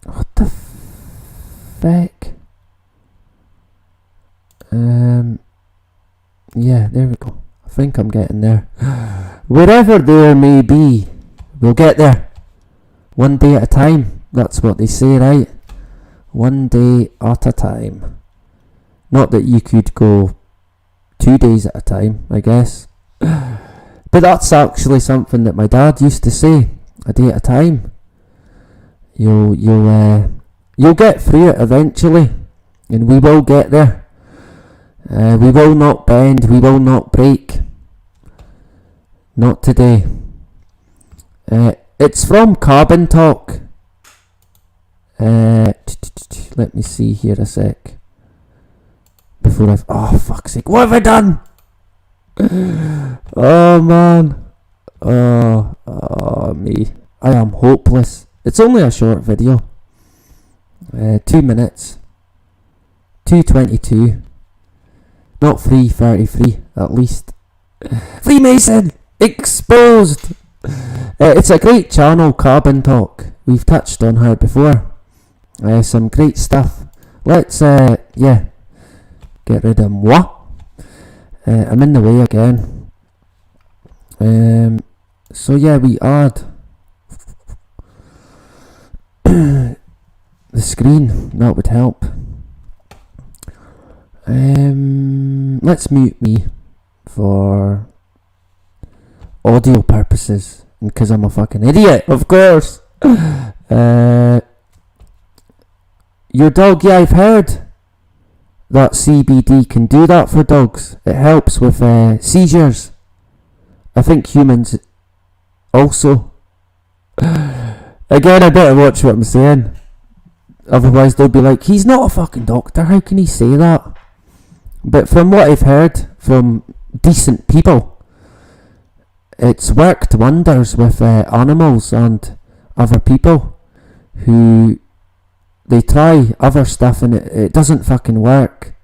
What the feck? Yeah, there we go. I think I'm getting there. Wherever there may be, we'll get there. One day at a time. That's what they say, right? One day at a time. Not that you could go 2 days at a time, I guess. But that's actually something that my dad used to say. A day at a time. You'll get through it eventually, and we will get there. We will not bend, we will not break. Not today. It's from Carbon Talk. Let me see here a sec. Before I've... Oh, fuck's sake. What have I done? Oh, man. Oh, me. I am hopeless. It's only a short video. 2 minutes. 2:22. Not 3:33, at least. Freemason! Exposed! It's a great channel, Carbon Talk. We've touched on her before. Some great stuff. Let's, yeah, get rid of moi. I'm in the way again. So yeah, we add the screen. That would help. Let's mute me for audio purposes, because I'm a fucking idiot, of course. Your dog, yeah, I've heard that CBD can do that for dogs. It helps with seizures. I think humans also. Again, I better watch what I'm saying. Otherwise they'll be like, he's not a fucking doctor, how can he say that? But from what I've heard from decent people, it's worked wonders with animals and other people who they try other stuff and it doesn't fucking work.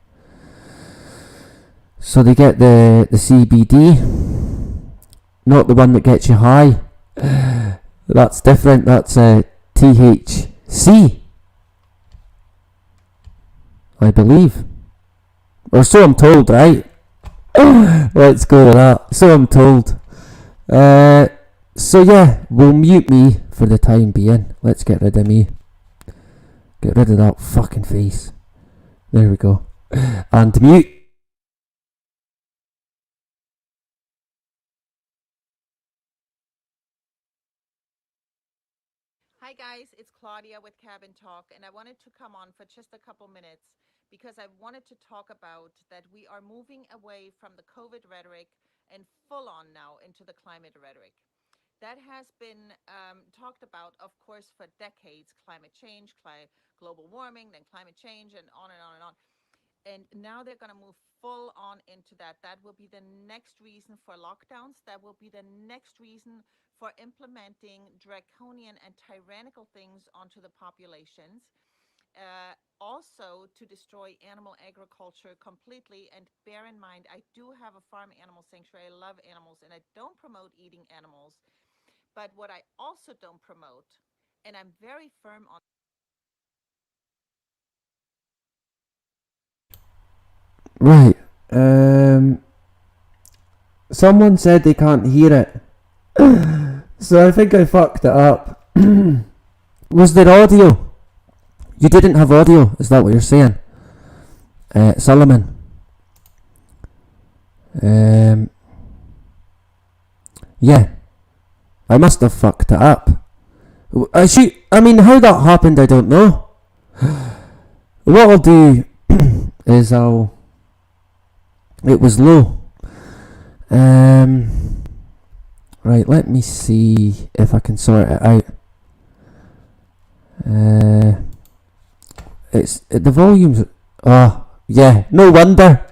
So they get the CBD, not the one that gets you high. That's different. That's THC, I believe. Or so I'm told, right? Let's go with that. So I'm told. So yeah, we'll mute me for the time being. Let's get rid of me. Get rid of that fucking face. There we go. And mute. Hi guys, it's Claudia with Cabin Talk, and I wanted to come on for just a couple minutes because I wanted to talk about that we are moving away from the COVID rhetoric and full on now into the climate rhetoric. That has been talked about, of course, for decades: climate change, global warming, then climate change, and on and on and on. And now they're going to move full on into that. That will be the next reason for lockdowns. That will be the next reason for implementing draconian and tyrannical things onto the populations. Also to destroy animal agriculture completely. And bear in mind, I do have a farm animal sanctuary. I love animals, and I don't promote eating animals. But what I also don't promote, and I'm very firm on... Right. Someone said they can't hear it. So I think I fucked it up. Was there audio? You didn't have audio, is that what you're saying? Solomon. Yeah. I must have fucked it up. I mean, how that happened, I don't know. What I'll do is it was low. Right, let me see if I can sort it out. It's the volumes. Oh, yeah, no wonder.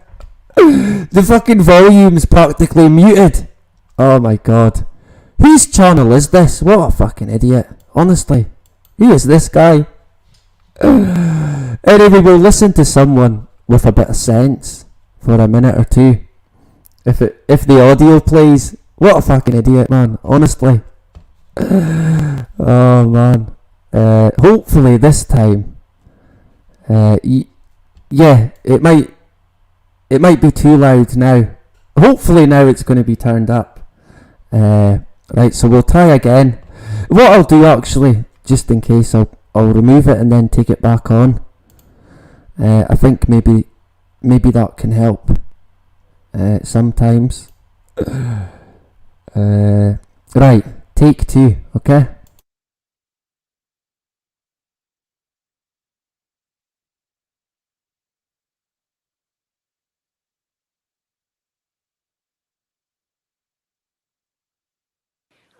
The fucking volume's practically muted. Oh my god. Whose channel is this? What a fucking idiot. Honestly. Who is this guy? Anyway, we'll listen to someone with a bit of sense for a minute or two. If the audio plays. What a fucking idiot, man. Honestly. Oh man. hopefully this time, yeah, it might be too loud now. Hopefully now it's going to be turned up. Right, so we'll try again. What I'll do actually, just in case, I'll remove it and then take it back on. I think maybe that can help. Sometimes. Right, take 2, okay?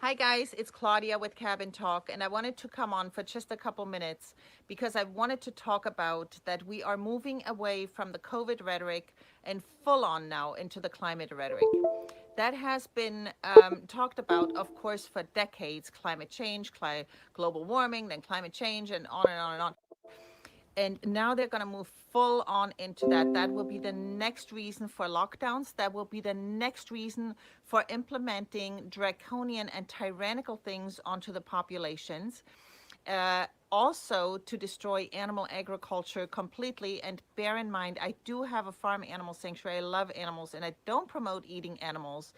Hi guys, it's Claudia with Cabin Talk, and I wanted to come on for just a couple minutes because I wanted to talk about that we are moving away from the COVID rhetoric and full on now into the climate rhetoric. That has been talked about, of course, for decades: climate change, global warming, then climate change, and on and on and on. And now they're going to move full on into that. That will be the next reason for lockdowns. That will be the next reason for implementing draconian and tyrannical things onto the populations. Also to destroy animal agriculture completely. And bear in mind, I do have a farm animal sanctuary. I love animals, and I don't promote eating animals.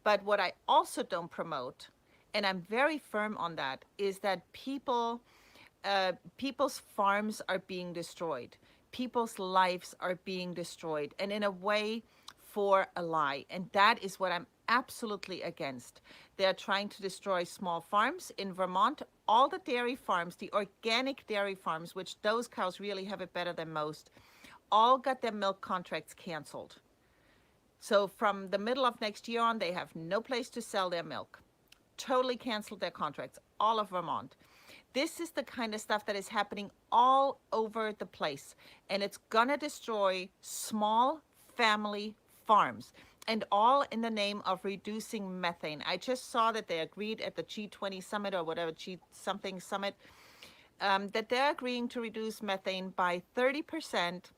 But what I also don't promote, and I'm very firm on that, is that people's farms are being destroyed. People's lives are being destroyed, and in a way for a lie. And that is what I'm absolutely against. They're trying to destroy small farms in Vermont. All the dairy farms, the organic dairy farms, which those cows really have it better than most, all got their milk contracts canceled. So from the middle of next year on, they have no place to sell their milk. Totally canceled their contracts, all of Vermont. This is the kind of stuff that is happening all over the place, and it's gonna destroy small family farms, and all in the name of reducing methane. I just saw that they agreed at the G20 summit, or whatever, G something summit, that they're agreeing to reduce methane by 30%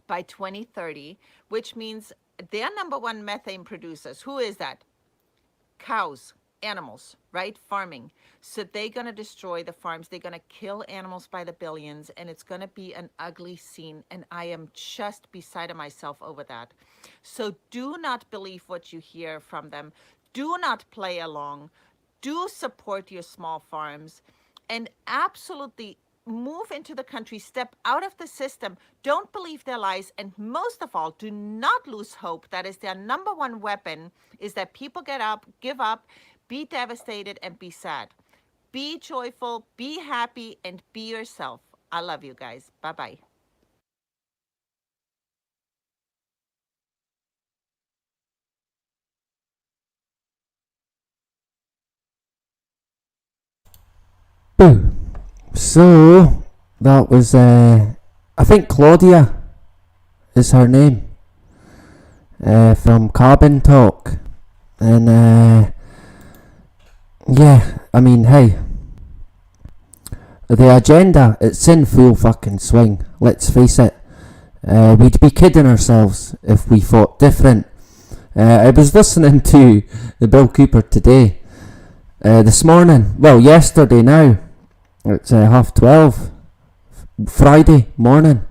by 2030, which means their number one methane producers, who is that? Cows. Animals, right? Farming. So they're going to destroy the farms. They're going to kill animals by the billions, and it's going to be an ugly scene. And I am just beside myself over that. So do not believe what you hear from them. Do not play along. Do support your small farms, and absolutely move into the country, step out of the system. Don't believe their lies, and most of all, do not lose hope. That is their number one weapon, is that people get up, give up, be devastated, and be sad. Be joyful, be happy, and be yourself. I love you guys. Bye-bye. Boo. So that was I think Claudia is her name, from Cabin Talk, and yeah, I mean, hey, the agenda, it's in full fucking swing. Let's face it. We'd be kidding ourselves if we thought different. I was listening to the Bill Cooper today, this morning, well, yesterday now. It's 12:30 Friday morning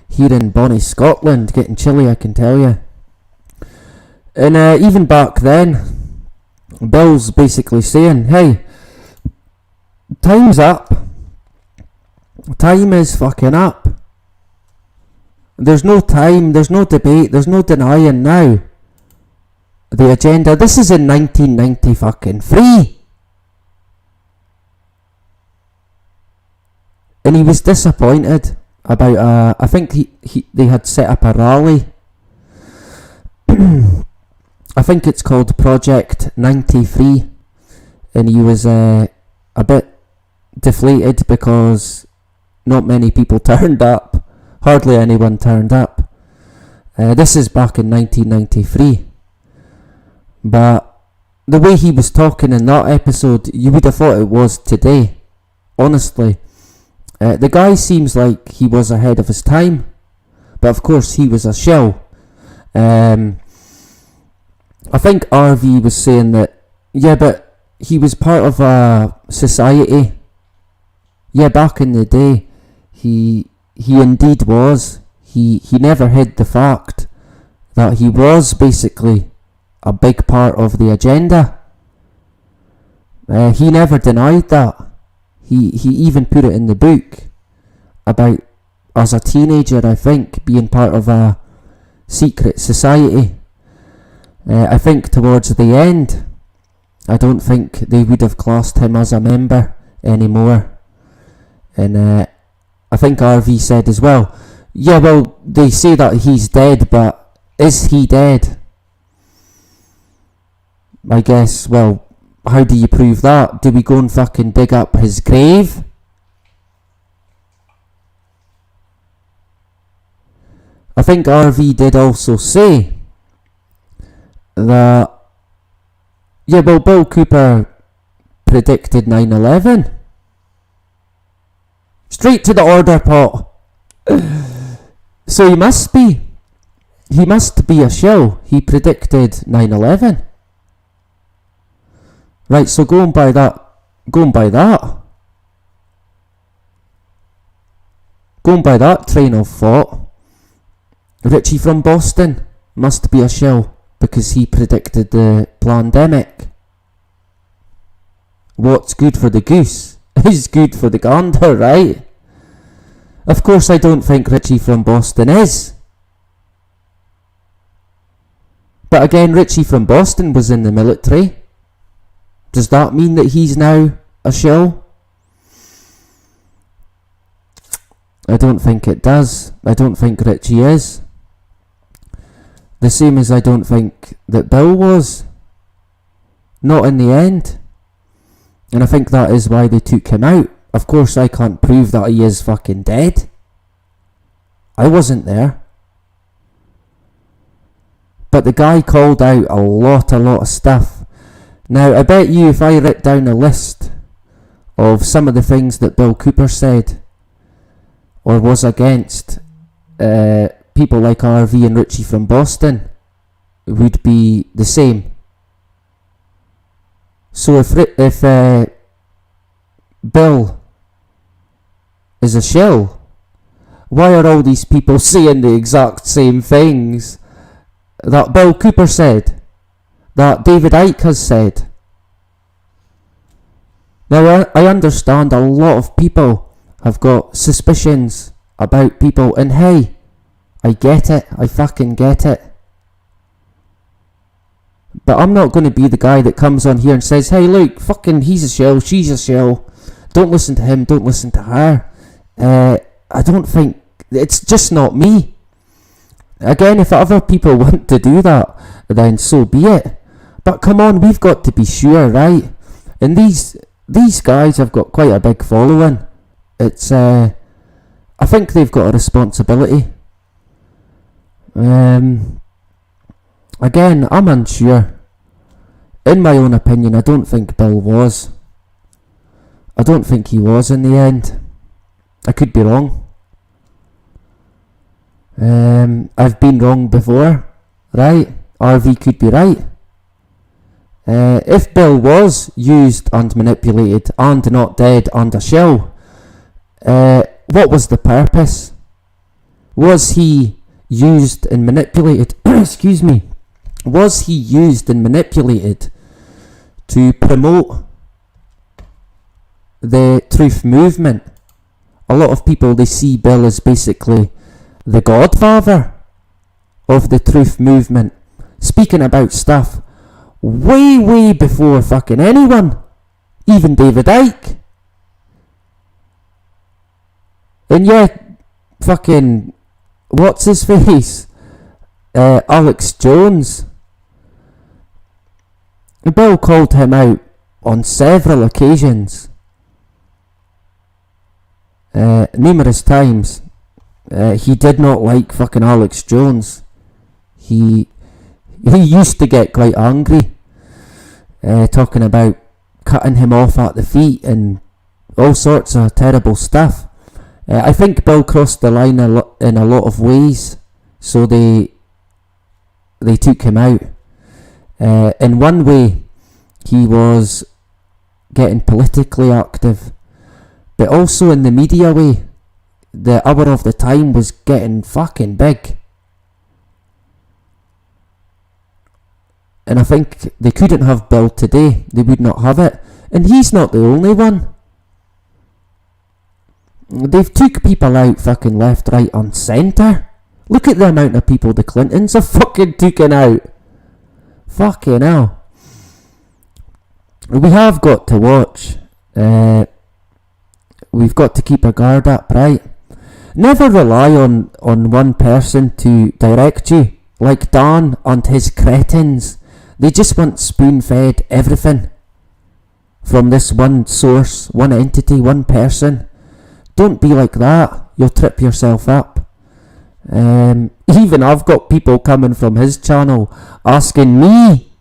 here in Bonnie, Scotland. Getting chilly, I can tell you. And even back then, Bill's basically saying, hey, time's up. Time is fucking up. There's no time, there's no debate, there's no denying now the agenda. This is in 1993. And he was disappointed about, I think they had set up a rally. I think it's called Project 93. And he was a bit deflated because not many people turned up. Hardly anyone turned up. This is back in 1993. But the way he was talking in that episode, you would have thought it was today. Honestly. The guy seems like he was ahead of his time, but of course he was a shell. I think RV was saying that, yeah, but he was part of a society yeah, back in the day, he indeed was. He never hid the fact that he was basically a big part of the agenda. He never denied that. He even put it in the book about, as a teenager, I think, being part of a secret society. I think towards the end, I don't think they would have classed him as a member anymore. And I think RV said as well, yeah, well, they say that he's dead, but is he dead? I guess, well, how do you prove that? Do we go and fucking dig up his grave? I think RV did also say that, yeah, well, Bill Cooper predicted 9/11. Straight to the order pot. So he must be a shill. He predicted 9/11. Right, so going by that, Going by that train of thought, Richie from Boston must be a shill because he predicted the pandemic. What's good for the goose is good for the gander, right? Of course I don't think Richie from Boston is. But again, Richie from Boston was in the military. Does that mean that he's now a shill? I don't think it does. I don't think Richie is. The same as I don't think that Bill was. Not in the end. And I think that is why they took him out. Of course I can't prove that he is fucking dead. I wasn't there. But the guy called out a lot of stuff. Now, I bet you if I write down a list of some of the things that Bill Cooper said or was against, people like RV and Richie from Boston would be the same. So if Bill is a shill, why are all these people saying the exact same things that Bill Cooper said, that David Icke has said? Now, I understand a lot of people have got suspicions about people, and hey, I get it, I fucking get it. But I'm not going to be the guy that comes on here and says, hey look, fucking he's a shill, she's a shill, don't listen to him, don't listen to her. I don't think, it's just not me. Again, if other people want to do that, then so be it. But come on, we've got to be sure, right? And these guys have got quite a big following. It's, I think they've got a responsibility. Again, I'm unsure. In my own opinion, I don't think Bill was. I don't think he was in the end. I could be wrong. I've been wrong before, right? RV could be right. If Bill was used and manipulated and not dead and a shill, what was the purpose? Was he used and manipulated? Excuse me. Was he used and manipulated to promote the truth movement? A lot of people, they see Bill as basically the godfather of the truth movement, speaking about stuff way before fucking anyone, even David Icke. And yeah, fucking, what's his face? Alex Jones. Bill called him out on several occasions, numerous times. He did not like fucking Alex Jones. He used to get quite angry, talking about cutting him off at the feet and all sorts of terrible stuff. I think Bill crossed the line in a lot of ways, so they took him out. In one way, he was getting politically active, but also in the media way. The Hour of the Time was getting fucking big. And I think they couldn't have Bill today. They would not have it. And he's not the only one. They've took people out fucking left, right and centre. Look at the amount of people the Clintons have fucking taken out. Fucking hell. We have got to watch. We've got to keep our guard up, right? Never rely on one person to direct you. Like Dan and his cretins. They just want spoon-fed everything from this one source, one entity, one person. Don't be like that. You'll trip yourself up. Even I've got people coming from his channel asking me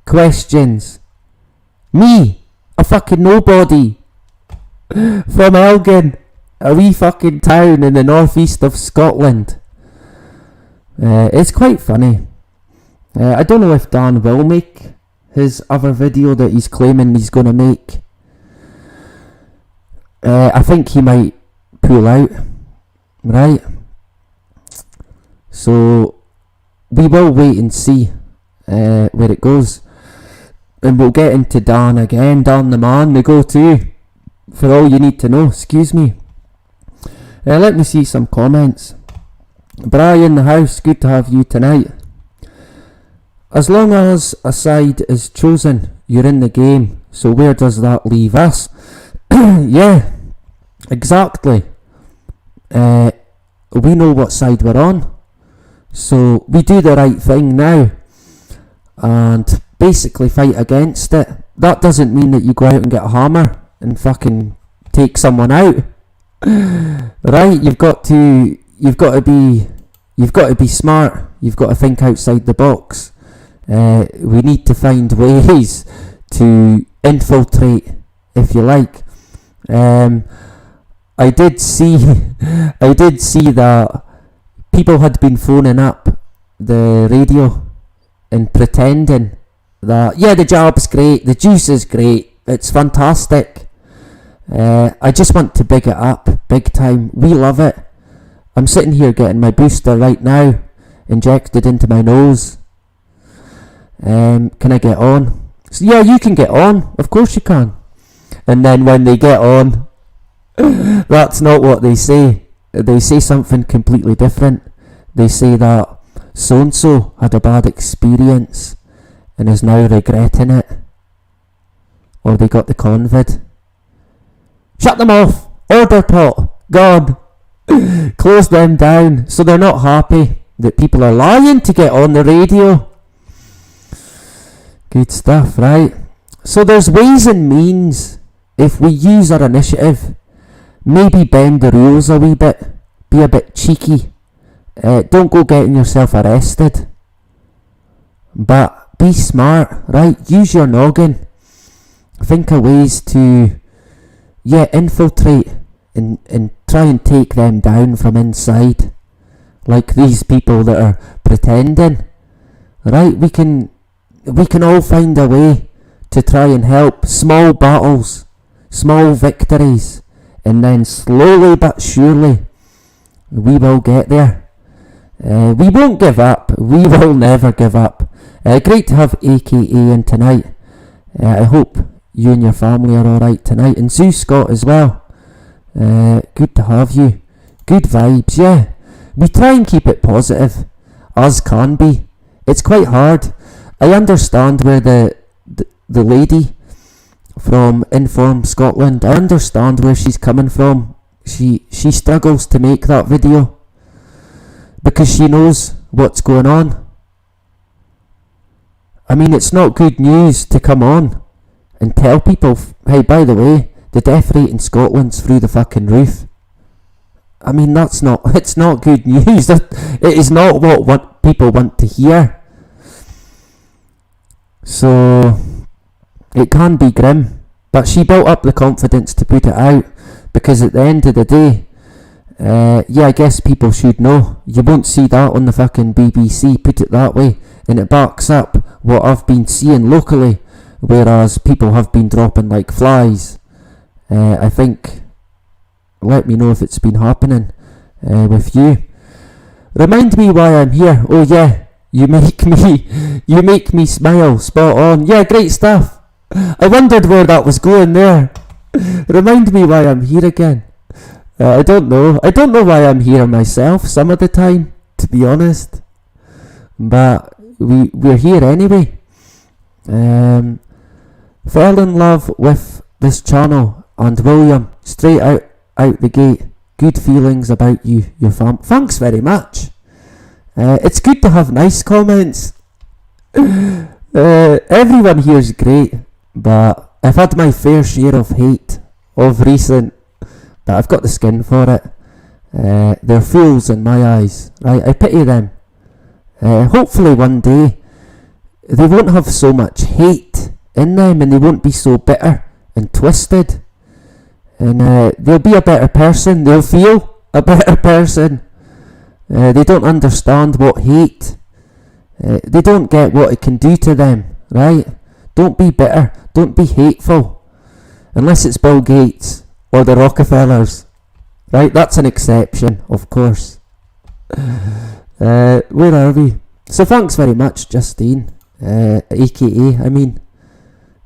questions. Me, a fucking nobody from Elgin, a wee fucking town in the northeast of Scotland. It's quite funny. I don't know if Dan will make his other video that he's claiming he's going to make. I think he might pull out, right? So we will wait and see where it goes. And we'll get into Dan again. Dan the man, the go-to for all you need to know. Excuse me. Let me see some comments. Bri in the house, good to have you tonight. As long as a side is chosen, you're in the game. So where does that leave us? Yeah, exactly. We know what side we're on. So we do the right thing now. And basically fight against it. That doesn't mean that you go out and get a hammer and fucking take someone out. Right? You've got to be smart. You've got to think outside the box. We need to find ways to infiltrate, if you like. I did see that people had been phoning up the radio and pretending that, yeah, the job's great, the juice is great, it's fantastic. I just want to big it up, big time. We love it. I'm sitting here getting my booster right now, injected into my nose. Can I get on? So, yeah, you can get on, of course you can. And then when they get on, that's not what they say. They say something completely different. They say that so-and-so had a bad experience and is now regretting it. Or they got the COVID. Shut them off! Order pot! Gone! Close them down. So they're not happy that people are lying to get on the radio. Good stuff, right? So there's ways and means. If we use our initiative, maybe bend the rules a wee bit, be a bit cheeky. Don't go getting yourself arrested. But be smart, right? Use your noggin. Think of ways to, infiltrate and try and take them down from inside. Like these people that are pretending. Right? We can all find a way to try and help. Small battles, small victories, and then slowly but surely we will get there. We won't give up. We will never give up. Great to have AKA in tonight. I hope you and your family are alright tonight. And Zeus Scott as well. Good to have you. Good vibes, yeah. We try and keep it positive, as can be. It's quite hard. I understand where the lady from Inform Scotland, I understand where she's coming from. She struggles to make that video because she knows what's going on. I mean, it's not good news to come on and tell people, hey, by the way, the death rate in Scotland's through the fucking roof. I mean, it's not good news. It is not what people want to hear. So it can be grim, but she built up the confidence to put it out, because at the end of the day, I guess people should know. You won't see that on the fucking BBC, put it that way, and it backs up what I've been seeing locally, whereas people have been dropping like flies. I think let me know if it's been happening with you. Remind me why I'm here. Oh yeah, you make me smile. Spot on. Yeah, great stuff. I wondered where that was going there. Remind me why I'm here again. I don't know. I don't know why I'm here myself some of the time, to be honest. But we're here anyway. Fell in love with this channel, and William, straight out the gate, good feelings about you, your fam. Thanks very much. It's good to have nice comments. Everyone here's great, but I've had my fair share of hate of recent, but I've got the skin for it. They're fools in my eyes, right? I pity them. Hopefully one day they won't have so much hate in them, and they won't be so bitter and twisted, and they'll be a better person. They'll feel a better person. They don't understand what hate, they don't get what it can do to them, right? Don't be bitter, don't be hateful, unless it's Bill Gates or the Rockefellers, right? That's an exception, of course. Where are we? So thanks very much, Justine, aka I mean,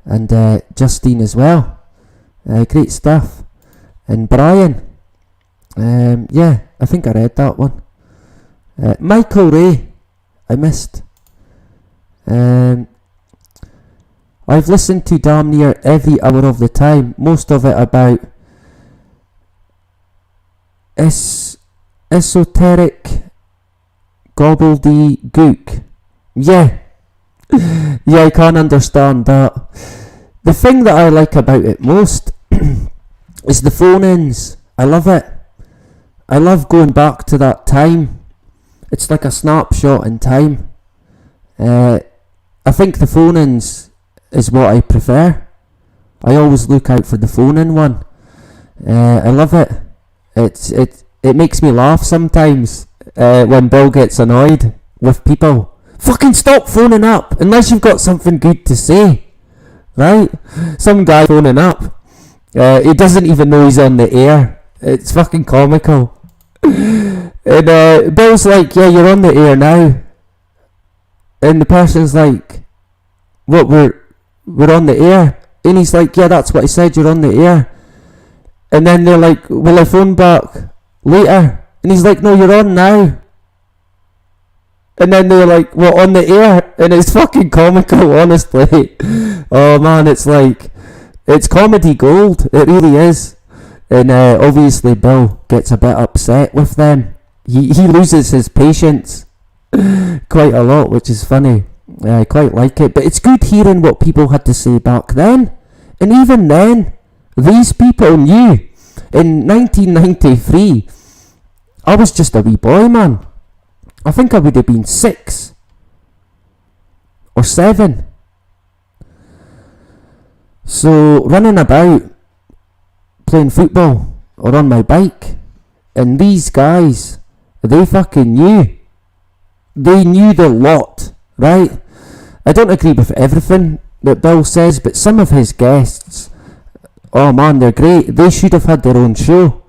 and Justine as well. Great stuff. And Brian, yeah, I think I read that one. Michael Ray, I missed. I've listened to damn near every hour of the time, most of it about esoteric gobbledygook. Yeah, I can't understand that. The thing that I like about it most is the phone-ins. I love it. I love going back to that time. It's like a snapshot in time. I think the phone-ins is what I prefer. I always look out for the phone-in one. I love it. It makes me laugh sometimes when Bill gets annoyed with people. Fucking stop phoning up unless you've got something good to say, right? Some guy phoning up, he doesn't even know he's on the air. It's fucking comical. And Bill's like, yeah, you're on the air now. And the person's like, what, we're on the air? And he's like, yeah, that's what I said, you're on the air. And then they're like, will I phone back later? And he's like, no, you're on now. And then they're like, well, on the air? And it's fucking comical, honestly. Oh man, it's like, it's comedy gold. It really is. And obviously Bill gets a bit upset with them. He loses his patience quite a lot, which is funny. I quite like it. But it's good hearing what people had to say back then. And even then, these people knew. In 1993, I was just a wee boy, man. I think I would have been 6 or 7. So running about, playing football or on my bike, and these guys, they fucking knew. They knew the lot, right? I don't agree with everything that Bill says, but some of his guests, oh man, they're great. They should have had their own show.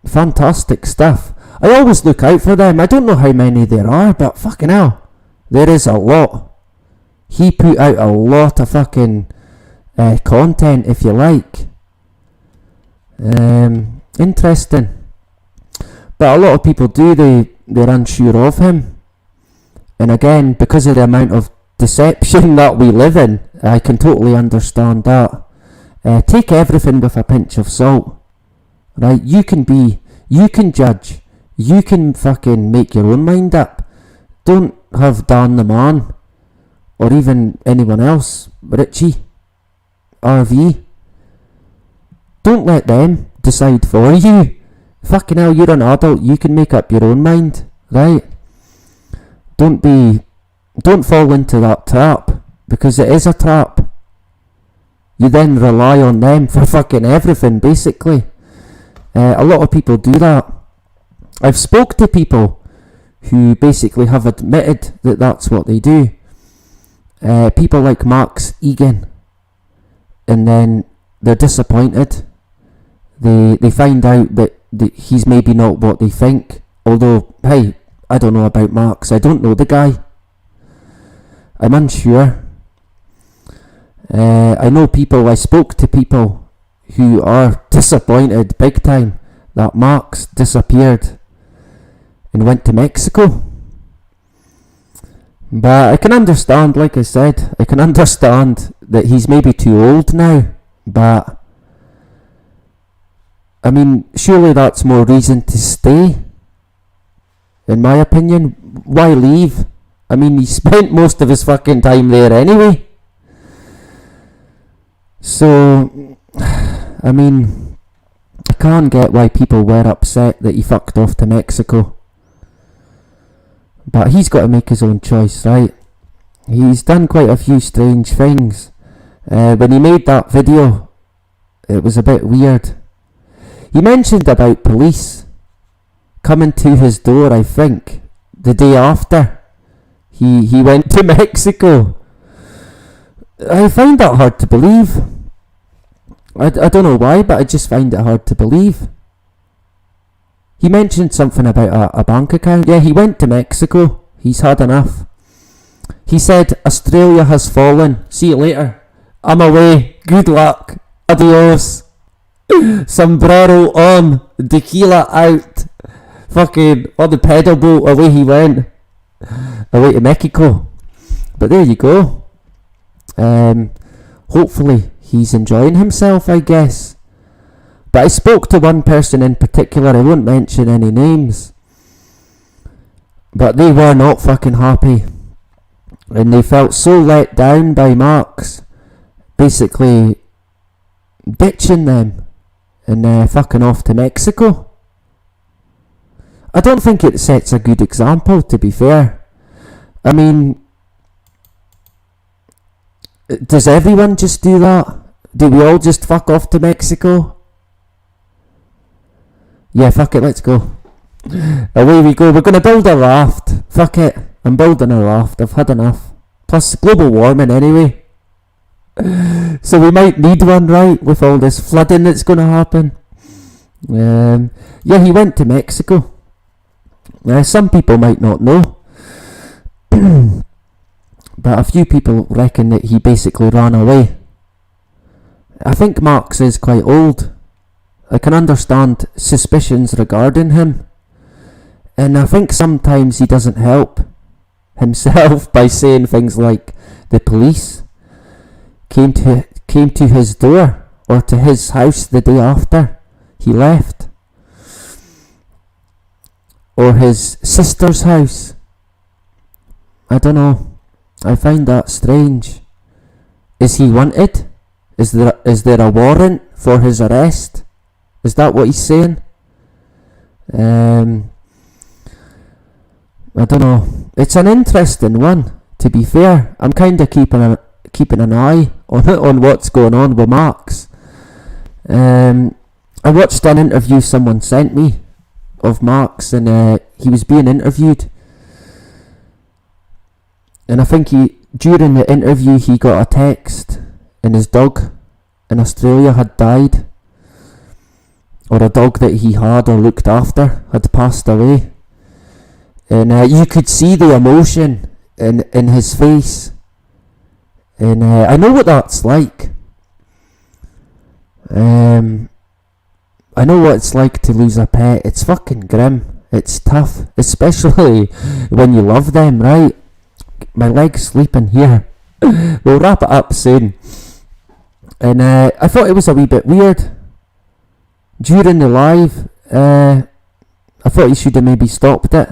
Fantastic stuff. I always look out for them. I don't know how many there are, but fucking hell, there is a lot. He put out a lot of fucking content, if you like. Interesting. But a lot of people they're unsure of him. And again, because of the amount of deception that we live in, I can totally understand that. Take everything with a pinch of salt, right? You can judge, you can fucking make your own mind up. Don't have Dan the Man, or even anyone else, Richie, RV. Don't let them decide for you. Fucking hell, you're an adult, you can make up your own mind, right? Don't fall into that trap, because it is a trap. You then rely on them for fucking everything, basically. A lot of people do that. I've spoke to people who basically have admitted that that's what they do. People like Max Egan. And then they're disappointed. they find out that he's maybe not what they think. Although, hey, I don't know about Marks. I don't know the guy. I'm unsure. I know people, I spoke to people who are disappointed big time that Marks disappeared and went to Mexico. But I can understand, like I said, I can understand that he's maybe too old now. But, I mean, surely that's more reason to stay. In my opinion, why leave? I mean, he spent most of his fucking time there anyway. So, I mean, I can't get why people were upset that he fucked off to Mexico. But he's got to make his own choice, right? He's done quite a few strange things. When he made that video, it was a bit weird. He mentioned about police coming to his door, I think, the day after he went to Mexico. I find that hard to believe. I don't know why, but I just find it hard to believe. He mentioned something about a bank account. Yeah, he went to Mexico. He's had enough. He said, Australia has fallen. See you later. I'm away. Good luck. Adios. Sombrero on. Tequila out. Fucking on the pedal boat. Away he went. Away to Mexico. But there you go. Hopefully he's enjoying himself, I guess. But I spoke to one person in particular, I won't mention any names, but they were not fucking happy. And they felt so let down by Marks, basically ditching them and fucking off to Mexico. I don't think it sets a good example, to be fair. I mean, does everyone just do that? Do we all just fuck off to Mexico? Yeah, fuck it, let's go. Away we go. We're going to build a raft. Fuck it. I'm building a raft. I've had enough. Plus, global warming anyway. So we might need one, right? With all this flooding that's going to happen. Yeah, he went to Mexico. Some people might not know. But a few people reckon that he basically ran away. I think Marks is quite old. I can understand suspicions regarding him. And I think sometimes he doesn't help himself by saying things like the police came to his door or to his house the day after he left. Or his sister's house. I don't know. I find that strange. Is he wanted? Is there a warrant for his arrest? Is that what he's saying? I don't know. It's an interesting one, to be fair. I'm kind of keeping an eye on what's going on with Marks. I watched an interview someone sent me of Marks, and he was being interviewed. And I think during the interview he got a text, and his dog in Australia had died. Or a dog that he had or looked after had passed away. And you could see the emotion in his face. And I know what that's like. I know what it's like to lose a pet. It's fucking grim. It's tough. Especially when you love them, right? My leg's sleeping here. We'll wrap it up soon. And I thought it was a wee bit weird. During the live, I thought he should have maybe stopped it.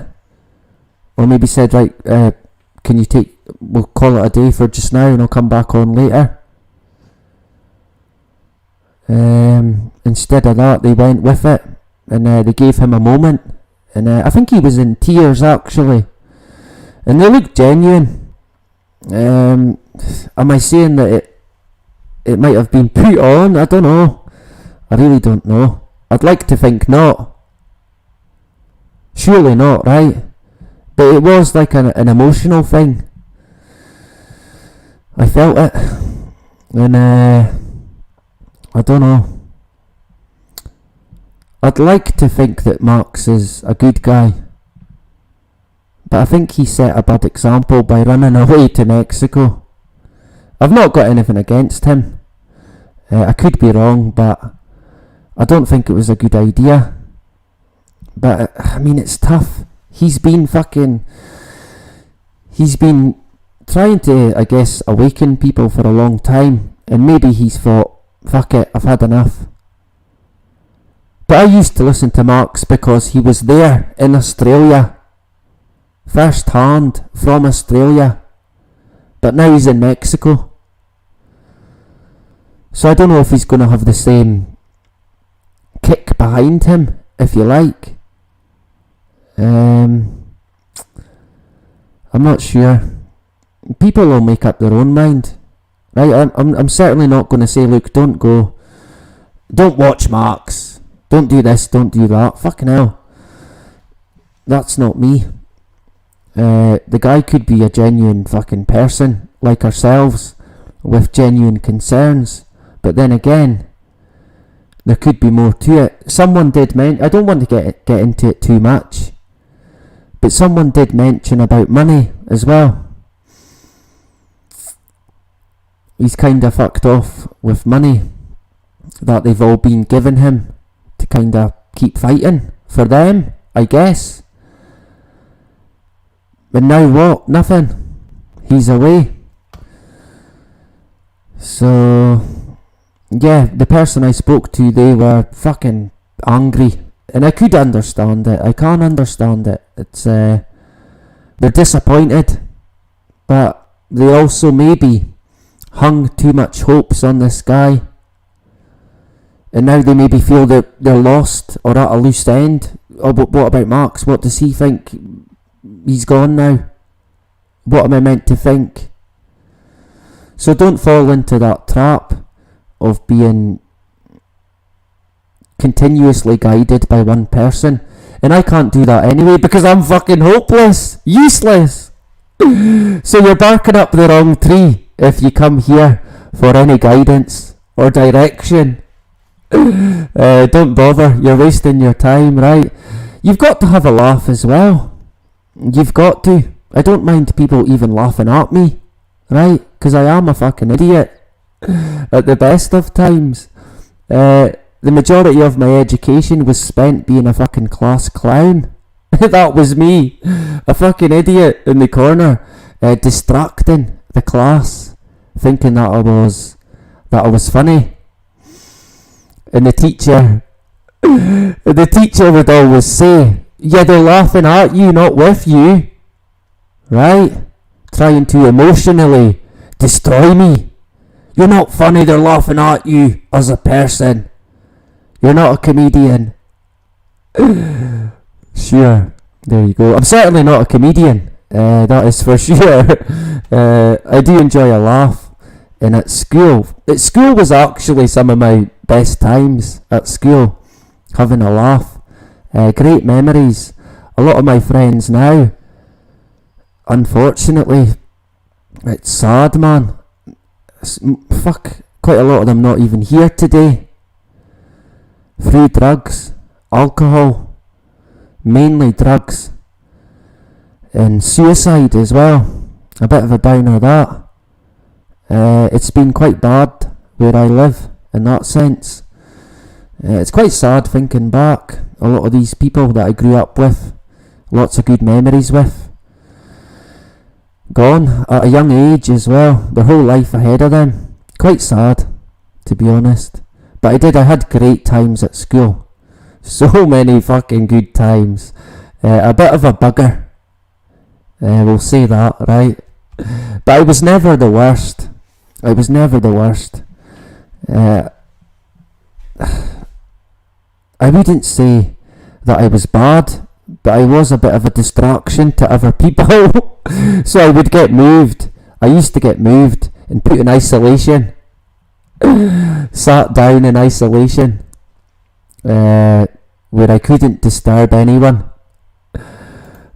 Or maybe said, right, can you we'll call it a day for just now and I'll come back on later. Instead of that, they went with it. And they gave him a moment. And I think he was in tears, actually. And they looked genuine. Am I saying that it might have been put on? I don't know. I really don't know. I'd like to think not. Surely not, right? But it was like an emotional thing. I felt it. And I don't know. I'd like to think that Marx is a good guy, but I think he set a bad example by running away to Mexico. I've not got anything against him. I could be wrong, but I don't think it was a good idea. But I mean, it's tough. He's been trying to, I guess, awaken people for a long time, and maybe he's thought, fuck it, I've had enough. But I used to listen to Marx because he was there in Australia, first hand from Australia, but now he's in Mexico. So I don't know if he's going to have the same kick behind him, if you like. I'm not sure. People will make up their own mind, right? I'm certainly not going to say, look, don't watch Marx, don't do this, don't do that. Fucking hell, that's not me. The guy could be a genuine fucking person like ourselves with genuine concerns, but then again, there could be more to it. Someone did I don't want to get into it too much, but someone did mention about money as well. He's kinda fucked off with money that they've all been given him to kinda keep fighting for them, I guess. And now what? Nothing. He's away. So yeah, the person I spoke to, they were fucking angry. And I could understand it. I can understand it. It's they're disappointed, but they also maybe hung too much hopes on this guy, and now they maybe feel that they're lost or at a loose end. Oh, but what about Marx? What does he think? He's gone now. What am I meant to think? So don't fall into that trap of being continuously guided by one person. And I can't do that anyway because I'm fucking hopeless, useless. So you're barking up the wrong tree if you come here for any guidance or direction. Don't bother, you're wasting your time, right? You've got to have a laugh as well. You've got to. I don't mind people even laughing at me, right? Because I am a fucking idiot at the best of times. The majority of my education was spent being a fucking class clown. That was me, a fucking idiot in the corner, distracting the class, thinking that I was funny. And the teacher would always say, yeah, they're laughing at you, not with you, right? Trying to emotionally destroy me. You're not funny, they're laughing at you as a person. You're not a comedian. Sure, there you go. I'm certainly not a comedian, that is for sure. I do enjoy a laugh. And at school was actually some of my best times at school, having a laugh. Great memories. A lot of my friends now, unfortunately, it's sad, man. Fuck, quite a lot of them not even here today. Through drugs, alcohol, mainly drugs, and suicide as well. A bit of a downer that. It's been quite bad where I live in that sense. It's quite sad thinking back. A lot of these people that I grew up with, lots of good memories with, gone at a young age as well, their whole life ahead of them. Quite sad, to be honest. But I had great times at school. So many fucking good times. A bit of a bugger. We'll say that, right? But I was never the worst. I wouldn't say that I was bad, but I was a bit of a distraction to other people. So I would get moved. I used to get moved and put in isolation. Sat down in isolation, where I couldn't disturb anyone.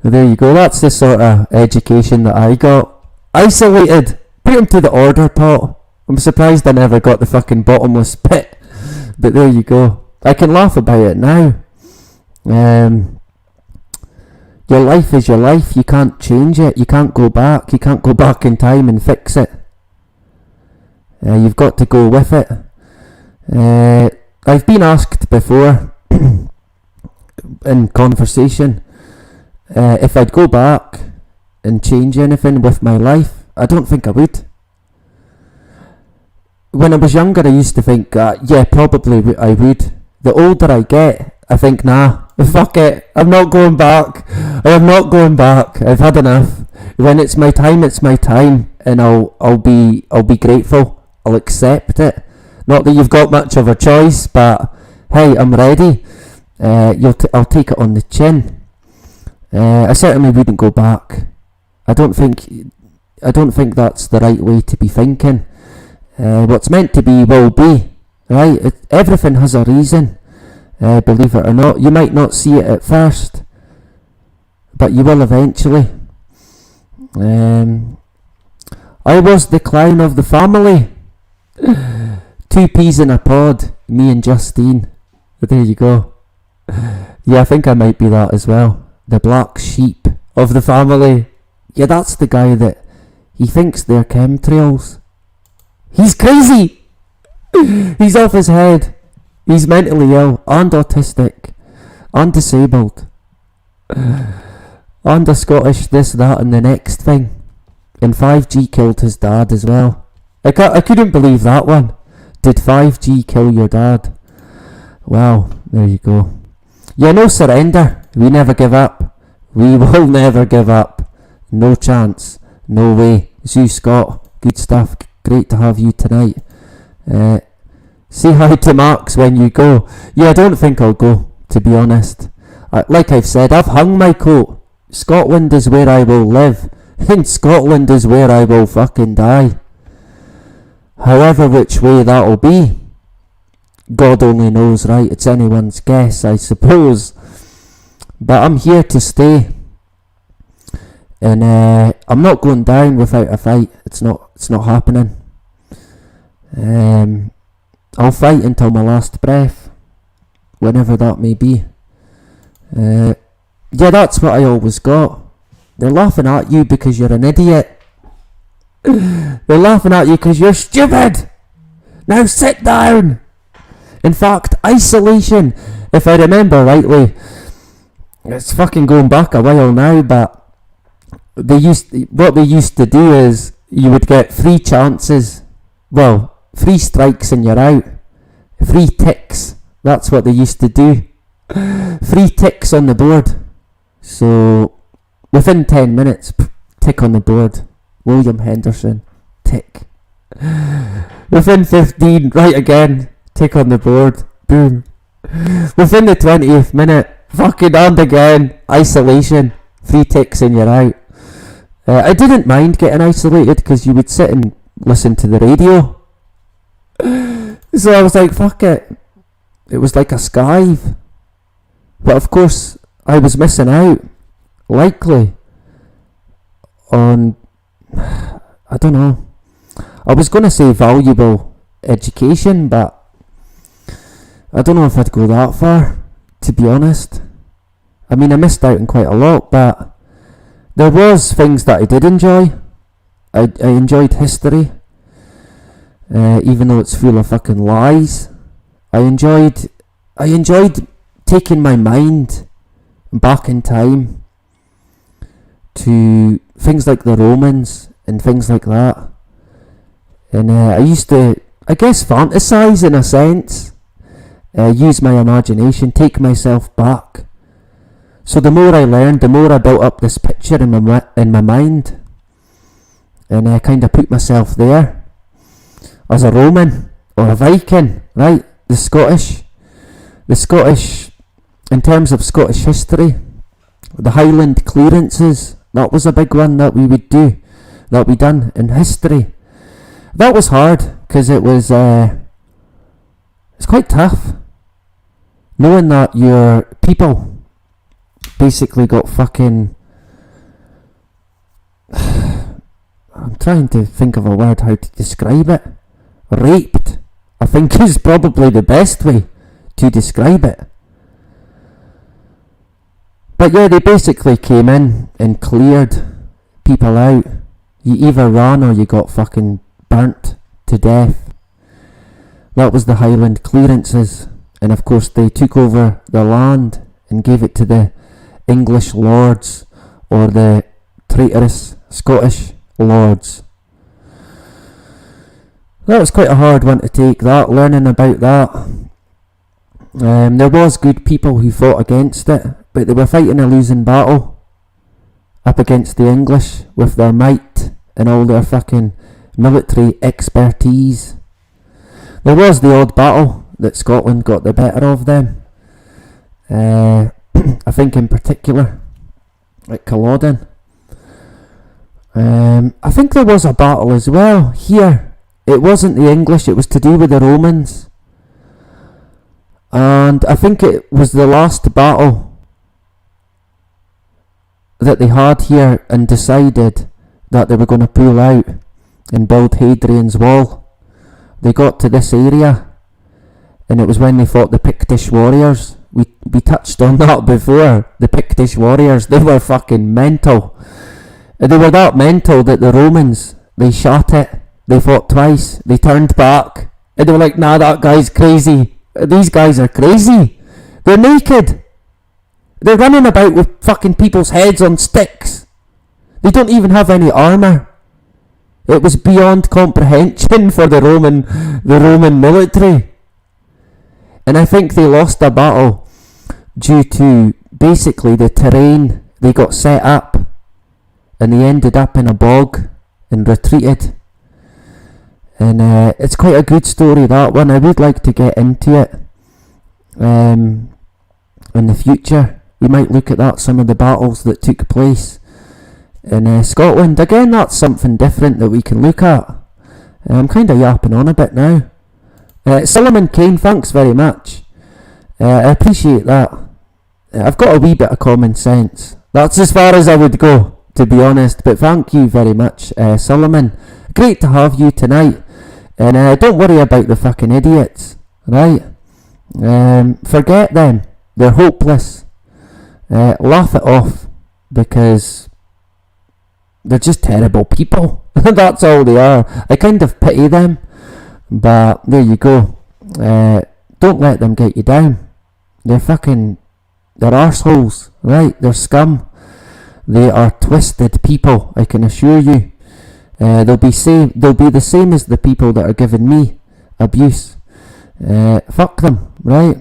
There you go, that's the sort of education that I got. Isolated, put him to the order pot. I'm surprised I never got the fucking bottomless pit, but there you go. I can laugh about it now. Your life is your life. You can't change it. You can't go back. You can't go back in time and fix it. You've got to go with it. I've been asked before in conversation if I'd go back and change anything with my life. I don't think I would. When I was younger, I used to think, yeah, probably I would. The older I get, I think, nah, fuck it, I'm not going back. I am not going back. I've had enough. When it's my time, and I'll be grateful. I'll accept it. Not that you've got much of a choice, but hey, I'm ready. I'll take it on the chin. I certainly wouldn't go back. I don't think that's the right way to be thinking. What's meant to be will be, right? Everything has a reason, believe it or not. You might not see it at first, but you will eventually. I was the clown of the family. 2 peas in a pod, me and Justine. There you go. Yeah, I think I might be that as well. The black sheep of the family. Yeah, that's the guy that he thinks they're chemtrails. He's crazy! He's off his head. He's mentally ill and autistic and disabled and a Scottish this, that and the next thing. And 5G killed his dad as well. I couldn't believe that one. Did 5G kill your dad? Wow, there you go. Yeah, no surrender. We never give up. We will never give up. No chance. No way. Zoo Scott, good stuff. Great to have you tonight. Say hi to Max when you go. Yeah, I don't think I'll go, to be honest. Like I've said, I've hung my coat. Scotland is where I will live. And Scotland is where I will fucking die. However which way that'll be, God only knows, right? It's anyone's guess, I suppose. But I'm here to stay. And I'm not going down without a fight. It's not happening. I'll fight until my last breath, whenever that may be. Yeah, that's what I always got. They're laughing at you because you're an idiot. They're laughing at you because you're stupid. Now sit down. In fact, isolation, if I remember rightly, it's fucking going back a while now, but what they used to do is you would get 3 chances. Well, 3 strikes and you're out. 3 ticks. That's what they used to do. 3 ticks on the board. So within 10 minutes, tick on the board. William Henderson, tick. Within 15, right again, tick on the board. Boom. Within the 20th minute, fucking and again, isolation. 3 ticks and you're out. I didn't mind getting isolated because you would sit and listen to the radio. So I was like, fuck it. It was like a skive. But of course, I was missing out, likely, on, I don't know. I was going to say valuable education, but I don't know if I'd go that far, to be honest. I mean, I missed out on quite a lot, but there was things that I did enjoy. I enjoyed history, even though it's full of fucking lies. I enjoyed taking my mind back in time to things like the Romans and things like that. And I used to, I guess, fantasize in a sense, use my imagination, take myself back. So the more I learned, the more I built up this picture in my mind, and I kind of put myself there as a Roman or a Viking, right? The Scottish, in terms of Scottish history, the Highland clearances, that was a big one that we would do, that we done in history. That was hard, because it was, it's quite tough, knowing that your people basically got fucking, I'm trying to think of a word how to describe it, raped, I think is probably the best way to describe it. But yeah, they basically came in and cleared people out. You either ran or you got fucking burnt to death. That was the Highland clearances. And of course they took over the land and gave it to the English lords or the traitorous Scottish lords. That was quite a hard one to take, that, learning about that. There was good people who fought against it, but they were fighting a losing battle up against the English with their might and all their fucking military expertise. There was the odd battle that Scotland got the better of them. I think in particular at Culloden. I think there was a battle as well here. It wasn't the English, it was to do with the Romans. And I think it was the last battle that they had here and decided that they were going to pull out and build Hadrian's Wall. They got to this area and it was when they fought the Pictish warriors. We touched on that before. The Pictish warriors, they were fucking mental. They were that mental that the Romans, they shot it. They fought twice. They turned back. And they were like, nah, that guy's crazy. These guys are crazy. They're naked. They're running about with fucking people's heads on sticks. They don't even have any armour. It was beyond comprehension for the Roman military. And I think they lost a battle due to basically the terrain they got set up. And they ended up in a bog and retreated. And it's quite a good story, that one. I would like to get into it in the future. We might look at that, some of the battles that took place in Scotland. Again, that's something different that we can look at. I'm kind of yapping on a bit now. Solomon Kane, thanks very much. I appreciate that. I've got a wee bit of common sense. That's as far as I would go, to be honest. But thank you very much, Solomon. Great to have you tonight. And don't worry about the fucking idiots, right? Forget them. They're hopeless. Laugh it off, because they're just terrible people. That's all they are. I kind of pity them, but there you go. Don't let them get you down. They're arseholes, right? They're scum. They are twisted people, I can assure you. They'll be the same as the people that are giving me abuse. Fuck them, right?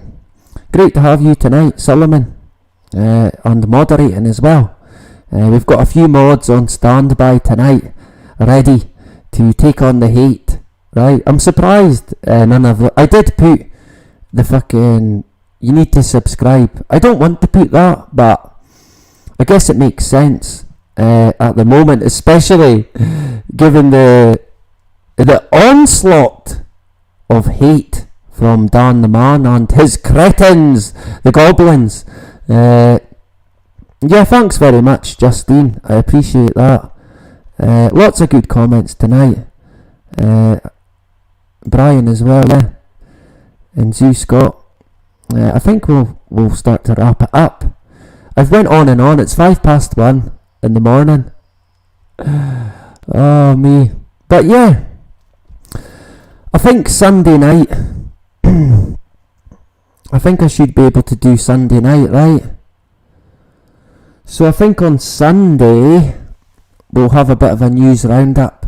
Great to have you tonight, Solomon, and moderating as well. We've got a few mods on standby tonight, ready to take on the hate, right? I'm surprised none of it. I did put the fucking, you need to subscribe. I don't want to put that, but I guess it makes sense at the moment, especially given the onslaught of hate from Dan the Man and his cretins, the goblins. Yeah, thanks very much, Justine. I appreciate that. Lots of good comments tonight. Brian as well, yeah. And Zeus Scott. I think we'll start to wrap it up. I've went on and on. It's 1:05 in the morning. Oh me. But yeah, I think Sunday night. I think I should be able to do Sunday night, right? So I think on Sunday we'll have a bit of a news roundup.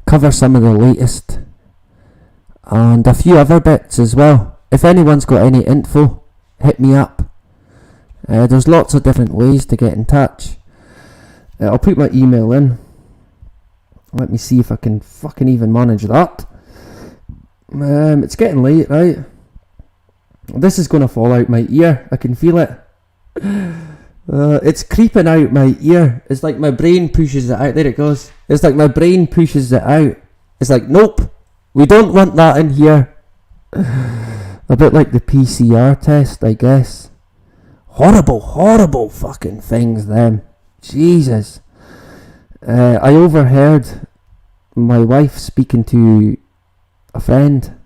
Cover some of the latest and a few other bits as well. If anyone's got any info, hit me up. There's lots of different ways to get in touch. I'll put my email in. Let me see if I can fucking even manage that. It's getting late, right? This is going to fall out my ear. I can feel it. It's creeping out my ear. It's like my brain pushes it out. There it goes. It's like my brain pushes it out. It's like, nope, we don't want that in here. A bit like the PCR test, I guess. Horrible fucking things, them. Jesus. I overheard my wife speaking to a friend.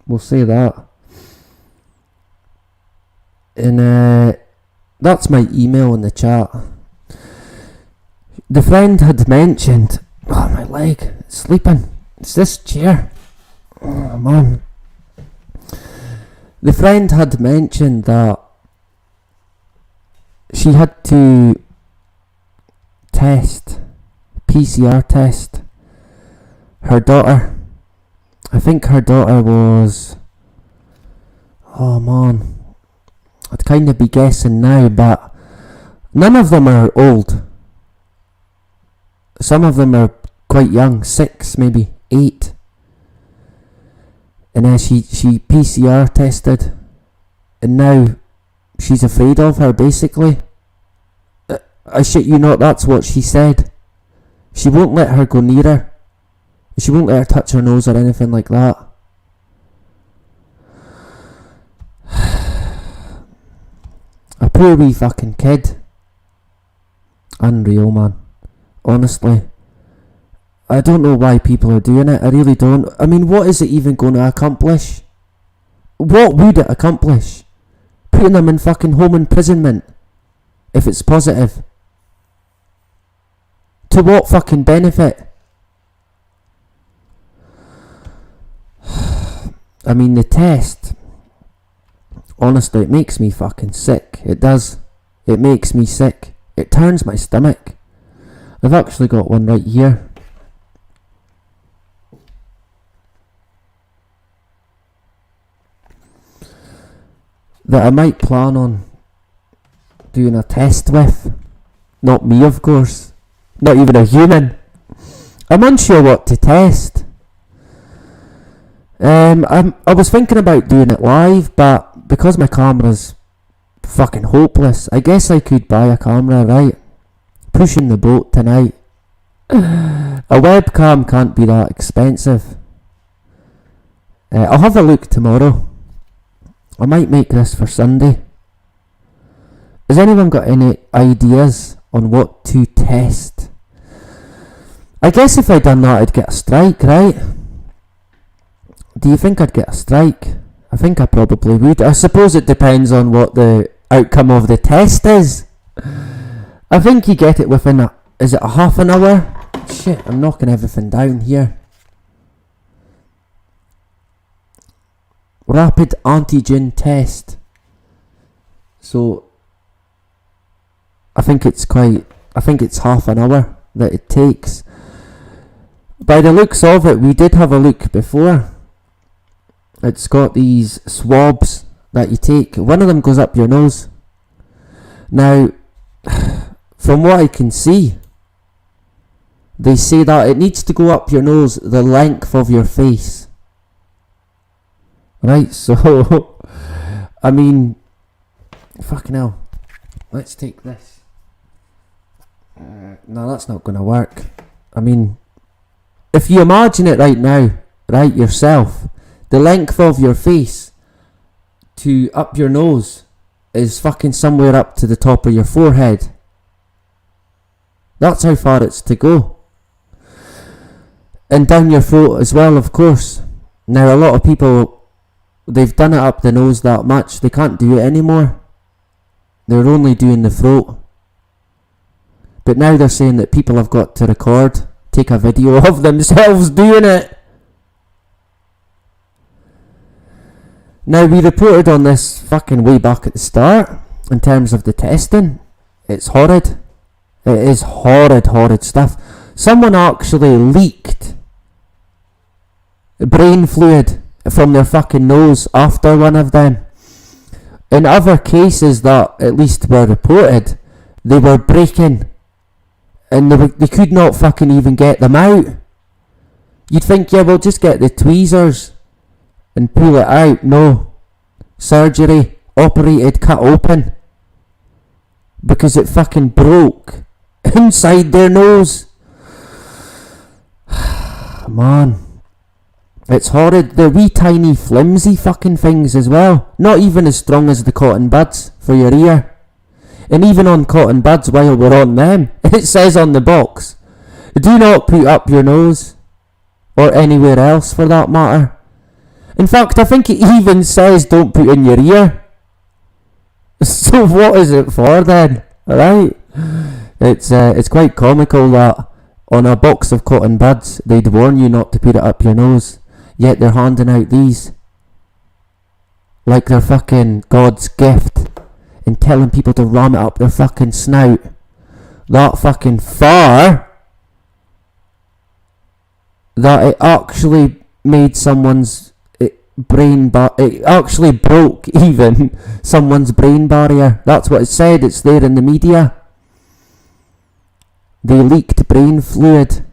We'll say that. And that's my email in the chat. The friend had mentioned, oh, my leg, it's sleeping. It's this chair. Oh, man. The friend had mentioned that she had to PCR test her daughter. I think her daughter was, oh man, I'd kind of be guessing now, but none of them are old. Some of them are quite young, 6, maybe 8. And then she PCR tested, and now she's afraid of her, basically. I shit you not, that's what she said. She won't let her go near her. She won't let her touch her nose or anything like that. A poor wee fucking kid. Unreal, man. Honestly. I don't know why people are doing it. I really don't. I mean, what is it even going to accomplish? What would it accomplish? Putting them in fucking home imprisonment. If it's positive. To what fucking benefit? I mean, the test, honestly, it makes me fucking sick. It does. It makes me sick. It turns my stomach. I've actually got one right here. That I might plan on doing a test with. Not me, of course. Not even a human. I'm unsure what to test. I was thinking about doing it live, but because my camera's fucking hopeless, I guess I could buy a camera, right? Pushing the boat tonight. A webcam can't be that expensive. I'll have a look tomorrow. I might make this for Sunday. Has anyone got any ideas on what to test? I guess if I'd done that, I'd get a strike, right? Do you think I'd get a strike? I think I probably would. I suppose it depends on what the outcome of the test is. I think you get it within is it a half an hour? Shit, I'm knocking everything down here. Rapid antigen test. So I think it's half an hour that it takes. By the looks of it, we did have a look before. It's got these swabs that you take. One of them goes up your nose. Now, from what I can see, they say that it needs to go up your nose the length of your face. Right, so, I mean, fucking hell. Let's take this. No, that's not going to work. I mean, if you imagine it right now, right, yourself, the length of your face to up your nose is fucking somewhere up to the top of your forehead. That's how far it's to go. And down your throat as well, of course. Now, a lot of people, they've done it up the nose that much, they can't do it anymore. They're only doing the throat. But now they're saying that people have got to record, take a video of themselves doing it. Now, we reported on this fucking way back at the start, in terms of the testing. It's horrid. It is horrid stuff. Someone actually leaked brain fluid from their fucking nose after one of them. In other cases that at least were reported, they were breaking and they could not fucking even get them out. You'd think, yeah, we'll just get the tweezers and pull it out. No. Surgery, operated, cut open. Because it fucking broke inside their nose. Man. It's horrid. They're wee tiny flimsy fucking things as well. Not even as strong as the cotton buds for your ear. And even on cotton buds, while we're on them, it says on the box, do not put up your nose, or anywhere else for that matter, In fact, I think it even says don't put in your ear. So what is it for then? Right? It's quite comical that on a box of cotton buds they'd warn you not to put it up your nose, yet they're handing out these like they're fucking God's gift and telling people to ram it up their fucking snout that fucking far that it actually made someone's it actually broke even someone's brain barrier. That's what it said. It's there in the media. They leaked brain fluid.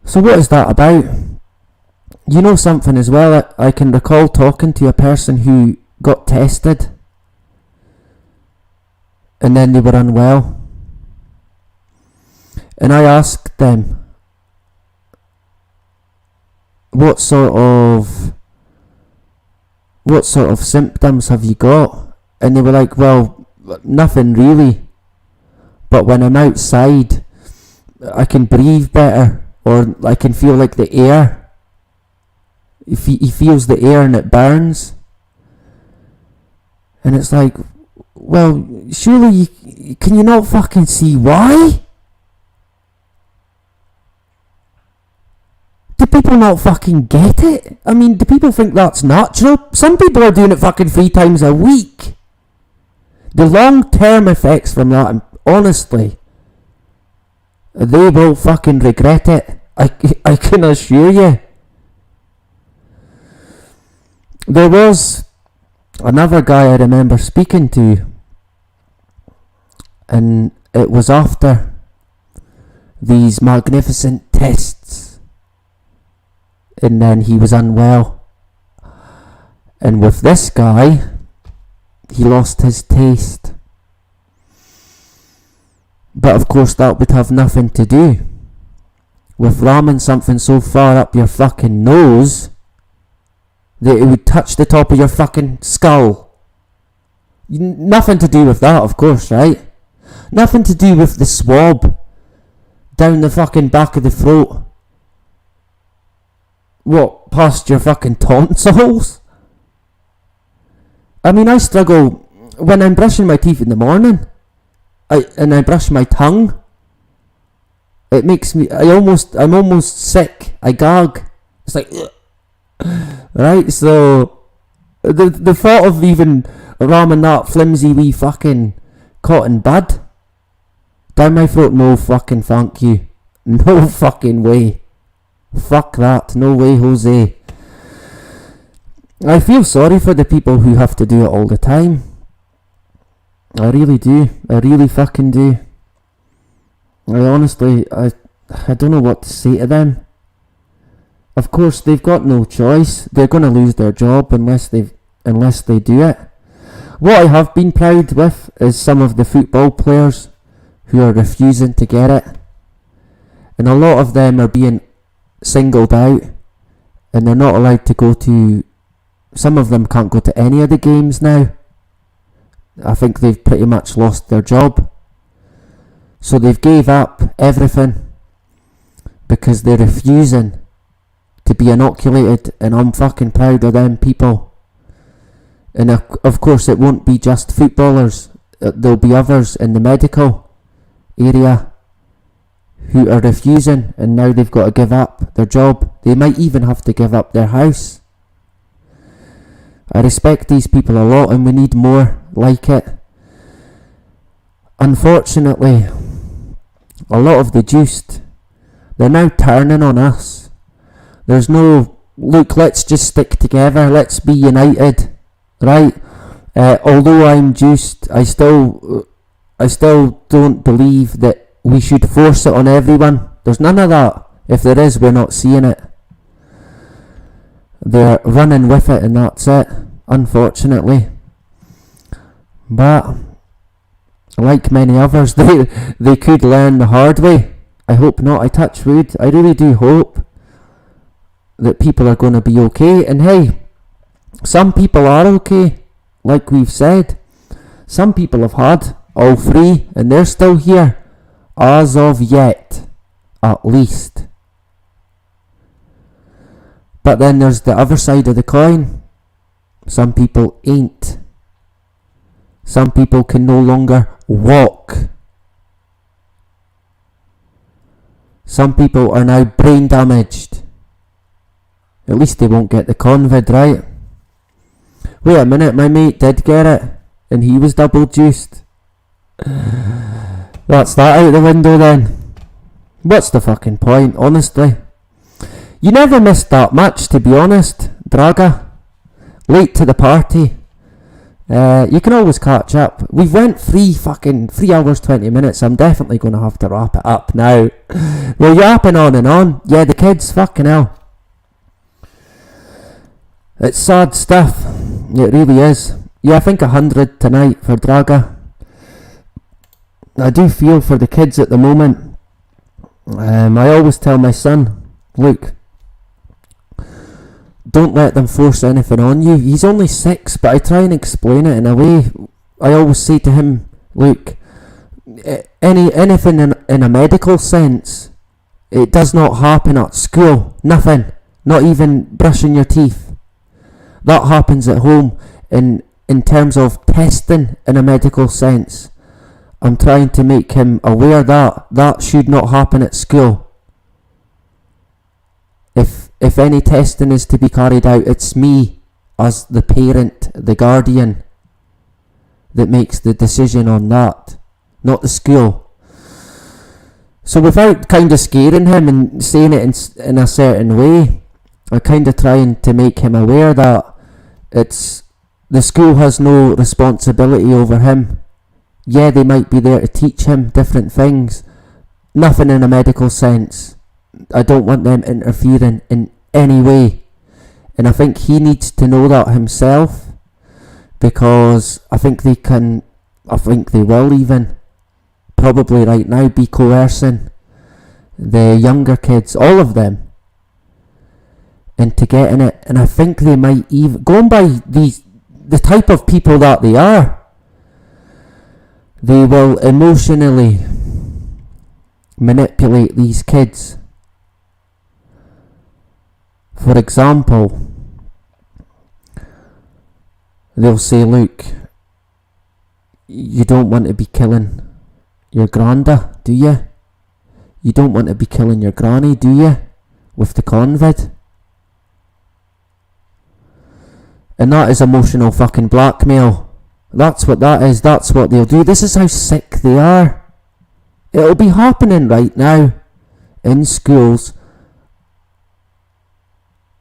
So what is that about? You know something as well, I can recall talking to a person who got tested and then they were unwell, and I asked them, what sort of symptoms have you got? And they were like, well, nothing really, but when I'm outside I can breathe better, or I can feel like the air, he feels the air and it burns. And it's like, well, surely can you not fucking see why? Do people not fucking get it? I mean, do people think that's natural? Some people are doing it fucking 3 times a week. The long-term effects from that, honestly, they will fucking regret it. I can assure you. There was another guy I remember speaking to, and it was after these magnificent tests, and then he was unwell. And with this guy, he lost his taste. But of course that would have nothing to do with ramming something so far up your fucking nose that it would touch the top of your fucking skull. Nothing to do with that, of course, right? Nothing to do with the swab down the fucking back of the throat. What, past your fucking tonsils? I mean, I struggle when I'm brushing my teeth in the morning. I brush my tongue. It makes me, I'm almost sick. I gag. It's like, ugh. Right, so the thought of even ramming that flimsy wee fucking cotton bud down my throat, no fucking thank you. No fucking way. Fuck that, no way, Jose. I feel sorry for the people who have to do it all the time. I really do. I really fucking do. I honestly, I don't know what to say to them. Of course, they've got no choice. They're going to lose their job unless they do it. What I have been proud with is some of the football players who are refusing to get it. And a lot of them are being singled out, and they're not allowed to go to, some of them can't go to any of the games now. I think they've pretty much lost their job. So they've gave up everything because they're refusing to be inoculated, and I'm fucking proud of them people. And of course it won't be just footballers, there'll be others in the medical area who are refusing, and now they've got to give up their job. They might even have to give up their house. I respect these people a lot, and we need more like it. Unfortunately, a lot of the juiced, they're now turning on us. There's no, look, let's just stick together, let's be united, right? Although I'm juiced, I still don't believe that we should force it on everyone. There's none of that. If there is, we're not seeing it. They're running with it, and that's it, unfortunately. But like many others, they could learn the hard way. I hope not. I touch wood. I really do hope that people are going to be okay. And hey, some people are okay, like we've said. Some people have had all 3 and they're still here, as of yet, at least. But then there's the other side of the coin. Some people ain't. Some people can no longer walk. Some people are now brain damaged. At least they won't get the COVID, right? Wait a minute, my mate did get it, and he was double juiced. That's that out the window then. What's the fucking point, honestly? You never missed that much, to be honest, Draga. Late to the party. You can always catch up. We've went 3 hours 20 minutes. I'm definitely going to have to wrap it up now. We're yapping on and on. Yeah, the kids, fucking hell. It's sad stuff. It really is. Yeah, I think 100 tonight for Draga. I do feel for the kids at the moment. I always tell my son, look, don't let them force anything on you. He's only 6, but I try and explain it in a way. I always say to him, look, anything in a medical sense, it does not happen at school. Nothing. Not even brushing your teeth. That happens at home. In terms of testing in a medical sense, I'm trying to make him aware that that should not happen at school. If any testing is to be carried out, it's me as the parent, the guardian, that makes the decision on that, not the school. So without kind of scaring him and saying it in a certain way, I'm kind of trying to make him aware that the school has no responsibility over him. Yeah, they might be there to teach him different things. Nothing in a medical sense. I don't want them interfering in any way. And I think he needs to know that himself, because I think they will even, probably right now, be coercing the younger kids, all of them, into getting it. And I think they might even, going by the type of people that they are, they will emotionally manipulate these kids. For example, they'll say, look, you don't want to be killing your granda, do you? You don't want to be killing your granny, do you? With the COVID. And that is emotional fucking blackmail. That's what that is. That's what they'll do. This is how sick they are. It'll be happening right now in schools.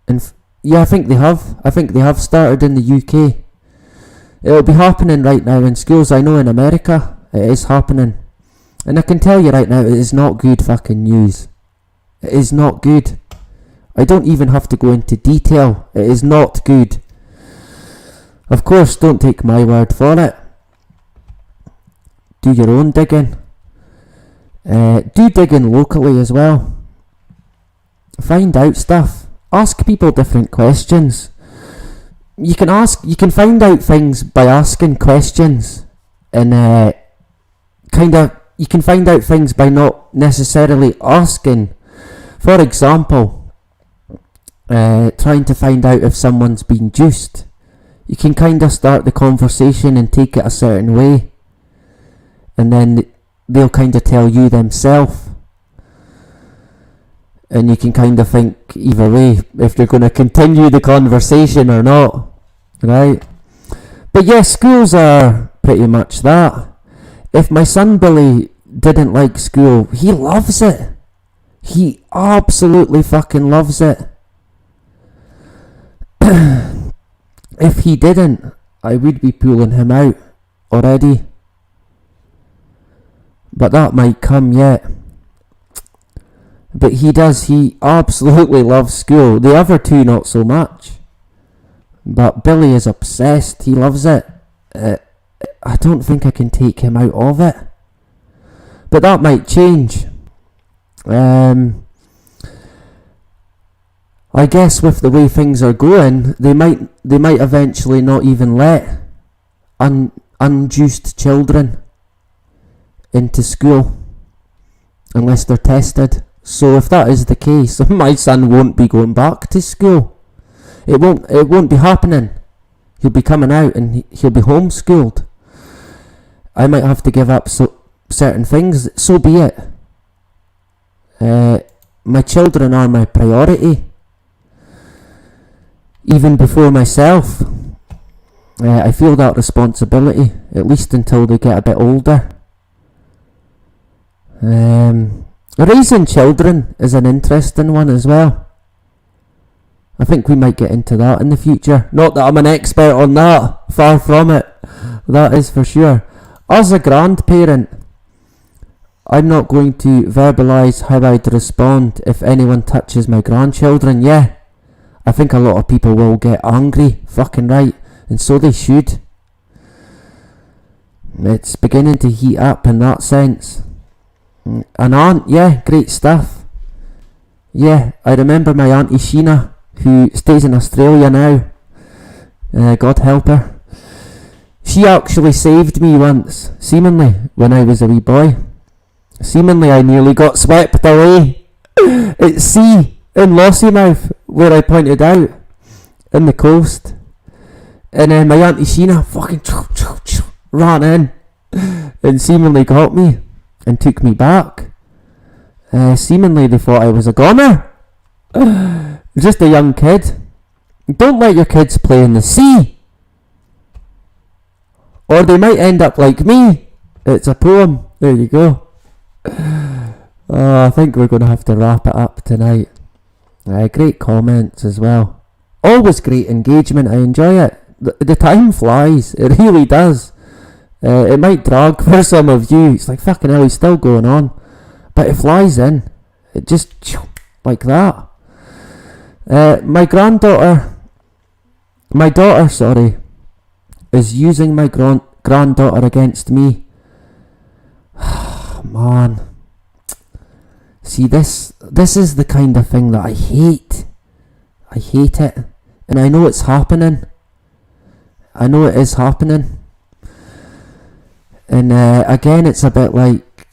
And yeah, I think they have. I think they have started in the UK. It'll be happening right now in schools. I know in America it is happening. And I can tell you right now, it is not good fucking news. It is not good. I don't even have to go into detail. It is not good. Of course, don't take my word for it. Do your own digging. Do digging locally as well. Find out stuff. Ask people different questions. You can find out things by asking questions, and you can find out things by not necessarily asking. For example, trying to find out if someone's been juiced. You can kind of start the conversation and take it a certain way, and then they'll kind of tell you themselves, and you can kind of think either way if they're going to continue the conversation or not, right? But yeah, schools are pretty much that. If my son Billy didn't like school, he loves it. He absolutely fucking loves it. If he didn't, I would be pulling him out already. But that might come yet. But he does, he absolutely loves school. The other two not so much. But Billy is obsessed, he loves it. I don't think I can take him out of it. But that might change. I guess with the way things are going, they might eventually not even let unjuiced children into school unless they're tested. So if that is the case, my son won't be going back to school. It won't be happening. He'll be coming out and he'll be homeschooled. I might have to give up certain things. So be it. My children are my priority. Even before myself. I feel that responsibility, at least until they get a bit older. Raising children is an interesting one as well. I think we might get into that in the future. Not that I'm an expert on that, far from it. That is for sure. As a grandparent, I'm not going to verbalise how I'd respond if anyone touches my grandchildren. Yeah, I think a lot of people will get angry, fucking right, and so they should. It's beginning to heat up in that sense. An aunt, yeah, great stuff. Yeah, I remember my auntie Sheena, who stays in Australia now. God help her. She actually saved me once, seemingly, when I was a wee boy. Seemingly I nearly got swept away at sea in Lossiemouth, where I pointed out, in the coast. And then my auntie Sheena fucking ran in and seemingly got me and took me back. Seemingly they thought I was a goner. Just a young kid. Don't let your kids play in the sea, or they might end up like me. It's a poem. There you go. I think we're going to have to wrap it up tonight. Great comments as well. Always great engagement. I enjoy it. The time flies. It really does. It might drag for some of you. It's like, fucking hell, he's still going on. But it flies in. It just like that. My daughter, is using my granddaughter against me. Man. See, this is the kind of thing that I hate. I hate it. And I know it's happening. I know it is happening. And again, it's a bit like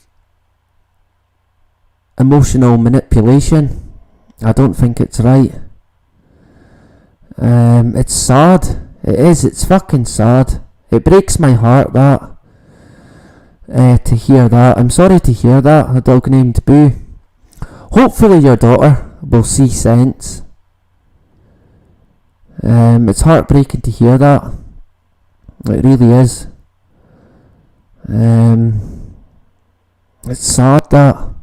emotional manipulation. I don't think it's right. It's sad. It is. It's fucking sad. It breaks my heart that to hear that. I'm sorry to hear that. A dog named Boo. Hopefully your daughter will see sense. It's heartbreaking to hear that. It really is. It's sad that.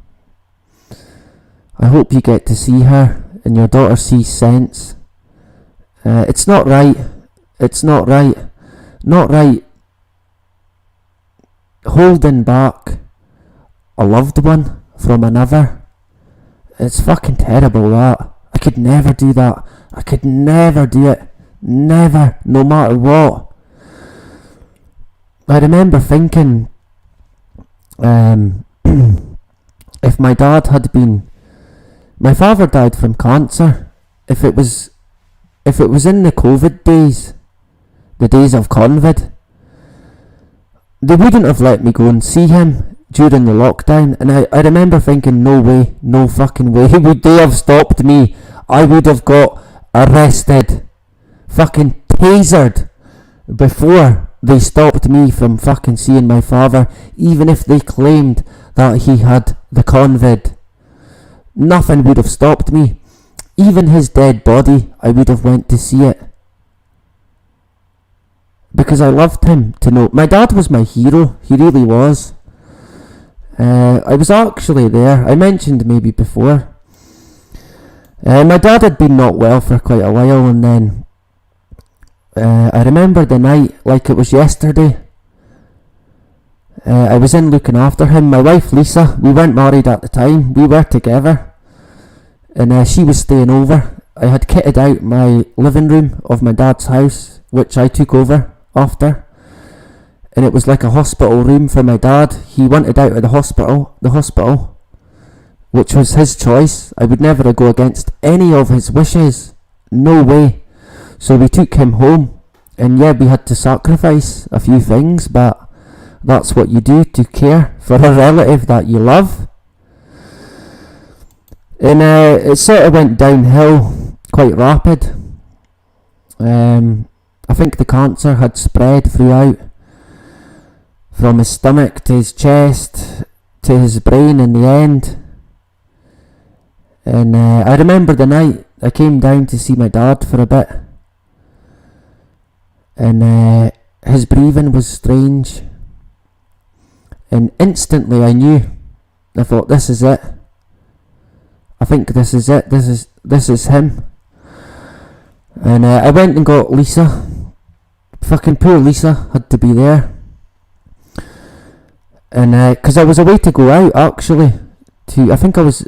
I hope you get to see her and your daughter sees sense. It's not right. It's not right. Not right. Holding back a loved one from another. It's fucking terrible that. I could never do that. I could never do it. Never. No matter what. I remember thinking, if my dad had been... My father died from cancer. If it was in the COVID days, the days of COVID, they wouldn't have let me go and see him during the lockdown. And I remember thinking, no way, no fucking way would they have stopped me. I would have got arrested, fucking tasered, before they stopped me from fucking seeing my father, even if they claimed that he had the COVID. Nothing would have stopped me. Even his dead body, I would have went to see it. Because I loved him to know. My dad was my hero. He really was. I was actually there. I mentioned maybe before. My dad had been not well for quite a while, and then I remember the night like it was yesterday. I was in looking after him. My wife Lisa, we weren't married at the time. We were together. And she was staying over. I had kitted out my living room of my dad's house, which I took over after. And it was like a hospital room for my dad. He wanted out of the hospital, which was his choice. I would never go against any of his wishes. No way. So we took him home. And yeah, we had to sacrifice a few things, but that's what you do to care for a relative that you love. And it sort of went downhill quite rapid. I think the cancer had spread throughout, from his stomach to his chest to his brain in the end. And I remember the night I came down to see my dad for a bit, and his breathing was strange, and instantly I knew. I thought, this is it. I think this is it. This is him. And I went and got Lisa. Fucking poor Lisa had to be there. And because I was away to go out, actually, I think I was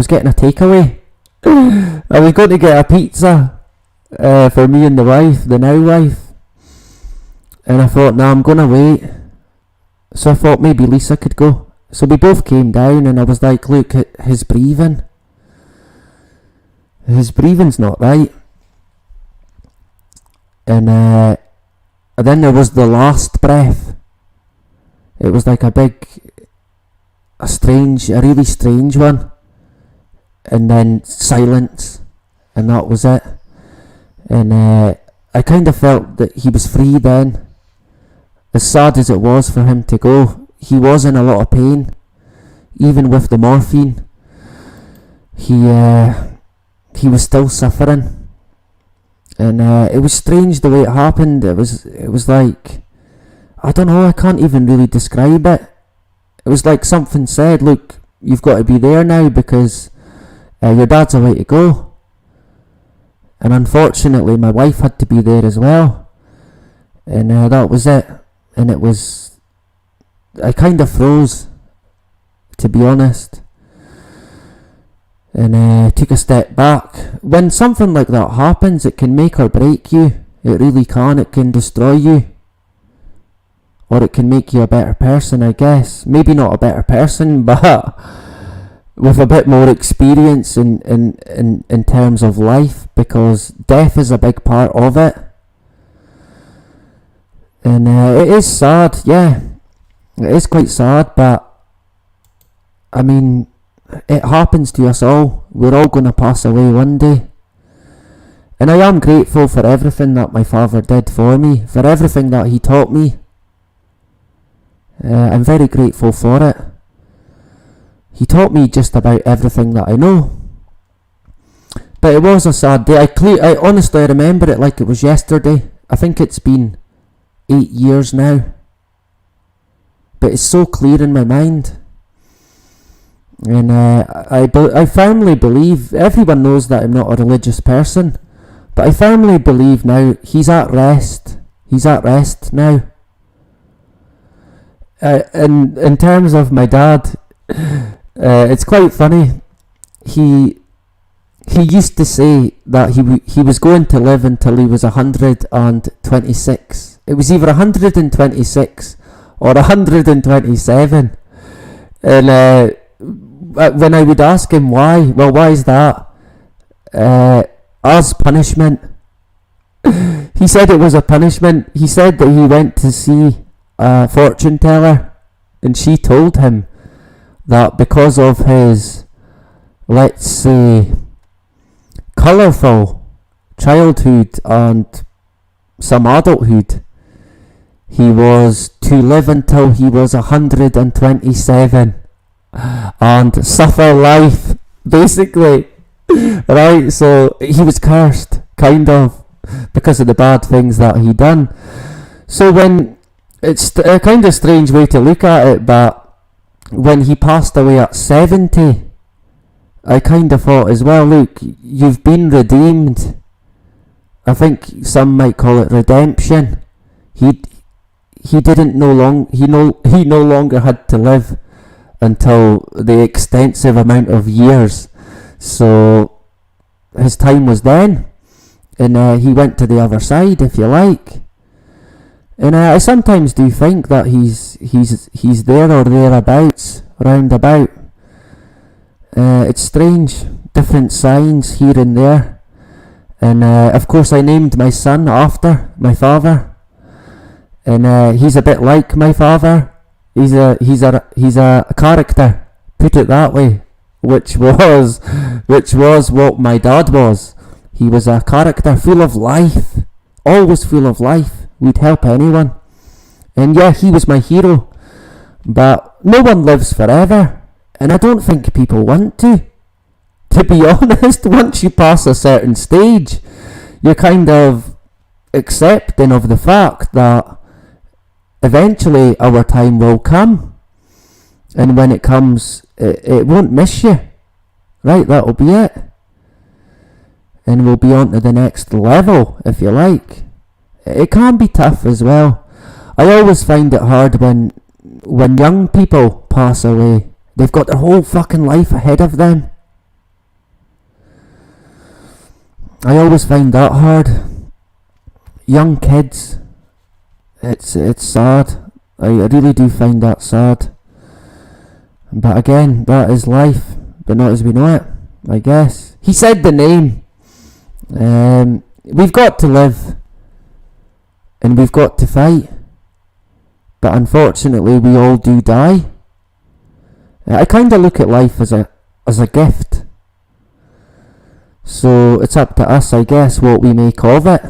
getting a takeaway. I was going to get a pizza for me and the now wife. And I thought, nah, I'm going to wait. So I thought maybe Lisa could go. So we both came down, and I was like, look at his breathing. His breathing's not right. And then there was the last breath. It was like a really strange one. And then silence. And that was it. And I kind of felt that he was free then. As sad as it was for him to go, he was in a lot of pain. Even with the morphine, he was still suffering. And it was strange the way it happened. It was like, I don't know, I can't even really describe it. It was like something said, look, you've got to be there now because your dad's away to go. And unfortunately my wife had to be there as well. And that was it. And it was, I kind of froze, to be honest. And took a step back. When something like that happens, it can make or break you. It really can. It can destroy you. Or it can make you a better person, I guess. Maybe not a better person, but with a bit more experience in terms of life, because death is a big part of it. And it is sad, yeah. It is quite sad, but I mean, it happens to us all. We're all going to pass away one day. And I am grateful for everything that my father did for me, for everything that he taught me. I'm very grateful for it. He taught me just about everything that I know. But it was a sad day. I honestly remember it like it was yesterday. I think it's been 8 years now. But it's so clear in my mind. And I firmly believe, everyone knows that I'm not a religious person, but I firmly believe now he's at rest. He's at rest now. And in terms of my dad, it's quite funny. He used to say that he was going to live until he was 126. It was either 126 or 127. And when I would ask him why, well, why is that? As punishment. He said it was a punishment. He said that he went to see a fortune teller, and she told him that because of his, let's say, colourful childhood and some adulthood, he was to live until he was 127 and suffer life, basically. Right, so he was cursed, kind of, because of the bad things that he done. So when, it's a kind of strange way to look at it, but when he passed away at 70, I kind of thought as well, look, you've been redeemed. I think some might call it redemption. He no longer had to live until the extensive amount of years. So his time was then, and he went to the other side, if you like. And I sometimes do think that he's there or thereabouts, round about. It's strange, different signs here and there. And of course I named my son after my father. And he's a bit like my father. He's a character, put it that way, which was what my dad was. He was a character full of life, always full of life. We'd help anyone. And yeah, he was my hero. But no one lives forever, and I don't think people want to. To be honest, once you pass a certain stage, you're kind of accepting of the fact that eventually our time will come. And when it comes, it won't miss you. Right, that'll be it. And we'll be on to the next level, if you like. It can be tough as well. I always find it hard when young people pass away. They've got their whole fucking life ahead of them. I always find that hard. Young kids, it's sad. I really do find that sad. But again, that is life, but not as we know it, I guess. He said the name. We've got to live, and we've got to fight. But unfortunately, we all do die. I kind of look at life as a gift. So it's up to us, I guess, what we make of it.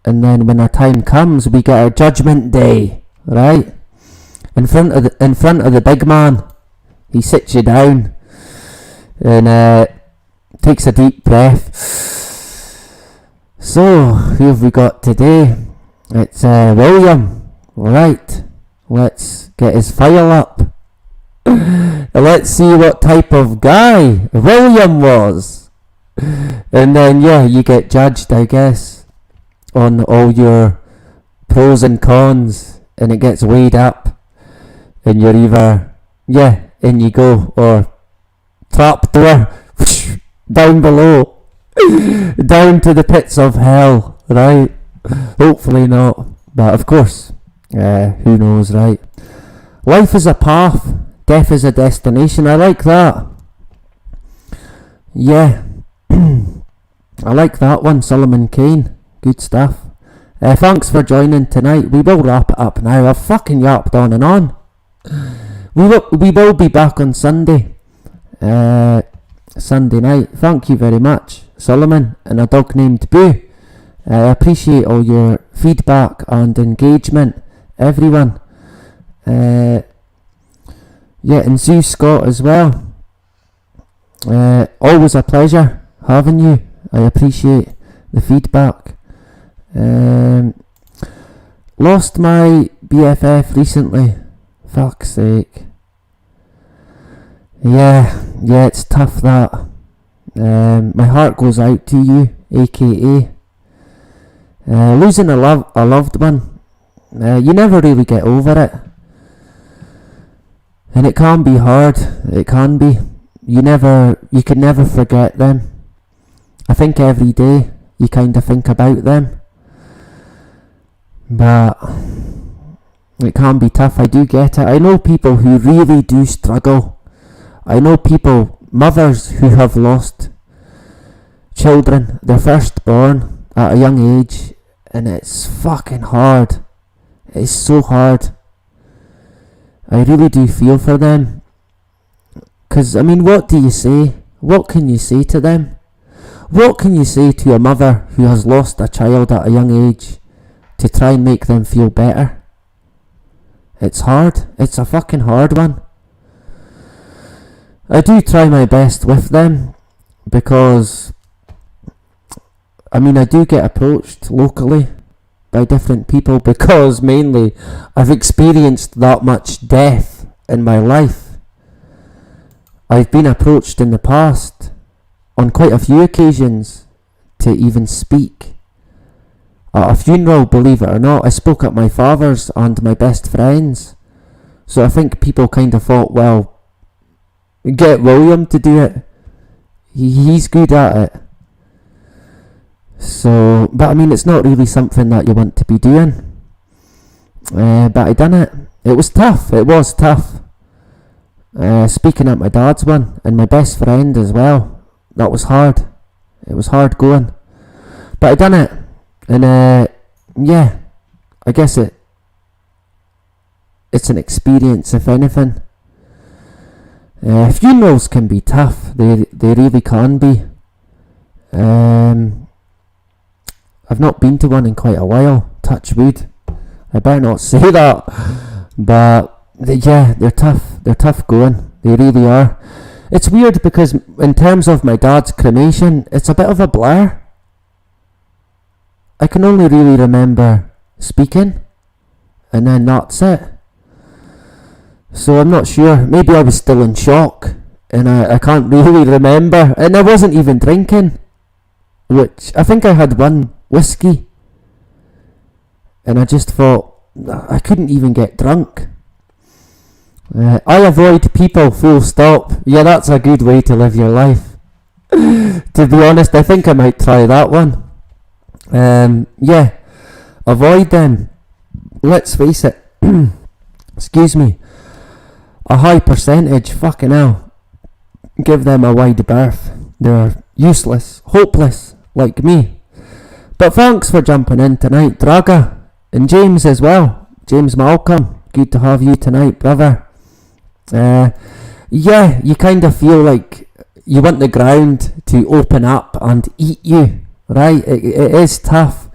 And then when our time comes, we get our judgment day, right? In front of the big man. He sits you down and takes a deep breath. So, who have we got today? It's William. Alright, let's get his file up. Let's see what type of guy William was. And then, yeah, you get judged, I guess, on all your pros and cons, and it gets weighed up, and you're either, yeah, in you go, or trapdoor, down below, down to the pits of hell, right? Hopefully not, but of course, who knows, right? Life is a path, death is a destination. I like that. Yeah. I like that one, Solomon Kane. Good stuff. Thanks for joining tonight. We will wrap it up now. I've fucking yapped on and on. We will be back on Sunday. Sunday night. Thank you very much, Solomon, and a dog named Boo. I appreciate all your feedback and engagement, everyone. Yeah, and Zeus Scott as well. Always a pleasure having you. I appreciate the feedback. Lost my BFF recently. Fuck's sake. Yeah, it's tough that. My heart goes out to you, aka losing a loved one. You never really get over it, and it can be hard. It can be. You can never forget them. I think every day you kind of think about them, but it can be tough. I do get it. I know people who really do struggle. I know mothers who have lost children, their firstborn, at a young age, and it's fucking hard. It's so hard. I really do feel for them. Because, I mean, what do you say? What can you say to them? What can you say to a mother who has lost a child at a young age to try and make them feel better? It's hard. It's a fucking hard one. I do try my best with them because, I mean, I do get approached locally by different people because mainly I've experienced that much death in my life. I've been approached in the past on quite a few occasions to even speak at a funeral, believe it or not. I spoke at my father's and my best friend's, so I think people kind of thought, well, get William to do it, he's good at it. So, but I mean, it's not really something that you want to be doing, but I done it. It was tough. Speaking at my dad's one and my best friend as well, that was hard. It was hard going, but I done it, and yeah, I guess it's an experience, if anything. Funerals can be tough. They really can be. I've not been to one in quite a while. Touch wood. I better not say that. But they're tough. They're tough going. They really are. It's weird because in terms of my dad's cremation, it's a bit of a blur. I can only really remember speaking, and then that's it. So I'm not sure. Maybe I was still in shock, and I can't really remember. And I wasn't even drinking, which I think I had one whiskey, and I just thought I couldn't even get drunk. I avoid people, full stop. Yeah, that's a good way to live your life. To be honest, I think I might try that one. Yeah, avoid them. Let's face it. Excuse me. A high percentage, fucking hell. Give them a wide berth. They're useless, hopeless, like me. But thanks for jumping in tonight, Draga. And James as well. James Malcolm. Good to have you tonight, brother. Yeah, you kind of feel like you want the ground to open up and eat you, right? It is tough.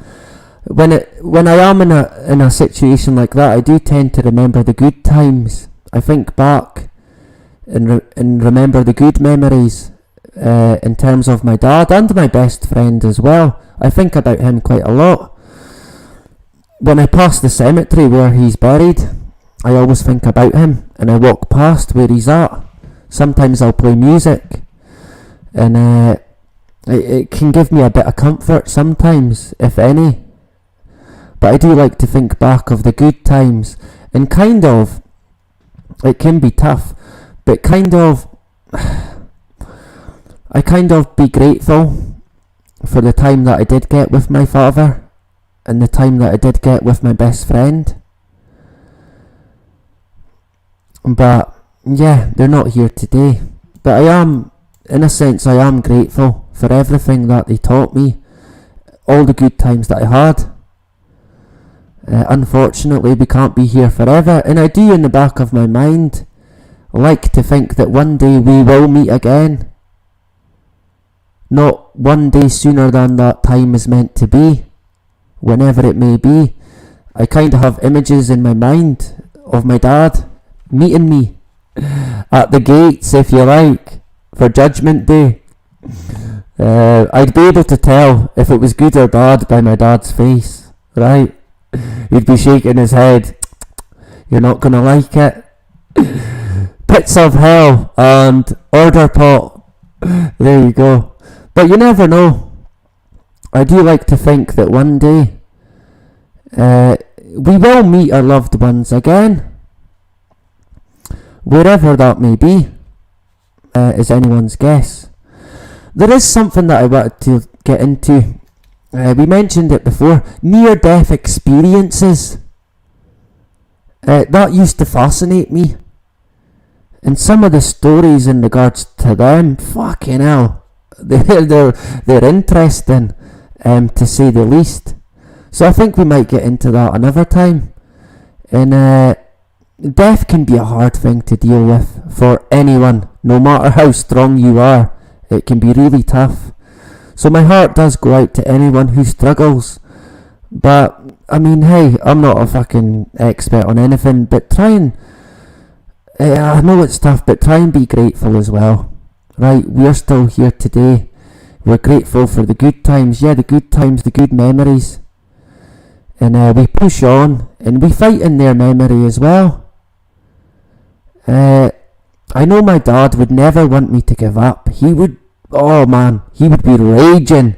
When I am in a situation like that, I do tend to remember the good times. I think back and remember the good memories in terms of my dad and my best friend as well. I think about him quite a lot. When I pass the cemetery where he's buried, I always think about him, and I walk past where he's at. Sometimes I'll play music, and it can give me a bit of comfort sometimes, if any. But I do like to think back of the good times, and kind of, it can be tough, but I kind of be grateful for the time that I did get with my father, and the time that I did get with my best friend. But yeah, they're not here today. But I am, in a sense, I am grateful for everything that they taught me, all the good times that I had. Unfortunately, we can't be here forever, and I do, in the back of my mind, like to think that one day we will meet again. Not one day sooner than that time is meant to be, whenever it may be. I kind of have images in my mind of my dad meeting me at the gates, if you like, for Judgment Day. I'd be able to tell if it was good or bad by my dad's face, right? He'd be shaking his head. You're not gonna like it. Pits of hell and order pot. There you go. But you never know. I do like to think that one day we will meet our loved ones again. Wherever that may be, is anyone's guess. There is something that I wanted to get into. We mentioned it before. Near-death experiences. That used to fascinate me. And some of the stories in regards to them, fucking hell, they're interesting, to say the least. So I think we might get into that another time. And death can be a hard thing to deal with for anyone, no matter how strong you are. It can be really tough. So my heart does go out to anyone who struggles. But, I mean, hey, I'm not a fucking expert on anything, but try and, I know it's tough, but try and be grateful as well. Right, we're still here today. We're grateful for the good times, the good times, the good memories. And we push on, and we fight in their memory as well. I know my dad would never want me to give up. He would, oh man, he would be raging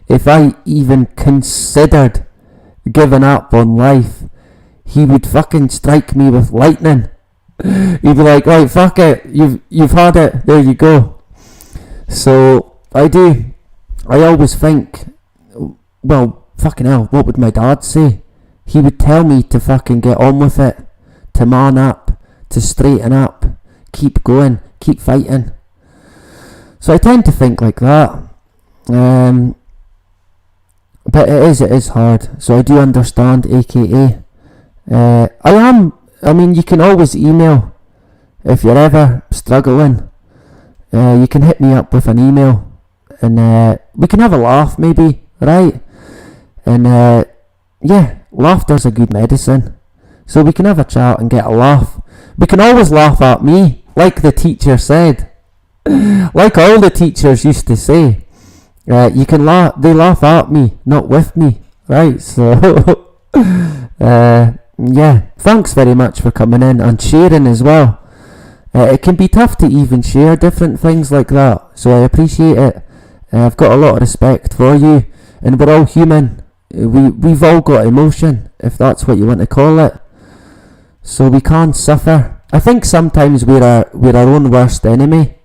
if I even considered giving up on life. He would fucking strike me with lightning. He'd be like, right, fuck it, you've had it, there you go. So, I always think, well, fucking hell, what would my dad say? He would tell me to fucking get on with it, to man up, to straighten up, keep going, keep fighting. So I tend to think like that. But it is hard. So I do understand, aka. You can always email if you're ever struggling. You can hit me up with an email. and we can have a laugh maybe, right? And yeah, laughter's a good medicine. So we can have a chat and get a laugh. We can always laugh at me, like the teacher said. Like all the teachers used to say. You can laugh, they laugh at me, not with me, right? So yeah, thanks very much for coming in and sharing as well. It can be tough to even share different things like that, so I appreciate it. I've got a lot of respect for you, and we're all human. We've all got emotion, if that's what you want to call it. So we can't suffer. I think sometimes we're our own worst enemy.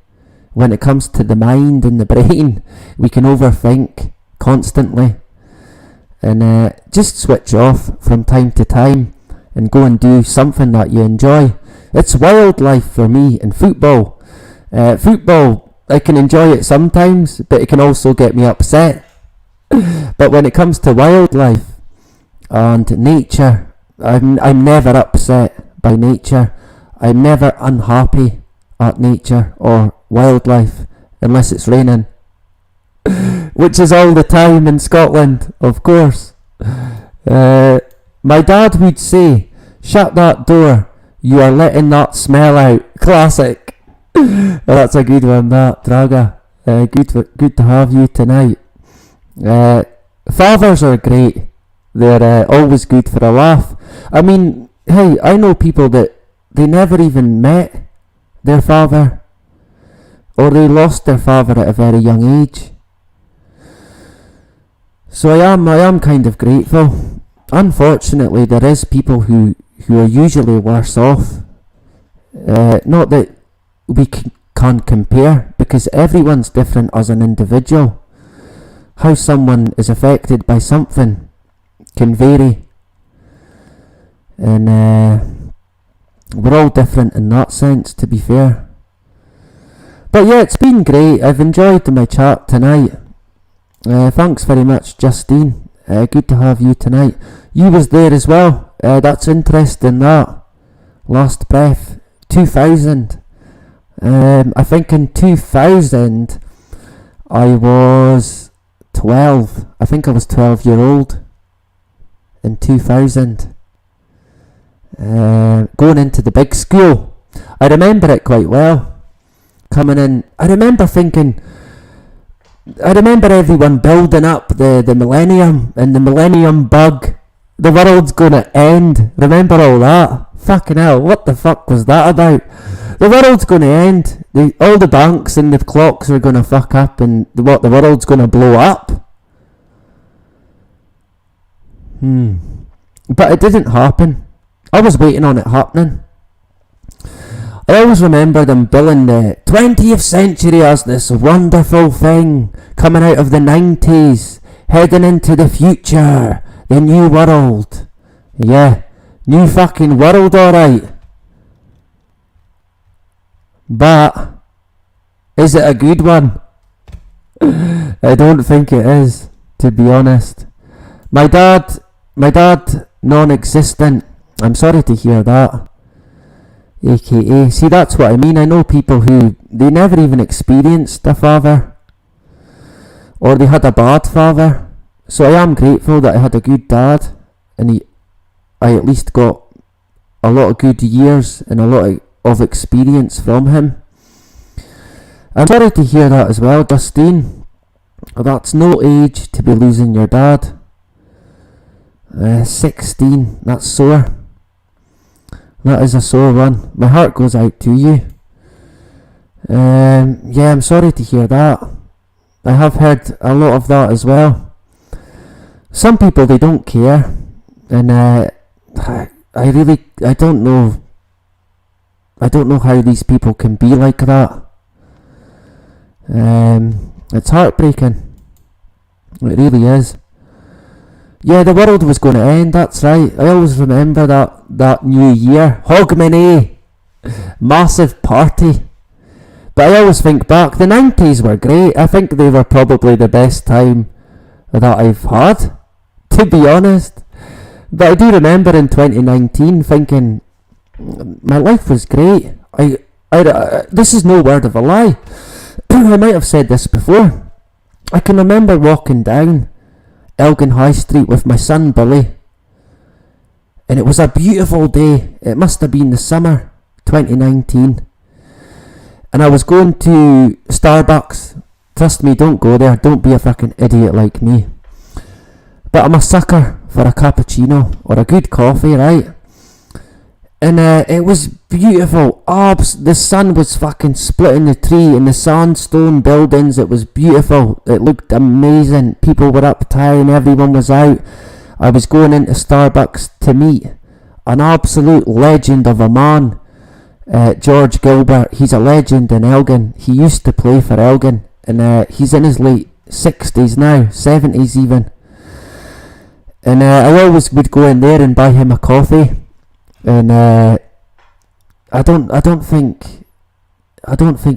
When it comes to the mind and the brain, we can overthink constantly. And just switch off from time to time and go and do something that you enjoy. It's wildlife for me and football. Football, I can enjoy it sometimes, but it can also get me upset. But when it comes to wildlife and nature, I'm never upset by nature. I'm never unhappy at nature or wildlife unless it's raining. Which is all the time in Scotland, of course. My dad would say, "Shut that door, you are letting that smell out." Classic. Well, that's a good one, that, Draga. Good to have you tonight. Fathers are great. They're always good for a laugh. I mean, hey, I know people that they never even met their father, or they lost their father at a very young age. So I am kind of grateful. Unfortunately, there is people who are usually worse off. Not that we can't compare, because everyone's different as an individual. How someone is affected by something can vary. And we're all different in that sense, to be fair. But yeah, it's been great. I've enjoyed my chat tonight. Thanks very much, Justine. Good to have you tonight. You was there as well. That's interesting, that. Last breath. 2000. I think in 2000 I was 12. I think I was 12-year-old in 2000. Going into the big school. I remember it quite well. Coming in, I remember everyone building up the millennium and the millennium bug. The world's gonna end. Remember all that? Fucking hell, what the fuck was that about? The world's gonna end. All the banks and the clocks are gonna fuck up, and the world's gonna blow up. But it didn't happen. I was waiting on it happening. I always remember them billing the 20th century as this wonderful thing coming out of the 90s, heading into the future, the new world. Yeah, new fucking world, alright. But is it a good one? I don't think it is, to be honest. My dad, non-existent. I'm sorry to hear that. AKA, see, that's what I mean. I know people who, they never even experienced a father, or they had a bad father. So I am grateful that I had a good dad, and I at least got a lot of good years and a lot of experience from him. I'm sorry to hear that as well, Justine. That's no age to be losing your dad. 16, that's sore. That is a sore one. My heart goes out to you. Yeah, I'm sorry to hear that. I have heard a lot of that as well. Some people, they don't care, and I don't know how these people can be like that. It's heartbreaking. It really is. Yeah, the world was going to end, that's right. I always remember that New Year. Hogmanay. Massive party. But I always think back, the 90s were great. I think they were probably the best time that I've had, to be honest. But I do remember in 2019 thinking, my life was great. This is no word of a lie. I might have said this before. I can remember walking down Elgin High Street with my son Billy, and it was a beautiful day. It must have been the summer 2019, and I was going to Starbucks. Trust me, don't go there, don't be a fucking idiot like me. But I'm a sucker for a cappuccino or a good coffee, right? And it was beautiful. The sun was fucking splitting the tree in the sandstone buildings. It was beautiful. It looked amazing. People were up tiring, everyone was out. I was going into Starbucks to meet an absolute legend of a man, George Gilbert. He's a legend in Elgin. He used to play for Elgin, and he's in his late 60s now, 70s even. And I always would go in there and buy him a coffee. And I don't think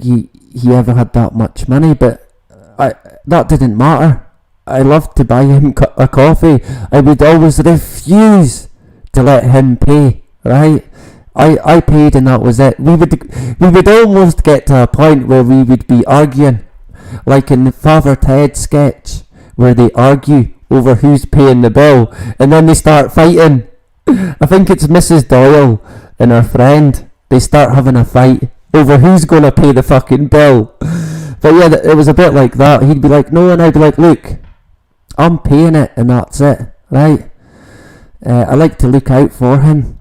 he ever had that much money, but that didn't matter. I loved to buy him a coffee. I would always refuse to let him pay, right? I paid and that was it. We would almost get to a point where we would be arguing, like in the Father Ted sketch, where they argue over who's paying the bill, and then they start fighting. I think it's Mrs. Doyle and her friend. They start having a fight over who's going to pay the fucking bill. But yeah, it was a bit like that. He'd be like, no, and I'd be like, look, I'm paying it, and that's it, right? I like to look out for him.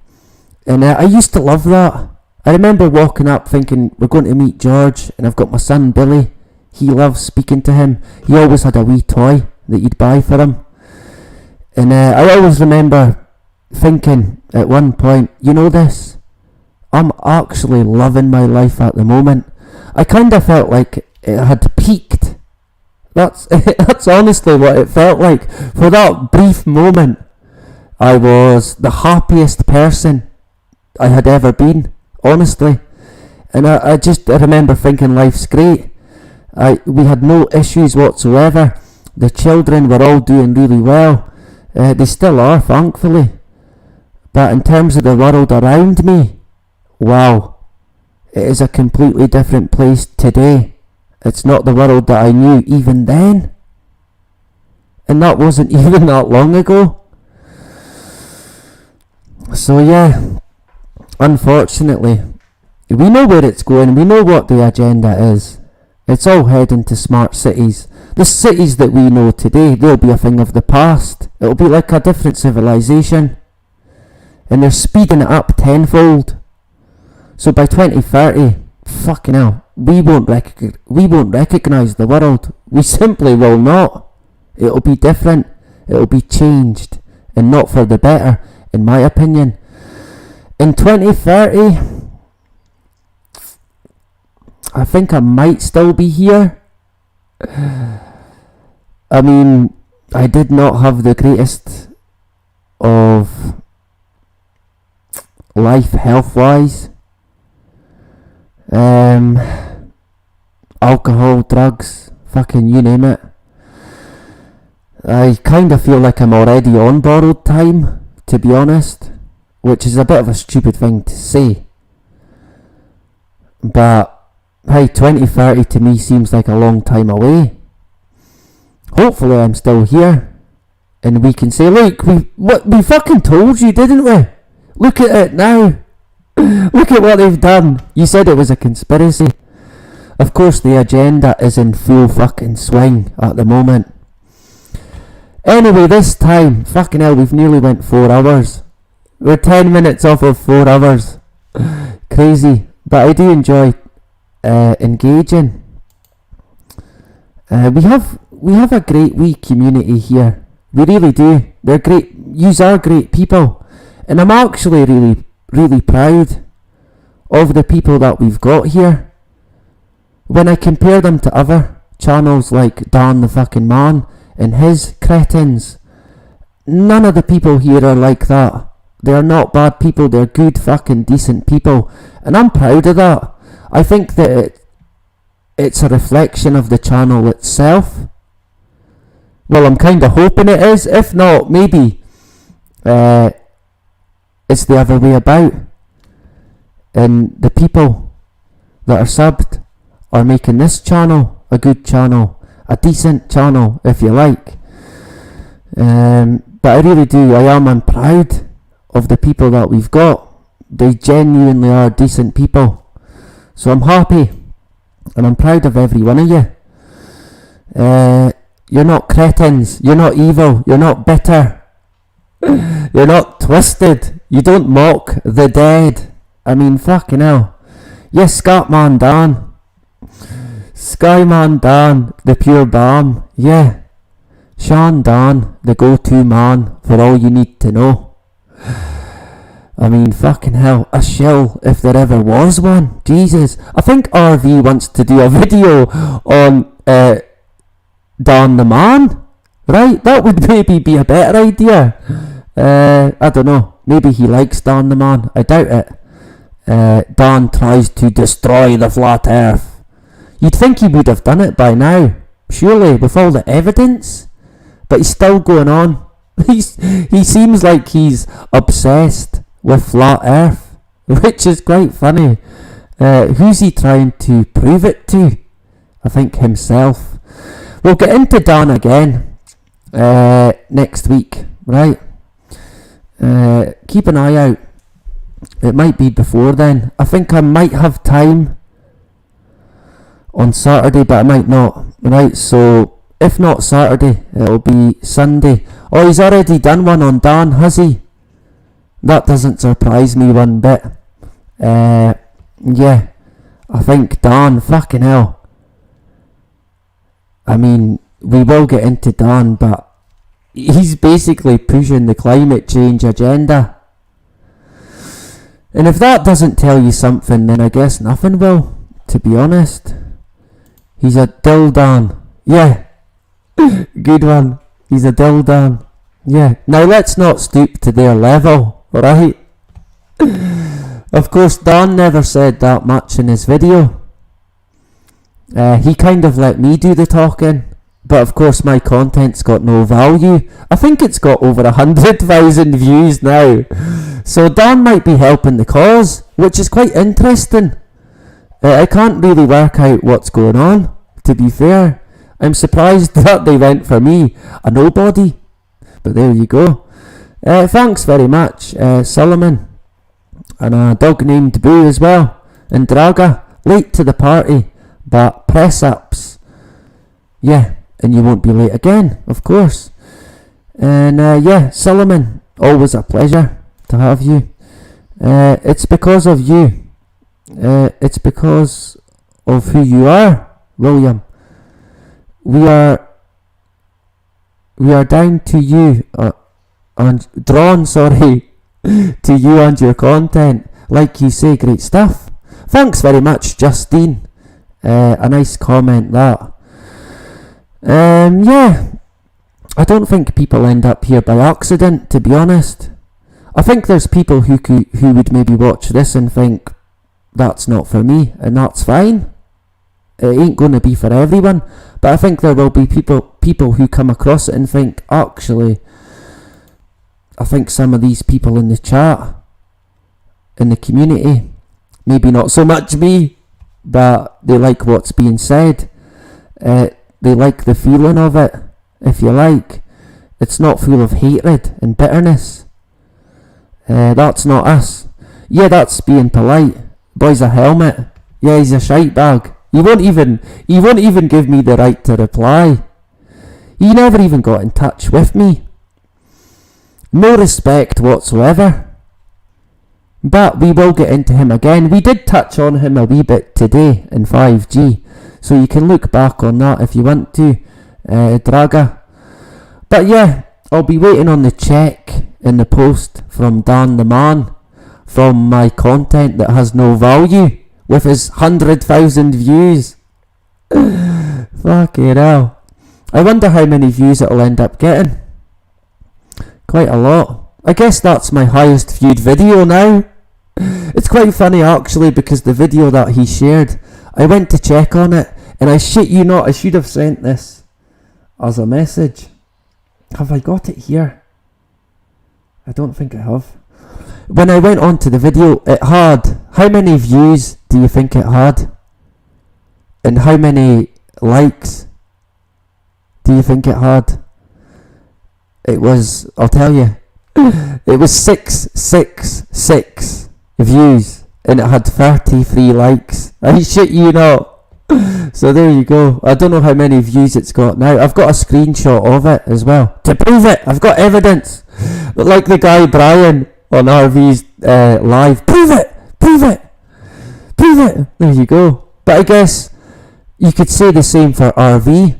And I used to love that. I remember walking up thinking, we're going to meet George, and I've got my son Billy. He loves speaking to him. He always had a wee toy that you'd buy for him. And I always remember thinking at one point, you know this, I'm actually loving my life at the moment. I kind of felt like it had peaked. That's honestly what it felt like. For that brief moment, I was the happiest person I had ever been, honestly. And I remember thinking life's great. We had no issues whatsoever. The children were all doing really well. They still are, thankfully. But in terms of the world around me, wow, it is a completely different place today. It's not the world that I knew even then. And that wasn't even that long ago. So yeah, unfortunately, we know where it's going. We know what the agenda is. It's all heading to smart cities. The cities that we know today, they'll be a thing of the past. It'll be like a different civilization. And they're speeding it up tenfold. So by 2030, fucking hell, we won't recognise the world. We simply will not. It'll be different. It'll be changed. And not for the better, in my opinion. In 2030, I think I might still be here. I mean, I did not have the greatest of life health-wise. Alcohol, drugs, fucking you name it. I kind of feel like I'm already on borrowed time, to be honest, which is a bit of a stupid thing to say. But hey, 2030 to me seems like a long time away. Hopefully I'm still here, and we can say, look, we fucking told you, didn't we? Look at it now. Look at what they've done. You said it was a conspiracy. Of course the agenda is in full fucking swing at the moment. Anyway, this time, fucking hell, we've nearly went 4 hours. We're 10 minutes off of 4 hours. Crazy. But I do enjoy engaging. We have a great wee community here. We really do. They're great. Yous are great people. And I'm actually really, really proud of the people that we've got here. When I compare them to other channels like Dan the fucking Man and his cretins, none of the people here are like that. They're not bad people, they're good fucking decent people. And I'm proud of that. I think that it's a reflection of the channel itself. Well, I'm kind of hoping it is. If not, maybe it's the other way about. And the people that are subbed are making this channel a good channel. a decent channel, if you like. But I really do, I'm proud of the people that we've got. They genuinely are decent people. So I'm happy, and I'm proud of every one of you. You're not cretins, you're not evil, you're not bitter, you're not twisted, you don't mock the dead. I mean, fucking hell. Yes, Scatman Dan, Skyman Dan, the pure balm, yeah. Sean Dan, the go-to man for all you need to know. I mean, fucking hell, a shill if there ever was one. Jesus, I think RV wants to do a video on Dan the Man, right? That would maybe be a better idea. I don't know, maybe he likes Dan the Man, I doubt it. Dan tries to destroy the flat earth. You'd think he would have done it by now, surely, with all the evidence. But he's still going on. He seems like he's obsessed with flat earth, which is quite funny. Who's he trying to prove it to? I think himself. We'll get into Dan again next week, right? Keep an eye out. It might be before then. I think I might have time on Saturday, but I might not, right? So if not Saturday, it'll be Sunday. Oh, he's already done one on Dan, has he? That doesn't surprise me one bit. Yeah, I think Dan, fucking hell. I mean, we will get into Dan, but he's basically pushing the climate change agenda. And if that doesn't tell you something, then I guess nothing will, to be honest. He's a dildan. Yeah. Good one. He's a dildan. Yeah. Now let's not stoop to their level, right? Of course, Dan never said that much in his video. He kind of let me do the talking. But of course my content's got no value. I think it's got over 100,000 views now. So Dan might be helping the cause, which is quite interesting. I can't really work out what's going on, to be fair. I'm surprised that they went for me, a nobody. But there you go. Thanks very much, Solomon. And a dog named Boo as well. And Draga, late to the party, but press ups. Yeah, and you won't be late again, of course. And yeah, Solomon, always a pleasure to have you. It's because of you. It's because of who you are, William. We are down to you, drawn to you and your content. Like you say, great stuff. Thanks very much, Justine. A nice comment that. Yeah, I don't think people end up here by accident, to be honest. I think there's people who would maybe watch this and think, that's not for me, and that's fine. It ain't going to be for everyone. But I think there will be people who come across it and think, actually, I think some of these people in the chat, in the community, maybe not so much me, but they like what's being said. They like the feeling of it, if you like. It's not full of hatred and bitterness. That's not us. Yeah, that's being polite. Boy's a helmet. Yeah, he's a shite bag. He won't even give me the right to reply. He never even got in touch with me. No respect whatsoever. But we will get into him again. We did touch on him a wee bit today in 5G. So you can look back on that if you want to, Draga. But yeah, I'll be waiting on the check in the post from Dan the Man, from my content that has no value, with his 100,000 views. Fucking hell. I wonder how many views it'll end up getting. Quite a lot. I guess that's my highest viewed video now. It's quite funny actually, because the video that he shared, I went to check on it, and I shit you not, I should have sent this as a message. Have I got it here? I don't think I have. When I went on to the video, it had, how many views do you think it had? And how many likes? Do you think it had? It was, I'll tell you, it was 666 views and it had 33 likes. I shit you not. So there you go. I don't know how many views it's got now. I've got a screenshot of it as well to prove it. I've got evidence. Like the guy Brian on RV's live. Prove it! Prove it! Prove it! There you go. But I guess you could say the same for RV,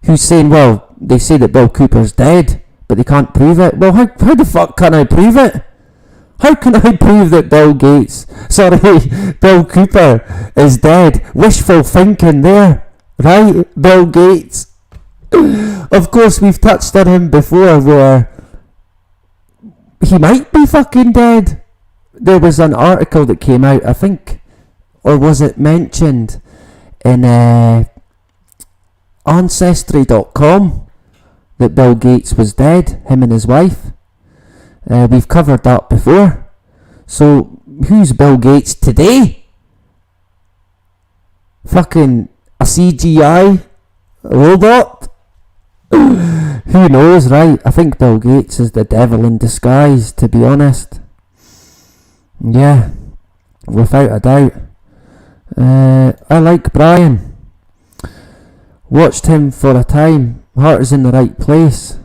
who's saying, well, they say that Bill Cooper's dead, but they can't prove it. Well, how the fuck can I prove it? How can I prove that Bill Cooper is dead? Wishful thinking there, right? Bill Gates. Of course, we've touched on him before where he might be fucking dead. There was an article that came out, I think, or was it mentioned in Ancestry.com that Bill Gates was dead, him and his wife. We've covered that before. So, who's Bill Gates today? Fucking a CGI robot? Who knows, right? I think Bill Gates is the devil in disguise, to be honest. Yeah, without a doubt. I like Brian. Watched him for a time. Heart is in the right place.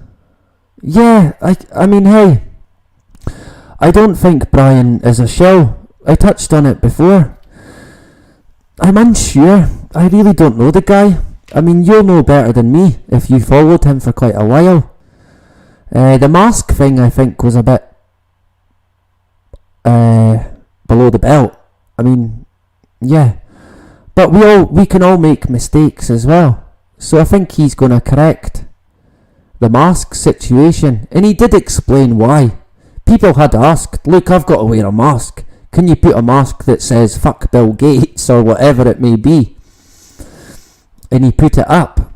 Yeah, I mean, hey, I don't think Brian is a shill. I touched on it before. I'm unsure. I really don't know the guy. I mean, you'll know better than me if you followed him for quite a while. The mask thing, I think, was a bit below the belt. I mean, yeah. But we can all make mistakes as well. So I think he's going to correct the mask situation. And he did explain why. People had asked, look, I've got to wear a mask. Can you put a mask that says fuck Bill Gates or whatever it may be? And he put it up.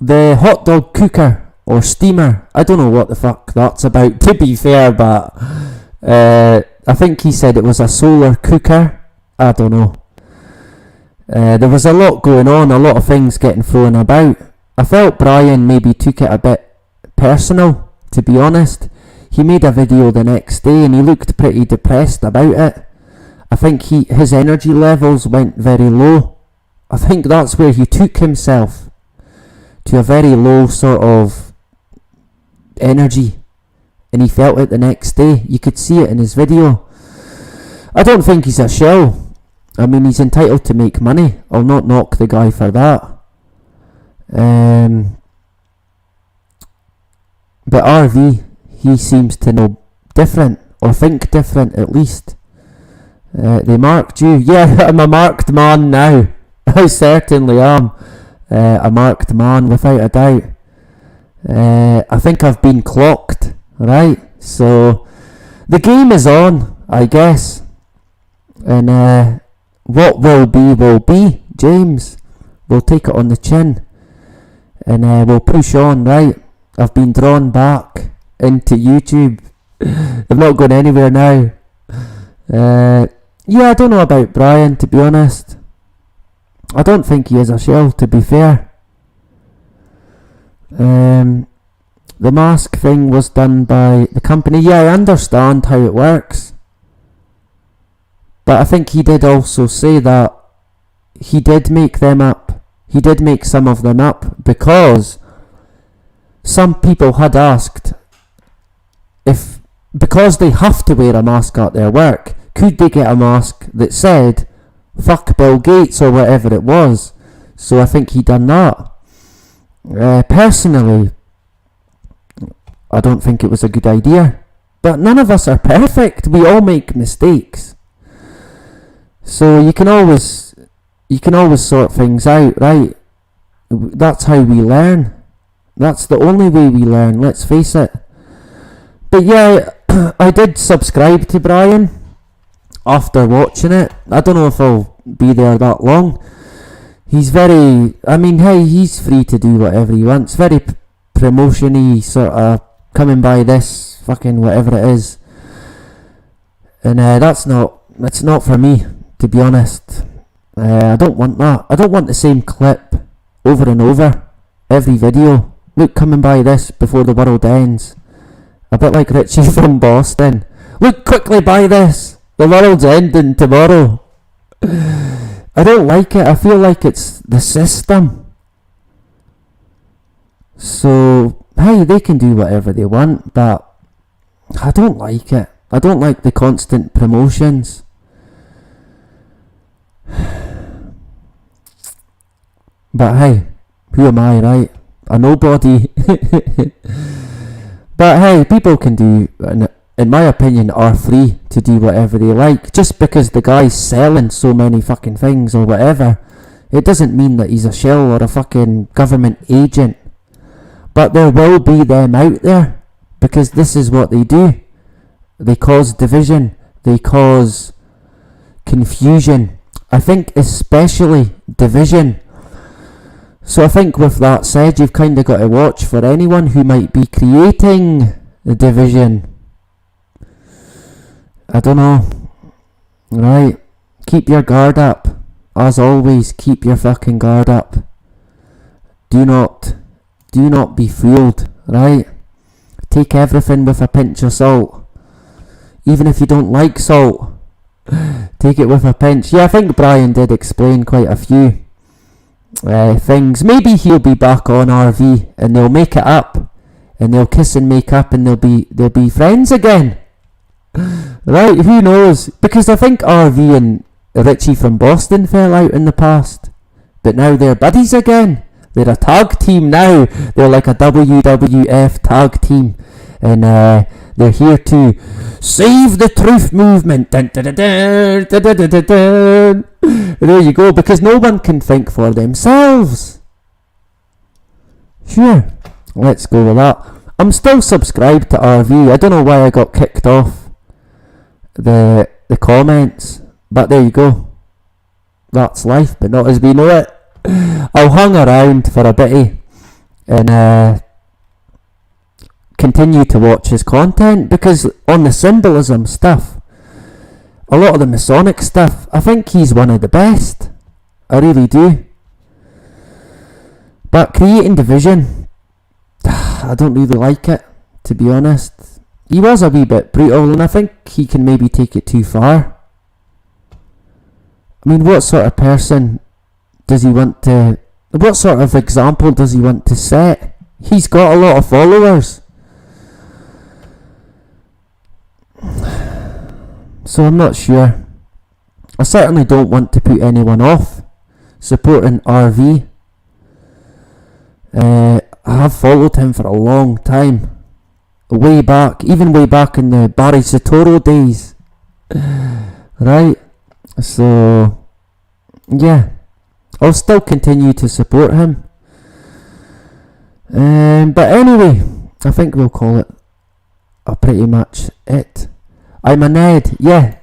The hot dog cooker or steamer, I don't know what the fuck that's about, to be fair, but I think he said it was a solar cooker. I don't know. There was a lot going on, a lot of things getting thrown about. I felt Brian maybe took it a bit personal, to be honest. He made a video the next day and he looked pretty depressed about it. I think his energy levels went very low. I think that's where he took himself, to a very low sort of energy, and he felt it the next day. You could see it in his video. I don't think he's a shell. I mean, he's entitled to make money. I'll not knock the guy for that. But RV, he seems to know different, or think different at least. They marked you. Yeah, I'm a marked man now. I certainly am. A marked man, without a doubt. I think I've been clocked, right? So, the game is on, I guess. And what will be, James. We'll take it on the chin. And we'll push on, right? I've been drawn back into YouTube. I'm not going anywhere now. Yeah, I don't know about Brian, to be honest. I don't think he is a shell, to be fair. The mask thing was done by the company. Yeah, I understand how it works. But I think he did also say that he did make them up. He did make some of them up because some people had asked if, because they have to wear a mask at their work, could they get a mask that said fuck Bill Gates or whatever it was. So I think he done that. Personally, I don't think it was a good idea. But none of us are perfect. We all make mistakes. So you can always sort things out, right? That's how we learn. That's the only way we learn, let's face it. But yeah, I did subscribe to Brian after watching it. I don't know if I'll be there that long. He's very, I mean, hey, he's free to do whatever he wants. Very promotion-y, sort of coming by this, fucking whatever it is. And it's not for me, to be honest. I don't want that. I don't want the same clip over and over. every video. Look, coming by this before the world ends. A bit like Richie from Boston. Look, quickly buy this. The world's ending tomorrow. I don't like it. I feel like it's the system. So, hey, they can do whatever they want, but I don't like it. I don't like the constant promotions. But hey, who am I, right? A nobody. But hey, people can do, in my opinion, are free to do whatever they like. Just because the guy's selling so many fucking things or whatever, it doesn't mean that he's a shell or a fucking government agent. But there will be them out there, because this is what they do. They cause division. They cause confusion. I think especially division. So I think with that said, you've kind of got to watch for anyone who might be creating the division. I don't know. Right. Keep your guard up. As always, keep your fucking guard up. Do not be fooled, right? Take everything with a pinch of salt. Even if you don't like salt, take it with a pinch. Yeah, I think Brian did explain quite a few things. Maybe he'll be back on RV and they'll make it up, and they'll kiss and make up, and they'll be friends again. Right? Who knows? Because I think RV and Richie from Boston fell out in the past, but now they're buddies again. They're a tag team now. They're like a WWF tag team, and they're here to save the truth movement. Dun, dun, dun, dun, dun, dun, dun, dun. There you go, because no one can think for themselves. Sure, let's go with that. I'm still subscribed to RV. I don't know why I got kicked off the comments, but there you go. That's life, but not as we know it. I'll hang around for a bitty and continue to watch his content, because on the symbolism stuff, a lot of the Masonic stuff, I think he's one of the best. I really do. But creating division, I don't really like it, to be honest. He was a wee bit brutal, and I think he can maybe take it too far. I mean, what sort of person does he want to... What sort of example does he want to set? He's got a lot of followers. So I'm not sure. I certainly don't want to put anyone off supporting RV. I have followed him for a long time. Way back in the Barry Soetoro days. Right? So, yeah. I'll still continue to support him. But anyway, I think we'll call it pretty much it. I'm a Ned, yeah.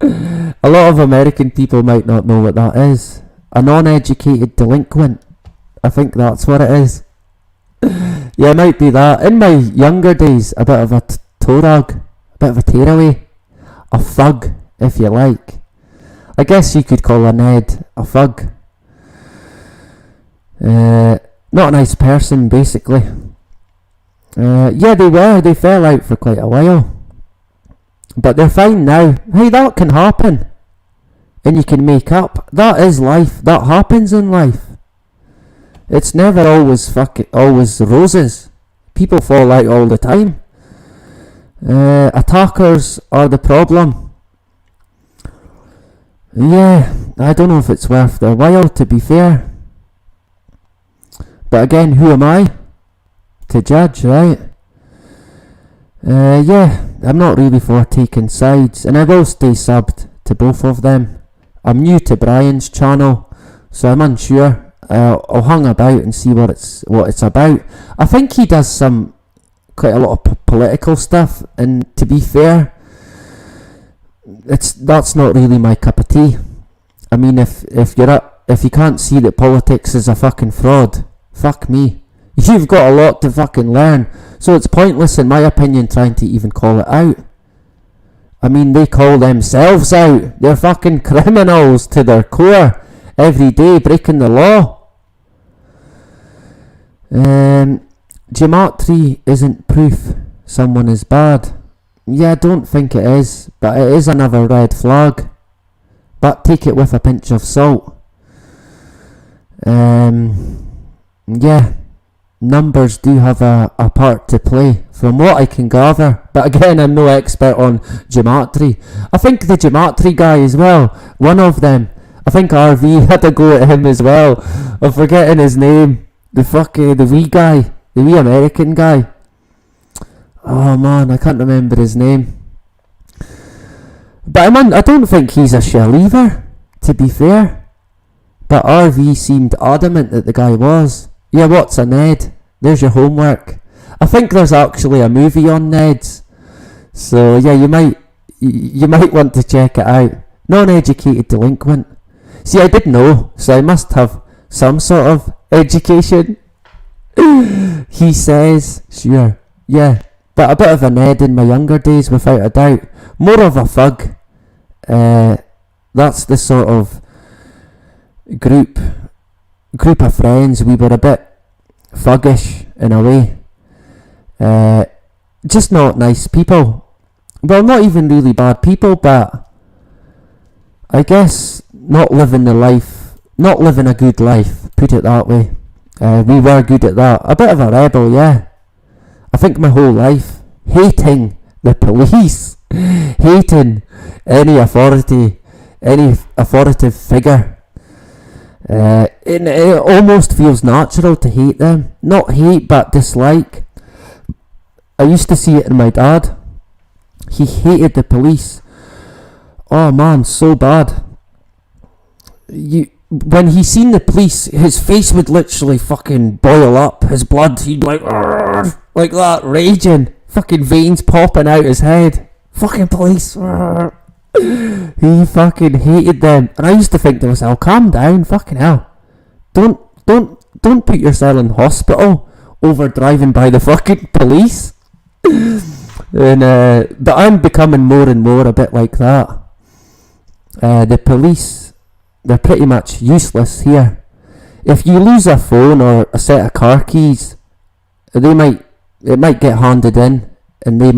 A lot of American people might not know what that is. A non-educated delinquent. I think that's what it is. Yeah, it might be that. In my younger days, a bit of a torag, a bit of a tearaway, a thug, if you like. I guess you could call a Ned a thug. Not a nice person, basically. Yeah, they fell out for quite a while. But they're fine now. Hey, that can happen. And you can make up. That is life. That happens in life. It's never always roses. People fall out all the time. Attackers are the problem. Yeah, I don't know if it's worth their while, to be fair. But again, who am I to judge, right? Yeah, I'm not really for taking sides, and I will stay subbed to both of them. I'm new to Brian's channel, so I'm unsure. I'll hang about and see what it's about. I think he does quite a lot of political stuff, and to be fair, that's not really my cup of tea. I mean, if you can't see that politics is a fucking fraud, fuck me. You've got a lot to fucking learn, so it's pointless in my opinion trying to even call it out. I mean, they call themselves out. They're fucking criminals to their core, every day breaking the law. Gematria isn't proof someone is bad. Yeah, I don't think it is, but it is another red flag. But take it with a pinch of salt. Yeah, numbers do have a part to play, from what I can gather. But again, I'm no expert on Gematria. I think the Gematria guy as well, one of them, I think RV had a go at him as well. I'm forgetting his name. The wee guy, the wee American guy. Oh man, I can't remember his name. But I don't think he's a shell either, to be fair. But RV seemed adamant that the guy was. Yeah, what's a Ned? There's your homework. I think there's actually a movie on Neds. So yeah, you might want to check it out. Non-educated delinquent. See, I didn't know, so I must have some sort of education. He says, sure, yeah. But a bit of a Ned in my younger days, without a doubt. More of a thug. That's the sort of group of friends. We were a bit thuggish in a way. Just not nice people. Well, not even really bad people, but I guess not living a good life, put it that way. We were good at that. A bit of a rebel, yeah. I think my whole life, hating the police, hating any authority, any authoritative figure. It almost feels natural to hate them. Not hate, but dislike. I used to see it in my dad. He hated the police. Oh man, so bad. When he seen the police, his face would literally fucking boil up. His blood, he'd like that, raging. Fucking veins popping out his head. Fucking police. He fucking hated them. And I used to think to myself, calm down, fucking hell. Don't put yourself in hospital over driving by the fucking police. And but I'm becoming more and more a bit like that. The police, they're pretty much useless here. If you lose a phone or a set of car keys, it might get handed in, and you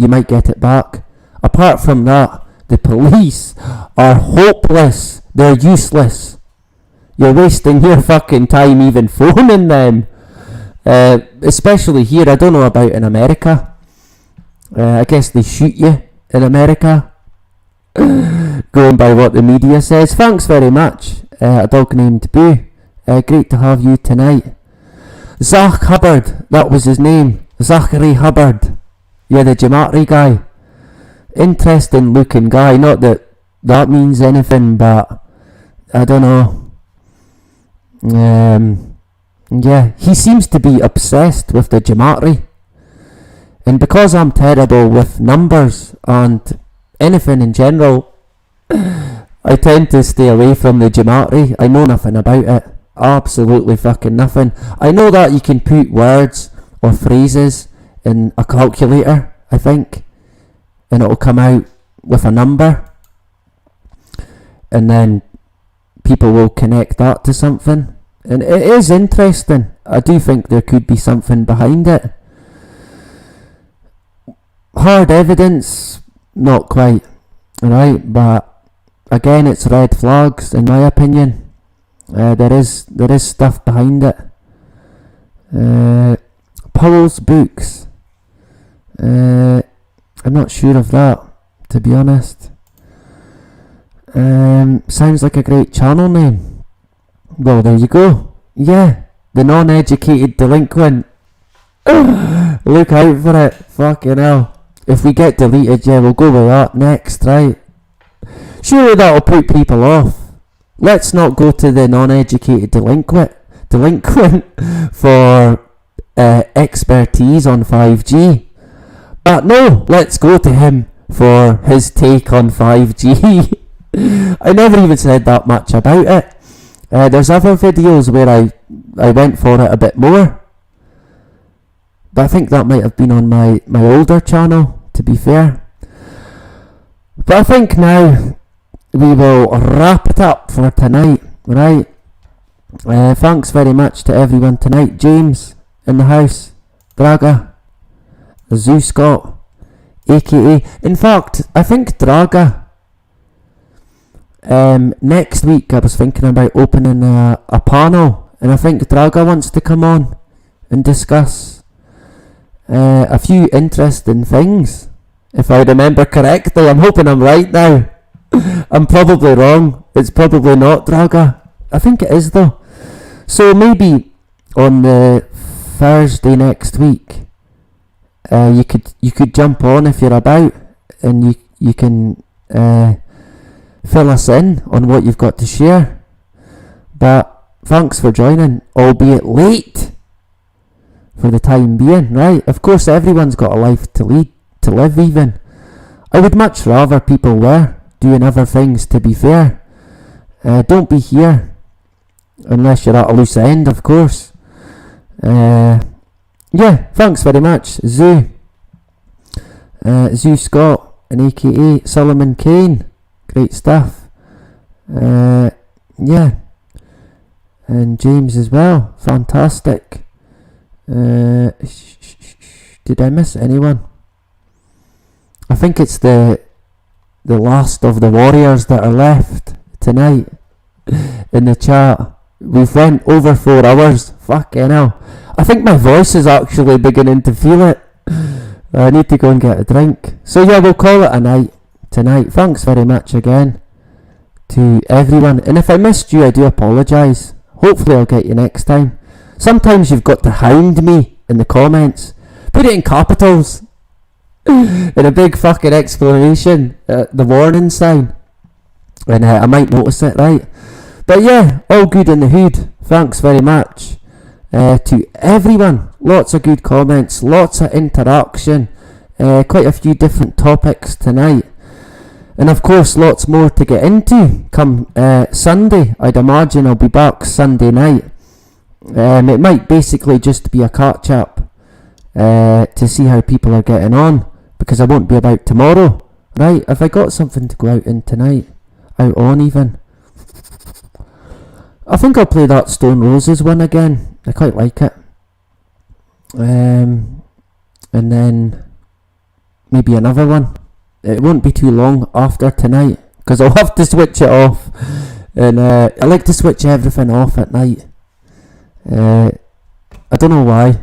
might get it back. Apart from that, the police are hopeless. They're useless. You're wasting your fucking time even phoning them. Especially here, I don't know about in America. I guess they shoot you in America. Going by what the media says. Thanks very much, a dog named Boo. Great to have you tonight. Zach Hubbard, that was his name. Zachary Hubbard. Yeah, the Gematria guy. Interesting looking guy. Not that means anything, but I don't know. Yeah, he seems to be obsessed with the Gematria. And because I'm terrible with numbers and anything in general, I tend to stay away from the Gematria. I know nothing about it. Absolutely fucking nothing. I know that you can put words or phrases in a calculator, I think, and it'll come out with a number, and then people will connect that to something, and it is interesting. I do think there could be something behind it. Hard evidence, not quite, right? But again, it's red flags in my opinion. There is stuff behind it. Powell's books. I'm not sure of that, to be honest. Sounds like a great channel name. Well, there you go. Yeah, the non-educated delinquent. Look out for it. Fucking hell. If we get deleted, yeah, we'll go with that next, right? Surely that'll put people off. Let's not go to the non-educated delinquent for expertise on 5G. But no, let's go to him for his take on 5G. I never even said that much about it. There's other videos where I went for it a bit more. But I think that might have been on my older channel, to be fair. But I think now we will wrap it up for tonight, right? Thanks very much to everyone tonight. James in the house, Draga, Zoo Scott, aka. In fact, I think Draga. Next week I was thinking about opening a panel, and I think Draga wants to come on and discuss a few interesting things. If I remember correctly, I'm hoping I'm right now. I'm probably wrong. It's probably not Draga. I think it is though. So maybe on the Thursday next week, you could jump on if you're about, and you can fill us in on what you've got to share. But thanks for joining, albeit late for the time being, right? Of course, everyone's got a life to live even. I would much rather people were doing other things, to be fair. Don't be here unless you're at a loose end, of course. Yeah, thanks very much, Zoo Scott, and aka Solomon Kane. Great stuff. Yeah, and James as well. Fantastic. Did I miss anyone? I think it's the last of the warriors that are left tonight in the chat. We've went over 4 hours. Fucking hell. I think my voice is actually beginning to feel it. I need to go and get a drink. So yeah, we'll call it a night tonight. Thanks very much again to everyone. And if I missed you, I do apologise. Hopefully I'll get you next time. Sometimes you've got to hound me in the comments. Put it in capitals. In a big fucking exclamation. The warning sign. And I might notice it, right? But yeah, all good in the hood. Thanks very much to everyone. Lots of good comments, lots of interaction, quite a few different topics tonight. And of course, lots more to get into come Sunday. I'd imagine I'll be back Sunday night. It might basically just be a catch-up to see how people are getting on, because I won't be about tomorrow. Right, have I got something to go out in tonight? Out on even? I think I'll play that Stone Roses one again. I quite like it. And then maybe another one. It won't be too long after tonight, because I'll have to switch it off. And I like to switch everything off at night. I don't know why,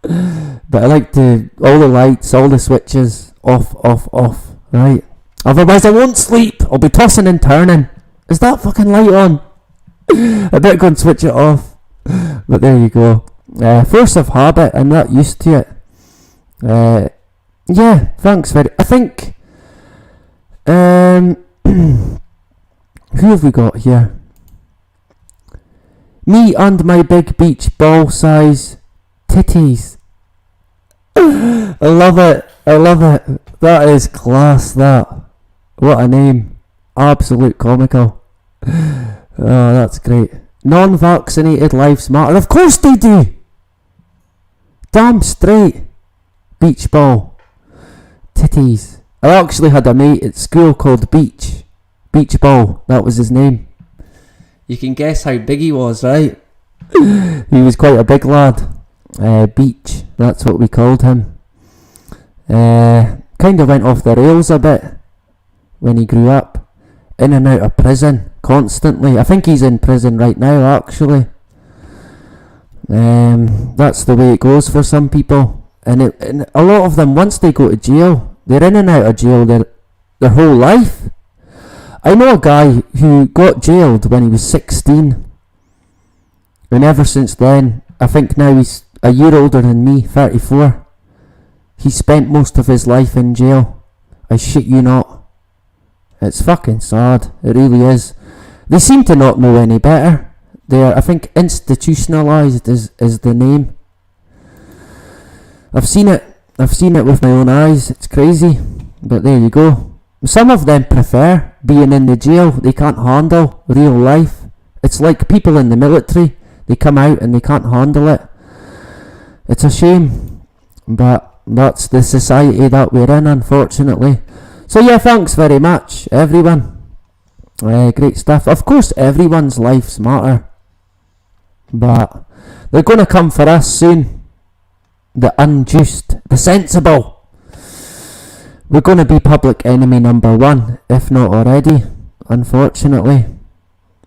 but I like to, all the lights, all the switches off, right? Otherwise I won't sleep. I'll be tossing and turning. Is that fucking light on? I better go and switch it off. But there you go. Force of habit, I'm not used to it. Yeah, thanks very. I think who have we got here? Me and my big beach ball size titties. I love it. That is class, that. What a name. Absolute comical. Oh, that's great. Non-vaccinated lives matter. Of course they do. Damn straight. Beach ball. Titties. I actually had a mate at school called Beach Ball. That was his name. You can guess how big he was, right? He was quite a big lad. Beach. That's what we called him. Kind of went off the rails a bit when he grew up. In and out of prison constantly. I think he's in prison right now, actually. That's the way it goes for some people. And a lot of them, once they go to jail, they're in and out of jail their whole life. I know a guy who got jailed when he was 16. And ever since then, I think now he's a year older than me, 34. He spent most of his life in jail. I shit you not. It's fucking sad. It really is. They seem to not know any better. They're, I think, institutionalised is the name. I've seen it with my own eyes. It's crazy. But there you go. Some of them prefer being in the jail. They can't handle real life. It's like people in the military. They come out and they can't handle it. It's a shame. But that's the society that we're in, unfortunately. So yeah, thanks very much, everyone. Great stuff. Of course, everyone's lives matter. but they're going to come for us soon. The unjust, the sensible. We're going to be public enemy number 1, if not already, unfortunately.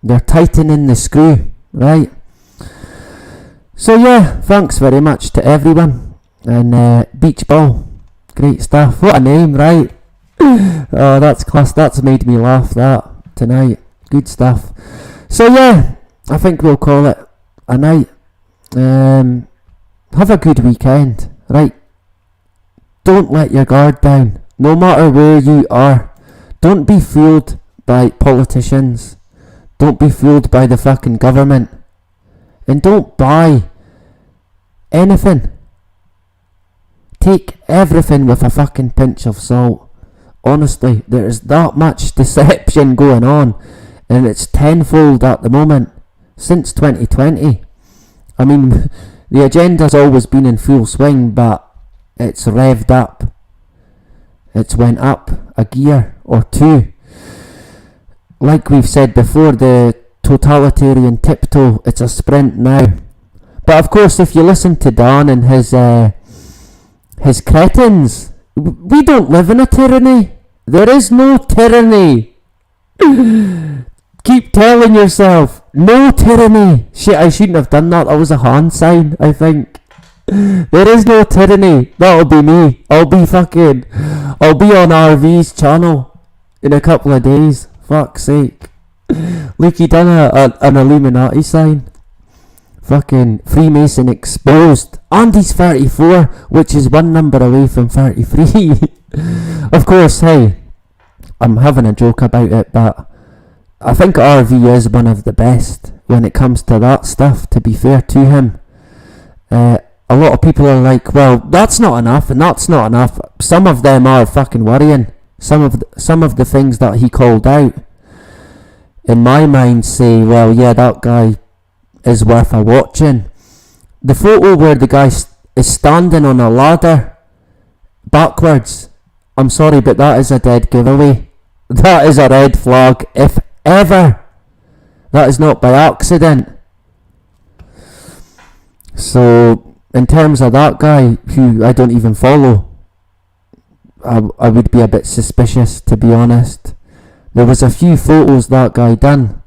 They're tightening the screw, right? So yeah, thanks very much to everyone. And Beach Ball, great stuff. What a name, right? Oh, that's class. That's made me laugh, that, tonight. Good stuff. So yeah, I think we'll call it a night. Have a good weekend, right? Don't let your guard down, no matter where you are. Don't be fooled by politicians. Don't be fooled by the fucking government. And don't buy anything. Take everything with a fucking pinch of salt. Honestly, there's that much deception going on, and it's tenfold at the moment since 2020. I mean, the agenda's always been in full swing, but it's revved up. It's went up a gear or two. Like we've said before, the totalitarian tiptoe, it's a sprint now. But of course, if you listen to Dan and his cretins, we don't live in a tyranny. There is no tyranny. Keep telling yourself, no tyranny. Shit, I shouldn't have done that. That was a hand sign, I think. There is no tyranny. That'll be me. I'll be on RV's channel in a couple of days. Fuck's sake. Look, he done an Illuminati sign. Fucking Freemason exposed. And he's 34, which is one number away from 33. Of course, hey, I'm having a joke about it, but I think RV is one of the best when it comes to that stuff, to be fair to him. A lot of people are like, well, that's not enough, and that's not enough. Some of them are fucking worrying. Some of the things that he called out, in my mind, say, well, yeah, that guy is worth a watching. The photo where the guy is standing on a ladder backwards, I'm sorry, but that is a dead giveaway. That is a red flag, if ever. That is not by accident. So, in terms of that guy, who I don't even follow, I would be a bit suspicious, to be honest. There was a few photos that guy done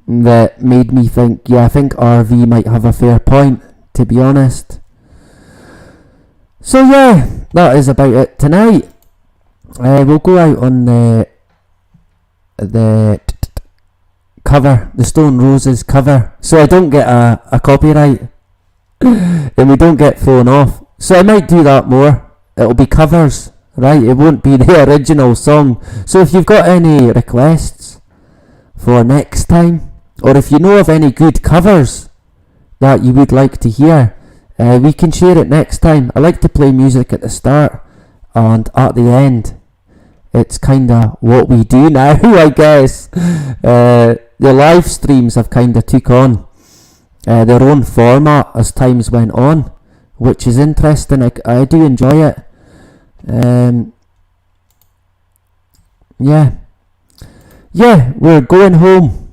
that made me think, yeah, I think RV might have a fair point, to be honest. So yeah, that is about it tonight. We'll go out on the cover, the Stone Roses cover, so I don't get a copyright and we don't get thrown off. So I might do that more. It'll be covers, right? It won't be the original song. So if you've got any requests for next time, or if you know of any good covers that you would like to hear, we can share it next time. I like to play music at the start and at the end. It's kinda what we do now, I guess. The live streams have kinda took on their own format as times went on, which is interesting. I do enjoy it. Yeah, we're going home.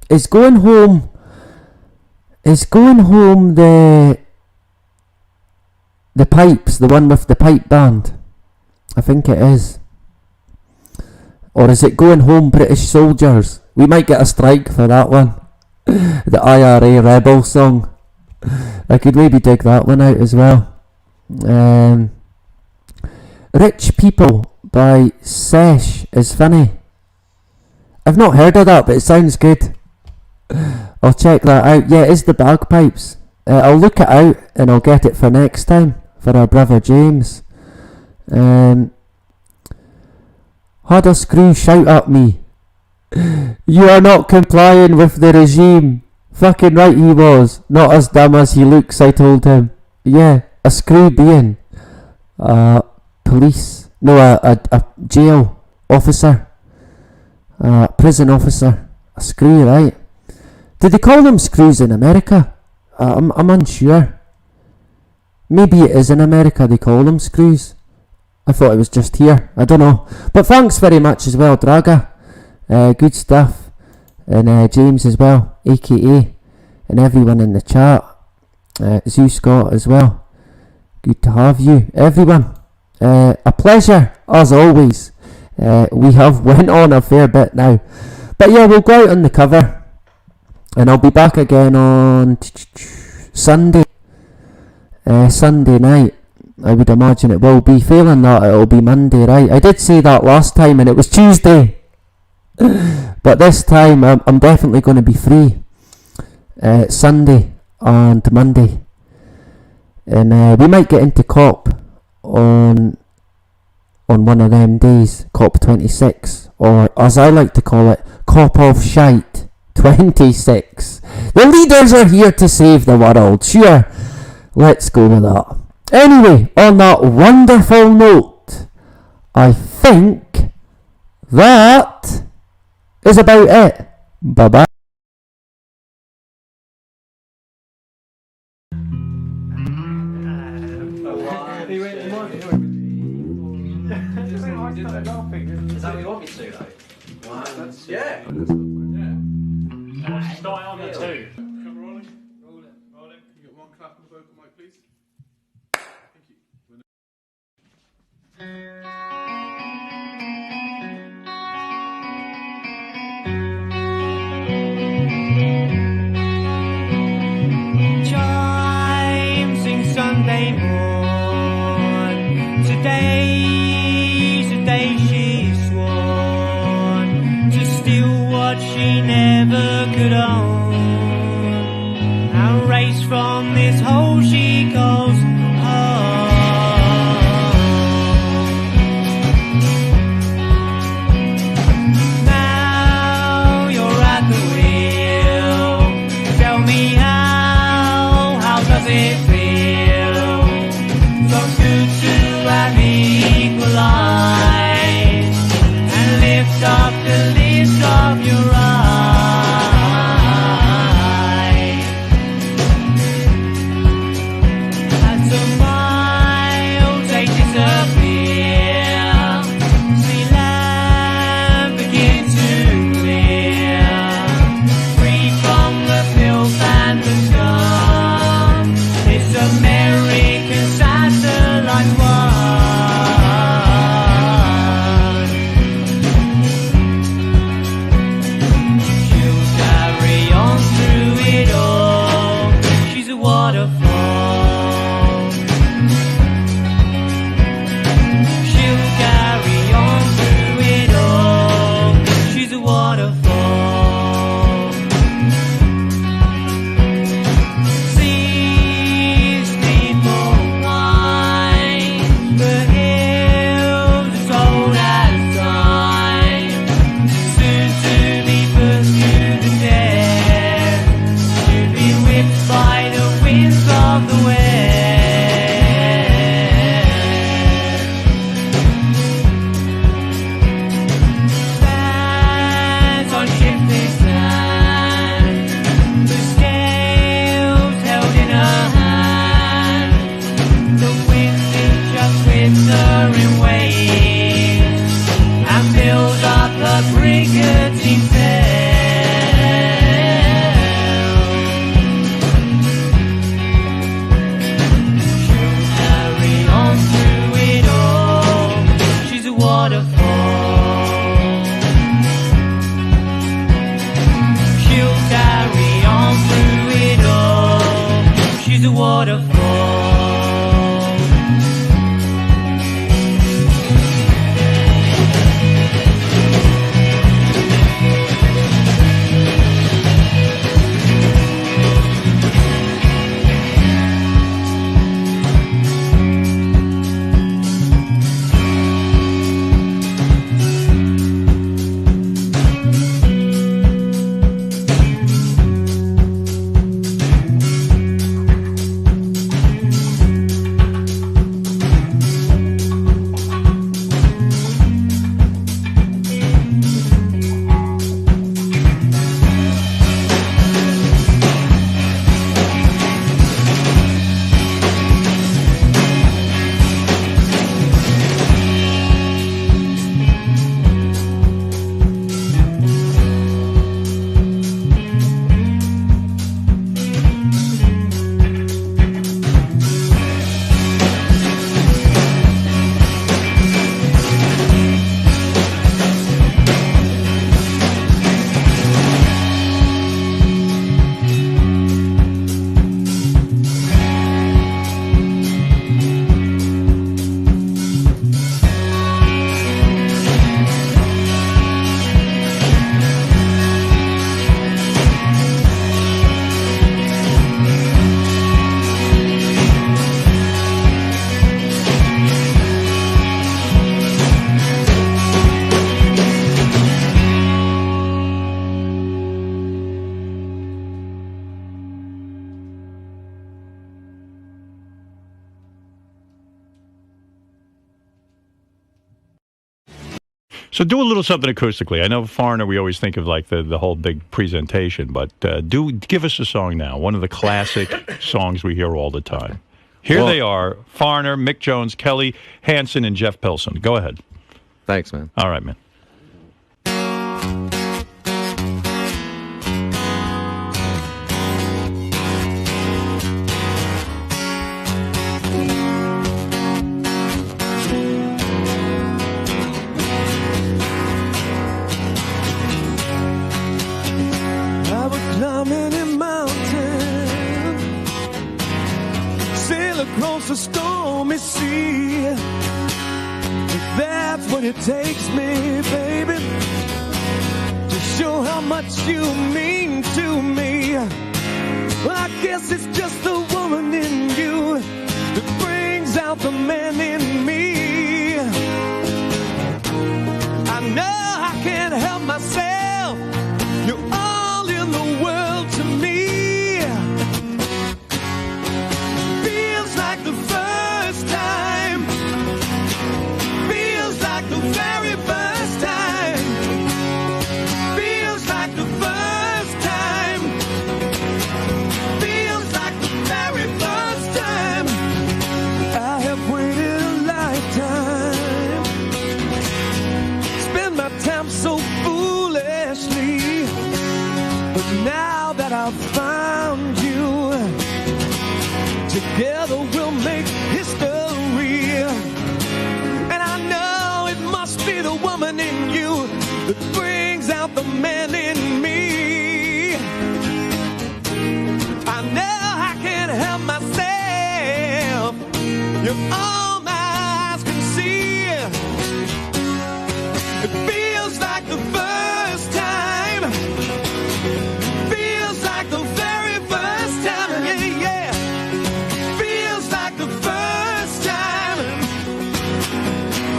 Is going home the pipes, the one with the pipe band? I think it is. Or is it going home British soldiers? We might get a strike for that one. The IRA rebel song. I could maybe dig that one out as well. Rich People by Sesh is funny. I've not heard of that, but it sounds good. I'll check that out. Yeah, it is the bagpipes. I'll look it out and I'll get it for next time for our brother James. Had a screw shout at me. You are not complying with the regime. Fucking right he was. Not as dumb as he looks, I told him. Yeah, a screw being police. No, a jail officer. Prison officer. A screw, right? Did they call them screws in America? I'm unsure. Maybe it is in America they call them screws. I thought it was just here. I don't know. But thanks very much as well, Draga. Good stuff. And James as well, aka and everyone in the chat. Zoo Scott as well. Good to have you, everyone. A pleasure, as always. We have went on a fair bit now. But yeah, we'll go out on the cover. And I'll be back again on Sunday. Sunday night. I would imagine it will be. Failing that, it'll be Monday, right? I did say that last time and it was Tuesday. But this time, I'm definitely going to be free. Sunday and Monday. And we might get into COP on one of them days. COP 26. Or as I like to call it, COP of Shite 26. The leaders are here to save the world. Sure, let's go with that. Anyway, on that wonderful note, I think that is about it. Bye bye. Is that what you want me to, though? Yeah. Start on the two. Camera rolling. Rolling. Can you get one clap on the vocal mic, please? Thank you. Chimes sing Sunday morn. Today's the day she sworn to steal what she never could own, and race from this hole she calls home. Now you're at the wheel. Tell me how does it feel? So good to have equalized and lift up the list of your eyes. As the miles they disappear, see land begin to clear, free from the filth and the scum. This American satellite one. She'll carry on through it all. She's a waterfall. She'll carry on through it all. She's a waterfall. Seas people wine, the hills as old as time, soon to be put to the test, to be whipped by the winds of the west. Stands on shifting sand, the scales held in her hand, the winds in just withering waves, and build up her brigantine sail. She'll carry on through it all. She's a waterfall. She'll carry on through it all. She's a waterfall. So do a little something acoustically. I know Foreigner, we always think of like the whole big presentation, but give us a song now. One of the classic songs we hear all the time. Here they are, Foreigner, Mick Jones, Kelly Hansen, and Jeff Pilson. Go ahead. Thanks, man. All right, man. I would climb any mountain, sail across the stormy sea. If that's what it takes me, baby, to show how much you mean to me. Well, I guess it's just the woman in you that brings out the man in me. I know I can't help myself. You're all in the world to me. Feels like the first time. Feels like the very first time. Feels like the first time. Feels like the very first time. I have waited a lifetime. Spend my time so foolishly. But now that I've found you, together we'll make history. And I know it must be the woman in you that brings out the man in me. I know I can't help myself. You're all my eyes can see. It feels like the first time. Feels like the very first time, yeah, yeah. Feels like the first time.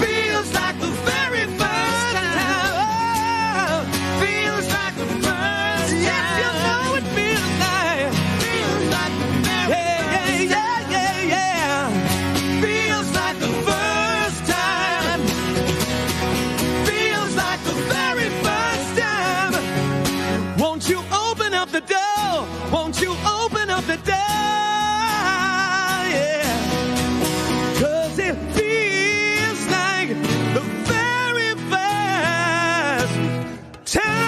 Feels like the very first time. Oh, feels like the first time. Yes, you know it feels like. Feels like the very first time. Yeah, yeah, yeah. Feels like the first time. Feels like the very first time. Won't you open up the door? Won't you open up the door? Yeah. 'Cause it feels like the very first time.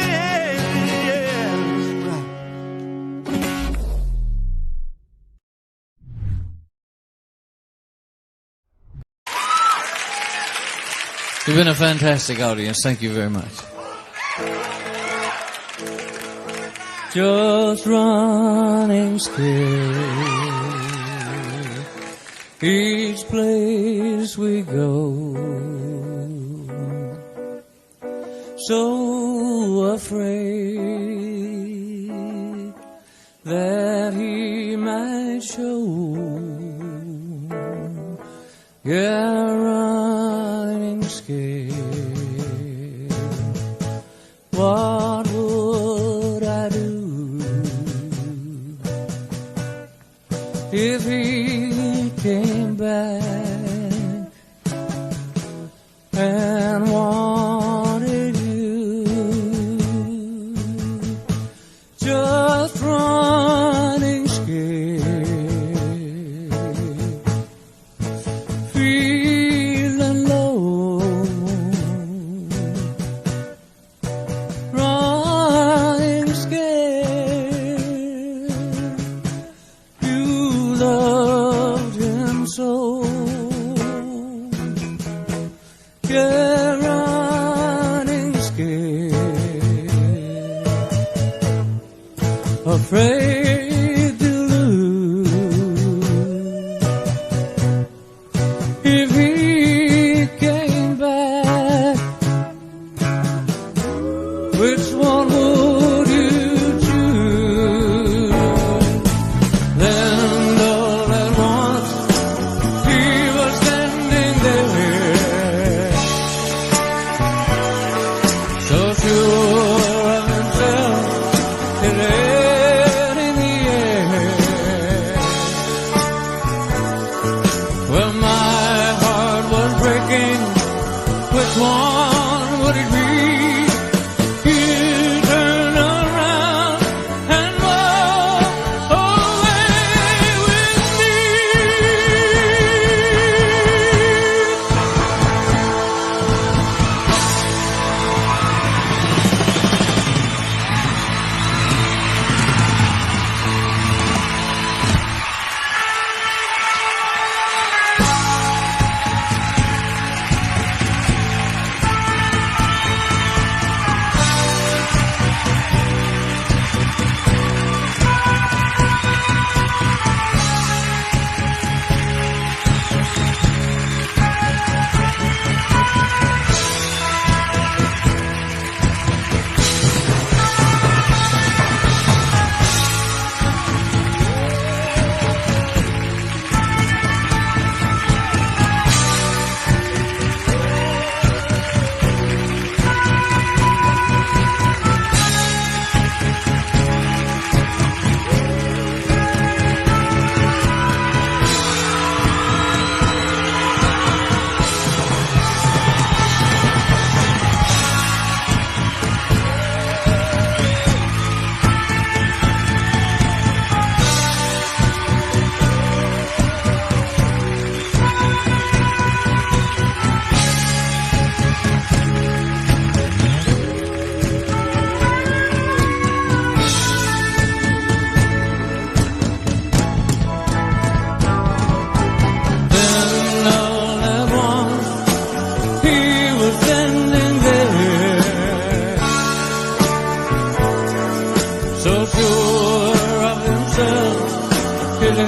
Yeah. You've been a fantastic audience. Thank you very much. Just running scared each place we go, so afraid that he might show. Yeah, running scared. What would I do if he came back and wanted you? Just running scared, feeling low, running scared. You loved him so. Yeah, running scared, afraid to lose. If he came back, which one would you choose? Then all at once he was standing there, so sure of himself, it led in the air. so sure of themselves, 'cause